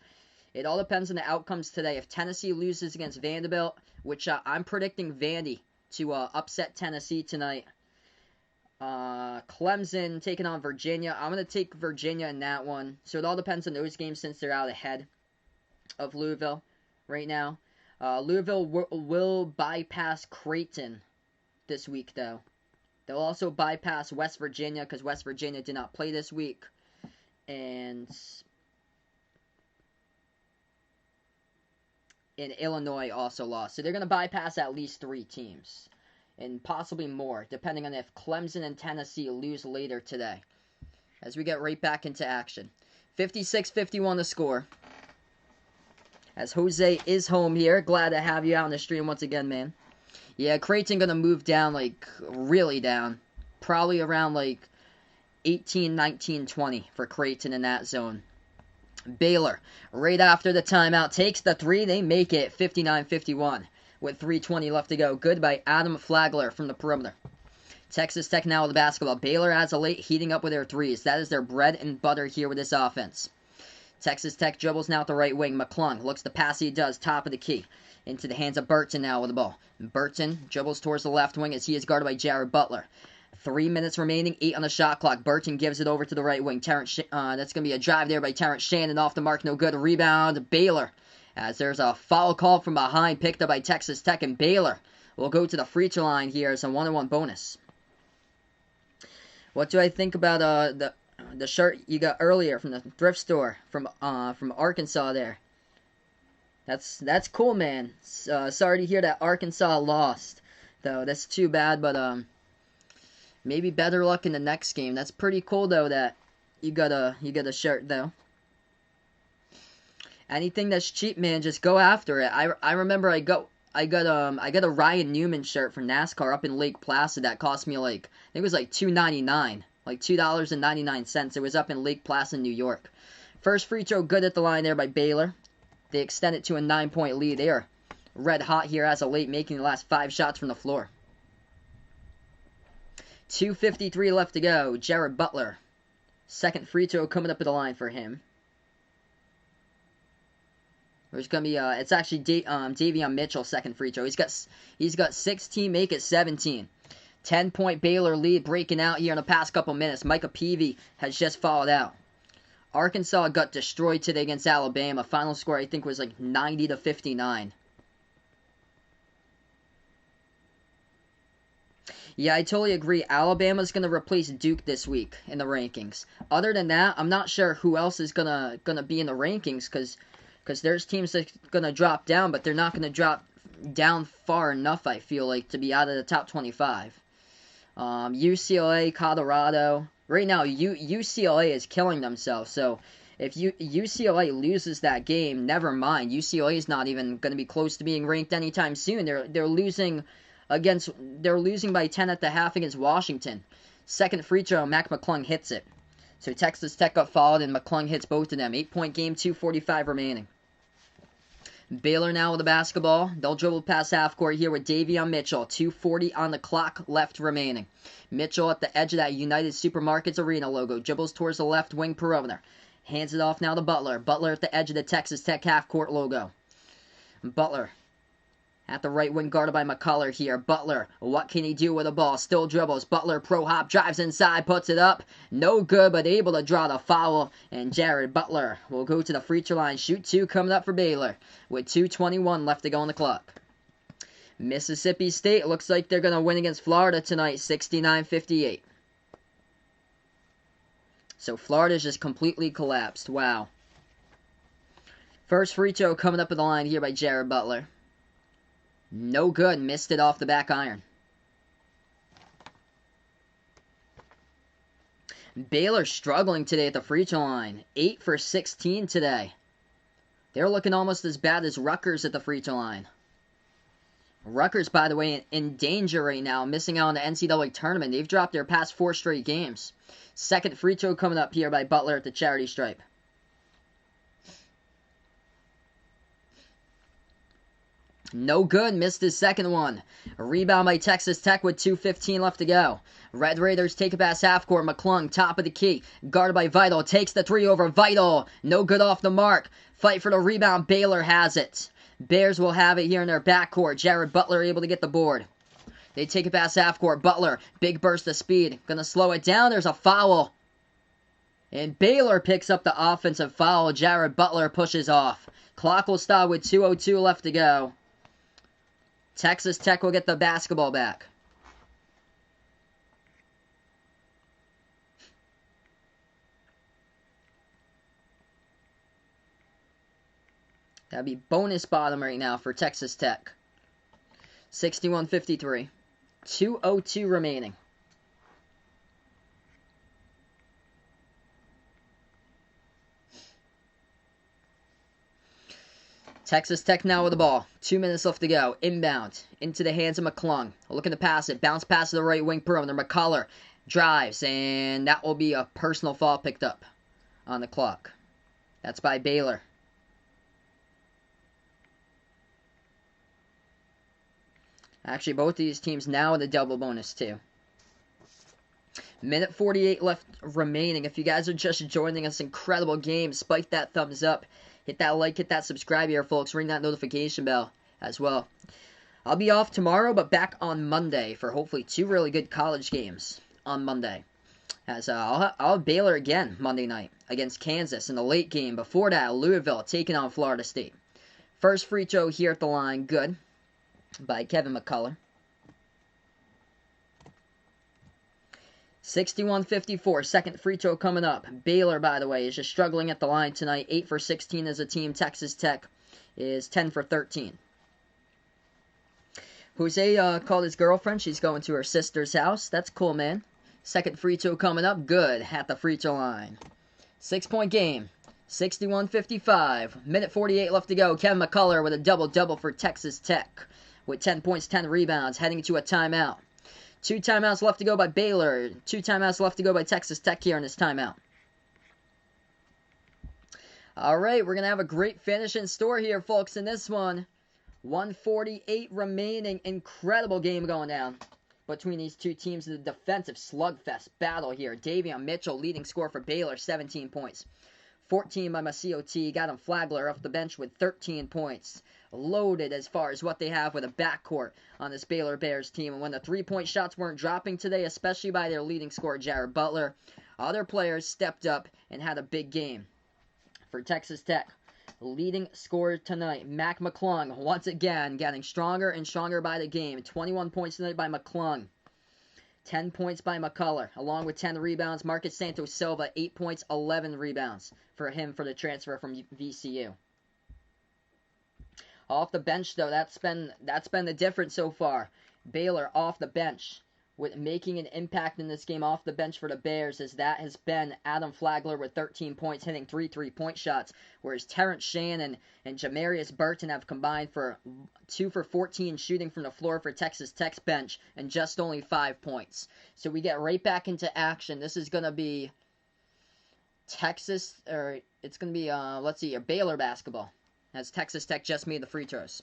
It all depends on the outcomes today. If Tennessee loses against Vanderbilt, which I'm predicting Vandy to upset Tennessee tonight. Clemson Clemson taking on Virginia. I'm going to take Virginia in that one. So it all depends on those games since they're out ahead of Louisville right now. Louisville will bypass Creighton this week, though. They'll also bypass West Virginia because West Virginia did not play this week. And Illinois also lost. So they're going to bypass at least 3 teams. And possibly more, depending on if Clemson and Tennessee lose later today. As we get right back into action. 56-51 the score. As Jose is home here. Glad to have you out on the stream once again, man. Yeah, Creighton going to move down, like, really down. Probably around, like, 18, 19, 20 for Creighton in that zone. Baylor, right after the timeout, takes the 3. They make it 59-51 with 3:20 left to go. Good by Adam Flagler from the perimeter. Texas Tech now with the basketball. Baylor as of late heating up with their threes. That is their bread and butter here with this offense. Texas Tech dribbles now at the right wing. McClung looks to pass. He does. Top of the key. Into the hands of Burton now with the ball. Burton dribbles towards the left wing as he is guarded by Jared Butler. 3 minutes remaining, 8 on the shot clock. Burton gives it over to the right wing. That's going to be a drive there by Terrence Shannon. Off the mark, no good. Rebound, Baylor. As there's a foul call from behind, picked up by Texas Tech. And Baylor will go to the free throw line here as a 1-on-1 bonus. What do I think about the shirt you got earlier from the thrift store from Arkansas there? That's cool, man. Sorry to hear that Arkansas lost, though. That's too bad, but maybe better luck in the next game. That's pretty cool, though, that you got a shirt, though. Anything that's cheap, man, just go after it. I remember I got a Ryan Newman shirt from NASCAR up in Lake Placid that cost me like, I think it was like $2.99, like $2.99. It was up in Lake Placid, New York. First free throw good at the line there by Baylor. They extend it to a 9-point lead. They are red hot here as of late, making the last 5 shots from the floor. 2:53 left to go. Jared Butler. Second free throw coming up at the line for him. There's gonna be it's actually Davion Mitchell second free throw. He's got 16, make it 17. 10-point Baylor lead breaking out here in the past couple minutes. Micah Peavy has just fouled out. Arkansas got destroyed today against Alabama. Final score I think was like 90-59. Yeah, I totally agree. Alabama's going to replace Duke this week in the rankings. Other than that, I'm not sure who else is gonna be in the rankings because there's teams that's going to drop down, but they're not going to drop down far enough, I feel like, to be out of the top 25. UCLA, Colorado. Right now, UCLA is killing themselves, so if UCLA loses that game, never mind. UCLA is not even going to be close to being ranked anytime soon. They're losing by 10 at the half against Washington. Second free throw, Mac McClung hits it. So Texas Tech got fouled and McClung hits both of them. 8-point game, 2:45 remaining. Baylor now with the basketball. They'll dribble past half court here with Davion Mitchell. 2:40 on the clock left remaining. Mitchell at the edge of that United Supermarkets Arena logo. Dribbles towards the left wing perimeter. Hands it off now to Butler. Butler at the edge of the Texas Tech half court logo. Butler at the right wing guarded by McCullough here. Butler, what can he do with the ball? Still dribbles. Butler pro hop, drives inside, puts it up. No good, but able to draw the foul. And Jared Butler will go to the free throw line. Shoot 2 coming up for Baylor with 2:21 left to go on the clock. Mississippi State looks like they're going to win against Florida tonight, 69-58. So Florida's just completely collapsed. Wow. First free throw coming up at the line here by Jared Butler. No good. Missed it off the back iron. Baylor struggling today at the free throw line. 8 for 16 today. They're looking almost as bad as Rutgers at the free throw line. Rutgers, by the way, in danger right now, missing out on the NCAA tournament. They've dropped their past 4 straight games. Second free throw coming up here by Butler at the charity stripe. No good. Missed his second one. A rebound by Texas Tech with 2:15 left to go. Red Raiders take it past half court. McClung, top of the key. Guarded by Vital. Takes the 3 over Vital. No good off the mark. Fight for the rebound. Baylor has it. Bears will have it here in their backcourt. Jared Butler able to get the board. They take it past half court. Butler, big burst of speed. Gonna slow it down. There's a foul. And Baylor picks up the offensive foul. Jared Butler pushes off. Clock will stop with 2:02 left to go. Texas Tech will get the basketball back. That'd be bonus bottom right now for Texas Tech. 61-53. 2:02 remaining. Texas Tech now with the ball. 2 minutes left to go. Inbound. Into the hands of McClung. Looking to pass it. Bounce pass to the right wing perimeter. McCullough drives. And that will be a personal foul picked up on the clock. That's by Baylor. Actually, both of these teams now with a double bonus too. Minute 48 left remaining. If you guys are just joining us, incredible game. Spike that thumbs up. Hit that like, hit that subscribe here, folks. Ring that notification bell as well. I'll be off tomorrow, but back on Monday for hopefully 2 really good college games on Monday. As I'll have Baylor again Monday night against Kansas in the late game. Before that, Louisville taking on Florida State. First free throw here at the line. Good. By Kevin McCullough. 61-54. Second free throw coming up. Baylor, by the way, is just struggling at the line tonight. 8 for 16 as a team. Texas Tech is 10 for 13. Jose called his girlfriend. She's going to her sister's house. That's cool, man. Second free throw coming up. Good at the free throw line. 6-point game. 61-55. Minute 48 left to go. Kevin McCullough with a double-double for Texas Tech. With 10 points, 10 rebounds. Heading to a timeout. 2 timeouts left to go by Baylor. 2 timeouts left to go by Texas Tech here in this timeout. All right, we're going to have a great finish in store here, folks, in this one. 1:48 remaining. Incredible game going down between these two teams. The defensive slugfest battle here. Davion Mitchell, leading scorer for Baylor, 17 points. 14 by Masio T. Got him Flagler off the bench with 13 points. Loaded as far as what they have with a backcourt on this Baylor Bears team. And when the three-point shots weren't dropping today, especially by their leading scorer, Jared Butler, other players stepped up and had a big game. For Texas Tech, leading scorer tonight, Mac McClung, once again getting stronger and stronger by the game. 21 points tonight by McClung. 10 points by McCullough, along with 10 rebounds. Marcus Santos Silva, 8 points, 11 rebounds for him for the transfer from VCU. Off the bench, though, that's been the difference so far. Baylor off the bench, with making an impact in this game off the bench for the Bears, as that has been Adam Flagler with 13 points, hitting 3 3-point shots, whereas Terrence Shannon and Jamarius Burton have combined for 2 for 14 shooting from the floor for Texas Tech's bench, and just only 5 points. So we get right back into action. This is going to be Baylor basketball, as Texas Tech just made the free throws.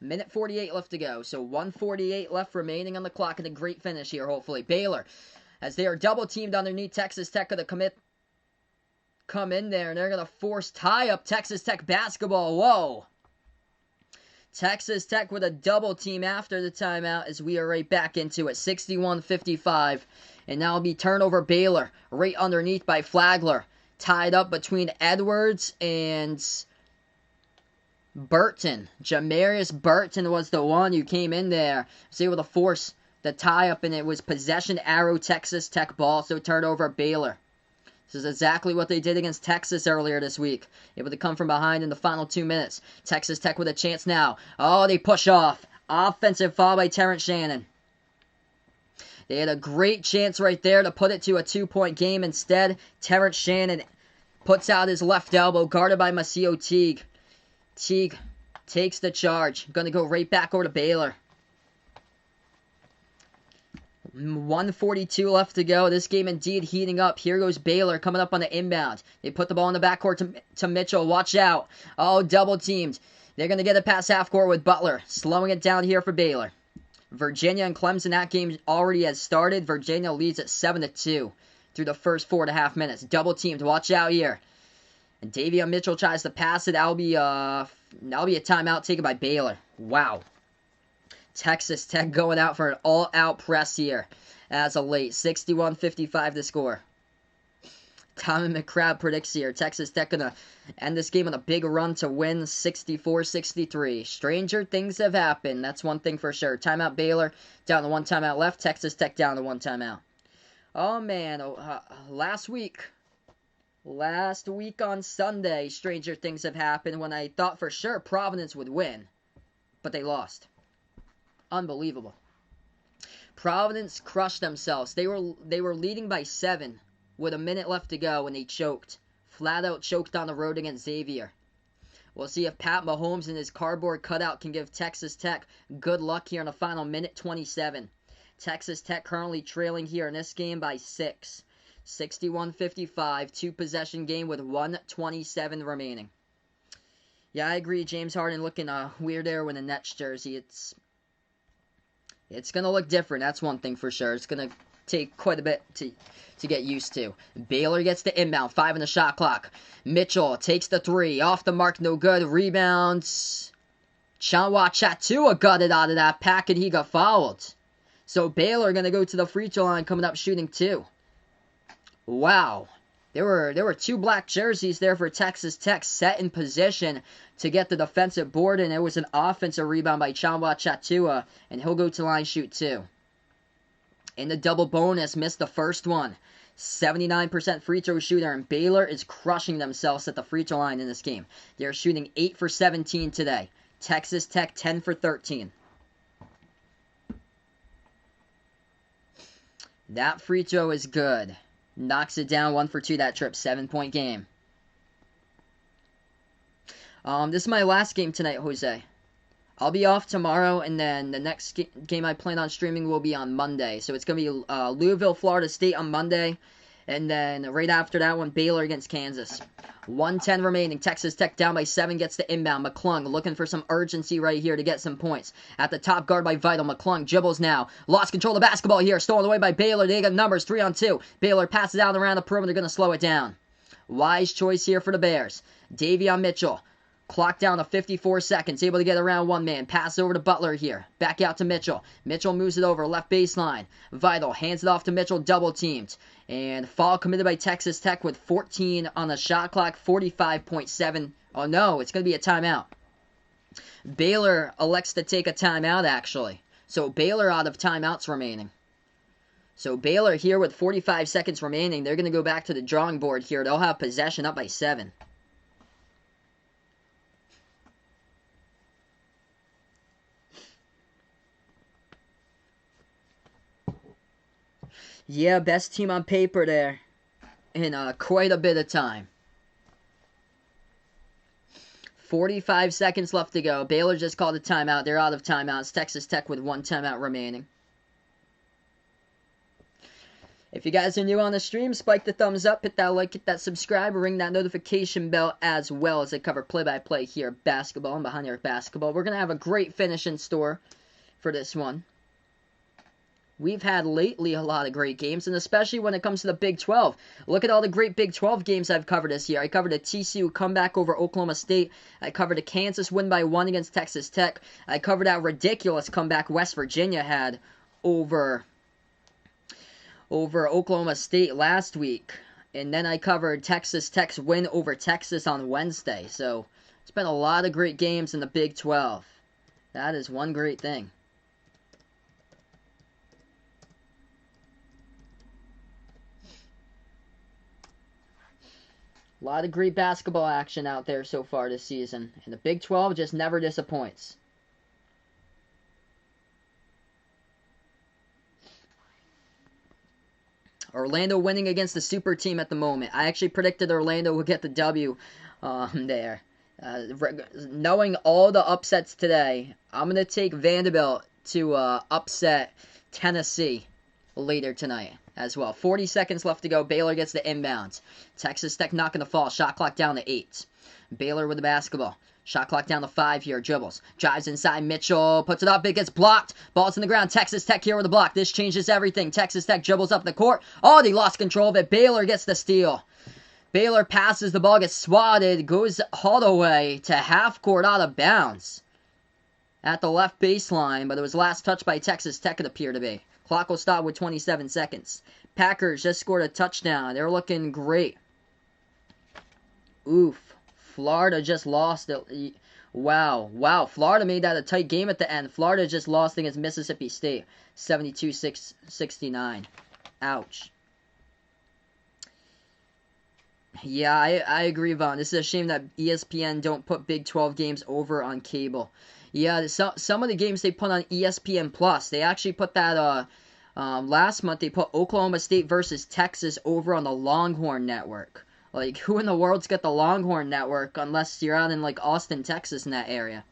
Minute 48 left to go, so 1:48 left remaining on the clock, and a great finish here, hopefully. Baylor, as they are double-teamed underneath, Texas Tech going to come in there, and they're going to force tie-up Texas Tech basketball. Whoa! Texas Tech with a double team after the timeout, as we are right back into it. 61-55, and now it'll be turnover Baylor, right underneath by Flagler. Tied up between Edwards and Burton. Jamarius Burton was the one who came in there, was able to force the tie-up, and it was possession arrow Texas Tech ball, so turnover Baylor. This is exactly what they did against Texas earlier this week. Able to come from behind in the final 2 minutes. Texas Tech with a chance now. Oh, they push off. Offensive foul by Terrence Shannon. They had a great chance right there to put it to a 2-point game. Instead, Terrence Shannon puts out his left elbow, guarded by Masio Teague. Teague takes the charge. Going to go right back over to Baylor. 1:42 left to go. This game indeed heating up. Here goes Baylor coming up on the inbound. They put the ball in the backcourt to Mitchell. Watch out. Oh, double teamed. They're going to get it past half court with Butler. Slowing it down here for Baylor. Virginia and Clemson, that game already has started. Virginia leads at 7-2 through the first 4.5 minutes. Double teamed. Watch out here. And Davion Mitchell tries to pass it. That'll be a timeout taken by Baylor. Wow. Texas Tech going out for an all-out press here as of late. 61-55 the score. Tommy McCrabb predicts here Texas Tech going to end this game on a big run to win 64-63. Stranger things have happened. That's one thing for sure. Timeout Baylor, down to one timeout left. Texas Tech down to one timeout. Oh, man. Last week on Sunday, stranger things have happened when I thought for sure Providence would win. But they lost. Unbelievable. Providence crushed themselves. They were leading by 7 with a minute left to go, and they choked. Flat out choked on the road against Xavier. We'll see if Pat Mahomes and his cardboard cutout can give Texas Tech good luck here in the final minute 27. Texas Tech currently trailing here in this game by 6. 61-55, two-possession game with 1:27 remaining. Yeah, I agree. James Harden looking weird there with a Nets jersey. It's going to look different. That's one thing for sure. It's going to take quite a bit to get used to. Baylor gets the inbound. 5 on the shot clock. Mitchell takes the 3. Off the mark. No good. Rebounds. Chanwa Chatua got it out of that packet. He got fouled. So Baylor going to go to the free throw line coming up shooting 2. Wow. There were 2 black jerseys there for Texas Tech set in position to get the defensive board, and it was an offensive rebound by Chanwa Chatua, and he'll go to line shoot 2. In the double bonus, missed the first one. 79% free throw shooter, and Baylor is crushing themselves at the free throw line in this game. They're shooting 8 for 17 today. Texas Tech 10 for 13. That free throw is good. Knocks it down 1 for 2 that trip. 7-point game. This is my last game tonight, Jose. I'll be off tomorrow, and then the next game I plan on streaming will be on Monday. So it's going to be Louisville, Florida State on Monday. And then right after that one, Baylor against Kansas. 1:10 remaining. Texas Tech down by 7 gets the inbound. McClung looking for some urgency right here to get some points. At the top guard by Vital. McClung dribbles now. Lost control of the basketball here. Stolen away by Baylor. They got numbers 3-on-2. Baylor passes out around the perimeter. Going to slow it down. Wise choice here for the Bears. Davion Mitchell. Clock down to 54 seconds. Able to get around one man. Pass over to Butler here. Back out to Mitchell. Mitchell moves it over. Left baseline. Vital hands it off to Mitchell. Double teamed. And foul committed by Texas Tech with 14 on the shot clock. 45.7. Oh no, it's going to be a timeout. Baylor elects to take a timeout actually. So Baylor out of timeouts remaining. So Baylor here with 45 seconds remaining. They're going to go back to the drawing board here. They'll have possession up by 7. Yeah, best team on paper there in quite a bit of time. 45 seconds left to go. Baylor just called a timeout. They're out of timeouts. Texas Tech with 1 timeout remaining. If you guys are new on the stream, spike the thumbs up, hit that like, hit that subscribe, ring that notification bell as well as I cover play-by-play here at basketball and behind your basketball. We're going to have a great finish in store for this one. We've had lately a lot of great games, and especially when it comes to the Big 12. Look at all the great Big 12 games I've covered this year. I covered a TCU comeback over Oklahoma State. I covered a Kansas win by 1 against Texas Tech. I covered that ridiculous comeback West Virginia had over Oklahoma State last week. And then I covered Texas Tech's win over Texas on Wednesday. So it's been a lot of great games in the Big 12. That is one great thing. A lot of great basketball action out there so far this season. And the Big 12 just never disappoints. Orlando winning against the super team at the moment. I actually predicted Orlando would get the W there. Knowing all the upsets today, I'm going to take Vanderbilt to upset Tennessee later tonight as well. 40 seconds left to go. Baylor gets the inbounds. Texas Tech not going to fall. Shot clock down to 8. Baylor with the basketball. Shot clock down to 5 here. Dribbles. Drives inside. Mitchell puts it up. It gets blocked. Ball's on the ground. Texas Tech here with the block. This changes everything. Texas Tech dribbles up the court. Oh, they lost control of it. Baylor gets the steal. Baylor passes the ball. Gets swatted. Goes all the way to half court out of bounds. at the left baseline, but it was last touched by Texas Tech, it appeared to be. Clock will stop with 27 seconds. Packers just scored a touchdown. They're looking great. Oof. Florida just lost it. Wow. Florida made that a tight game at the end. Florida just lost against Mississippi State. 72-69. Ouch. Yeah, I agree, Vaughn. This is a shame that ESPN don't put Big 12 games over on cable. Yeah, some of the games they put on ESPN Plus. They actually put that last month. They put Oklahoma State versus Texas over on the Longhorn Network. Like, who in the world's got the Longhorn Network unless you're out in, like, Austin, Texas in that area?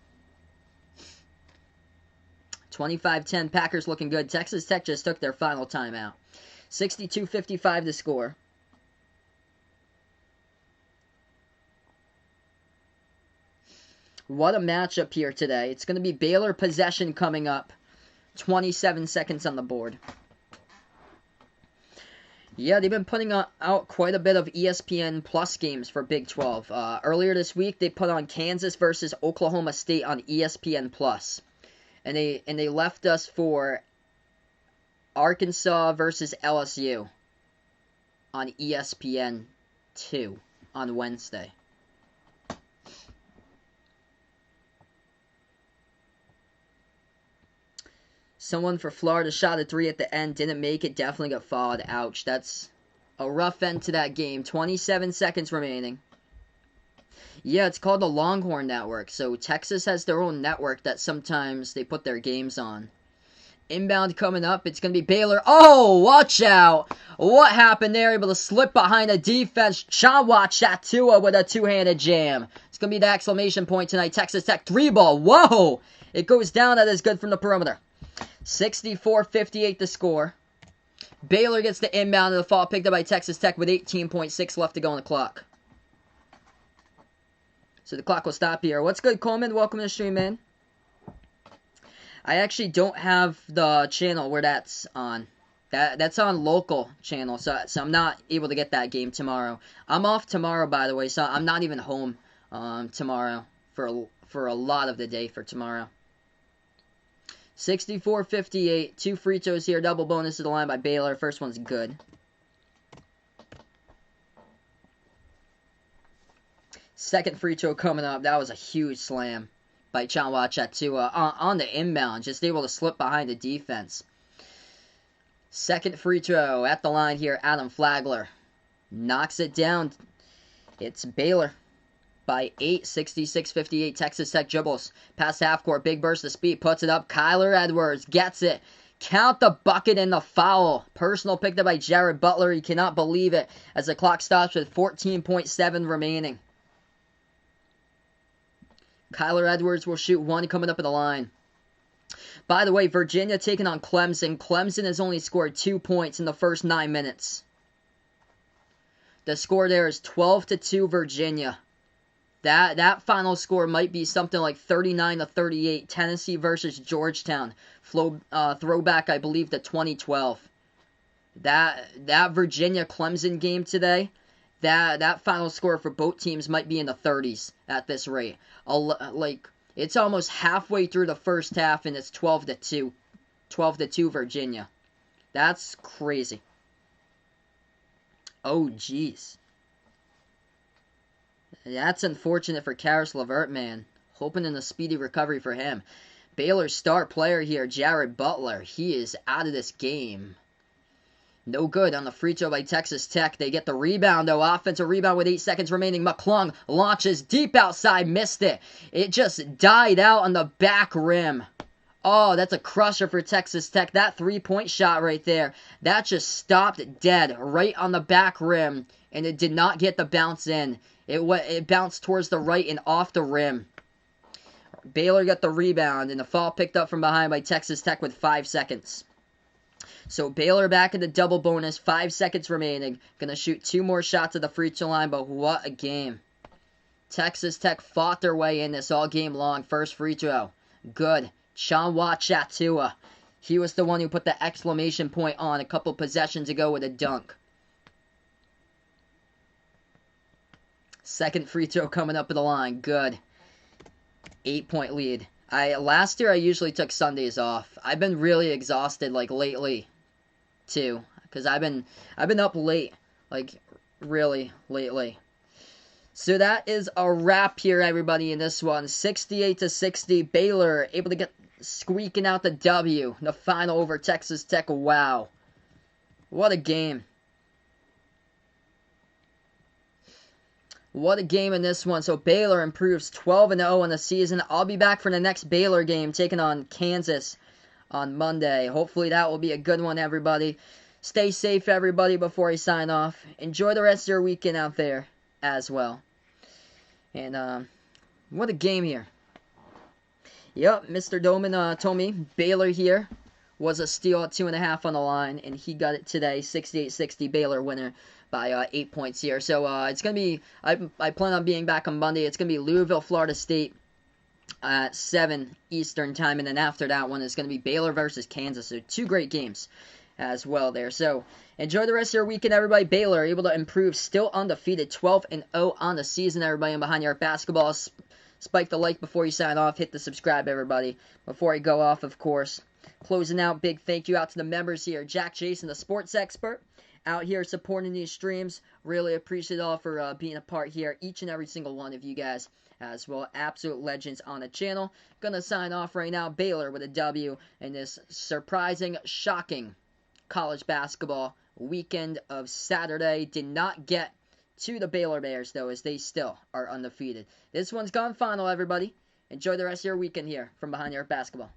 25-10, Packers looking good. Texas Tech just took their final timeout. 62-55 to score. What a matchup here today. It's going to be Baylor possession coming up. 27 seconds on the board. Yeah, they've been putting out quite a bit of ESPN Plus games for Big 12. Earlier this week, they put on Kansas versus Oklahoma State on ESPN Plus, and they left us for Arkansas versus LSU on ESPN 2 on Wednesday. Someone for Florida shot a 3 at the end, didn't make it, definitely got fouled. Ouch, that's a rough end to that game. 27 seconds remaining. Yeah, it's called the Longhorn Network, so Texas has their own network that sometimes they put their games on. Inbound coming up, it's going to be Baylor. Oh, watch out! What happened there? Able to slip behind a defense. Chanwa Chatua with a two-handed jam. It's going to be the exclamation point tonight. Texas Tech 3-ball. Whoa! It goes down. That is good from the perimeter. 64-58 the score. Baylor gets the inbound of the fall, picked up by Texas Tech with 18.6 left to go on the clock. So the clock will stop here. What's good, Coleman? Welcome to the stream, man. I actually don't have the channel where that's on. That's on local channel, so I'm not able to get that game tomorrow. I'm off tomorrow, by the way, so I'm not even home tomorrow for a lot of the day for tomorrow. 64-58, 2 free throws here, double bonus to the line by Baylor. First one's good. Second free throw coming up. That was a huge slam by Chanwa Chatua on the inbound, just able to slip behind the defense. Second free throw at the line here, Adam Flagler knocks it down. It's Baylor by 8, 66-58. Texas Tech dribbles past half court, big burst of speed, puts it up. Kyler Edwards gets it. Count the bucket and the foul. Personal picked up by Jared Butler. He cannot believe it as the clock stops with 14.7 remaining. Kyler Edwards will shoot one coming up at the line. By the way, Virginia taking on Clemson. Clemson has only scored 2 points in the first 9 minutes. The score there is 12-2 Virginia. That final score might be something like 39-38. Tennessee versus Georgetown. Throwback, I believe, to 2012. That Virginia Clemson game today. That final score for both teams might be in the 30s at this rate. Like, it's almost halfway through the first half and it's 12-2. 12-2 Virginia. That's crazy. Oh, jeez. That's unfortunate for Karis LeVert, man. Hoping in a speedy recovery for him. Baylor's star player here, Jared Butler. He is out of this game. No good on the free throw by Texas Tech. They get the rebound, though. Offensive rebound with 8 seconds remaining. McClung launches deep outside. Missed it. It just died out on the back rim. Oh, that's a crusher for Texas Tech. That three-point shot right there. That just stopped dead right on the back rim. And it did not get the bounce in. It bounced towards the right and off the rim. Baylor got the rebound. And the foul picked up from behind by Texas Tech with 5 seconds. So Baylor back in the double bonus, 5 seconds remaining. Gonna shoot 2 more shots at the free throw line, but what a game. Texas Tech fought their way in this all game long. First free throw. Good. Chanwa Chatua. He was the one who put the exclamation point on a couple possessions ago with a dunk. Second free throw coming up at the line. Good. 8-point lead. Last year I usually took Sundays off. I've been really exhausted like lately too, because I've been up late, like really lately. So that is a wrap here, everybody, in this one. 68-60, Baylor able to get squeaking out the W, the final over Texas Tech. Wow, what a game! What a game in this one. So Baylor improves 12-0 in the season. I'll be back for the next Baylor game, taking on Kansas on Monday. Hopefully that will be a good one, everybody. Stay safe, everybody, before I sign off. Enjoy the rest of your weekend out there as well. And what a game here. Yep, Mr. Doman told me Baylor here was a steal at 2.5 on the line, and he got it today. 68-60 Baylor winner by 8 points here. So it's going to be, I plan on being back on Monday. It's going to be Louisville, Florida State at 7 Eastern time, and then after that one it's going to be Baylor versus Kansas. So 2 great games as well there. So enjoy the rest of your weekend, everybody. Baylor able to improve, still undefeated, 12-0 on the season, everybody. And Behind Your Basketball, spike the like before you sign off. Hit the subscribe, everybody, before I go off, of course. Closing out, big thank you out to the members here. Jack Jason, the sports expert, out here supporting these streams. Really appreciate it all for being a part here, each and every single one of you guys as well. Absolute legends on the channel. Gonna sign off right now. Baylor with a W in this surprising, shocking college basketball weekend of Saturday. Did not get to the Baylor Bears, though, as they still are undefeated. This one's gone final, everybody. Enjoy the rest of your weekend here from Behind Your Basketball.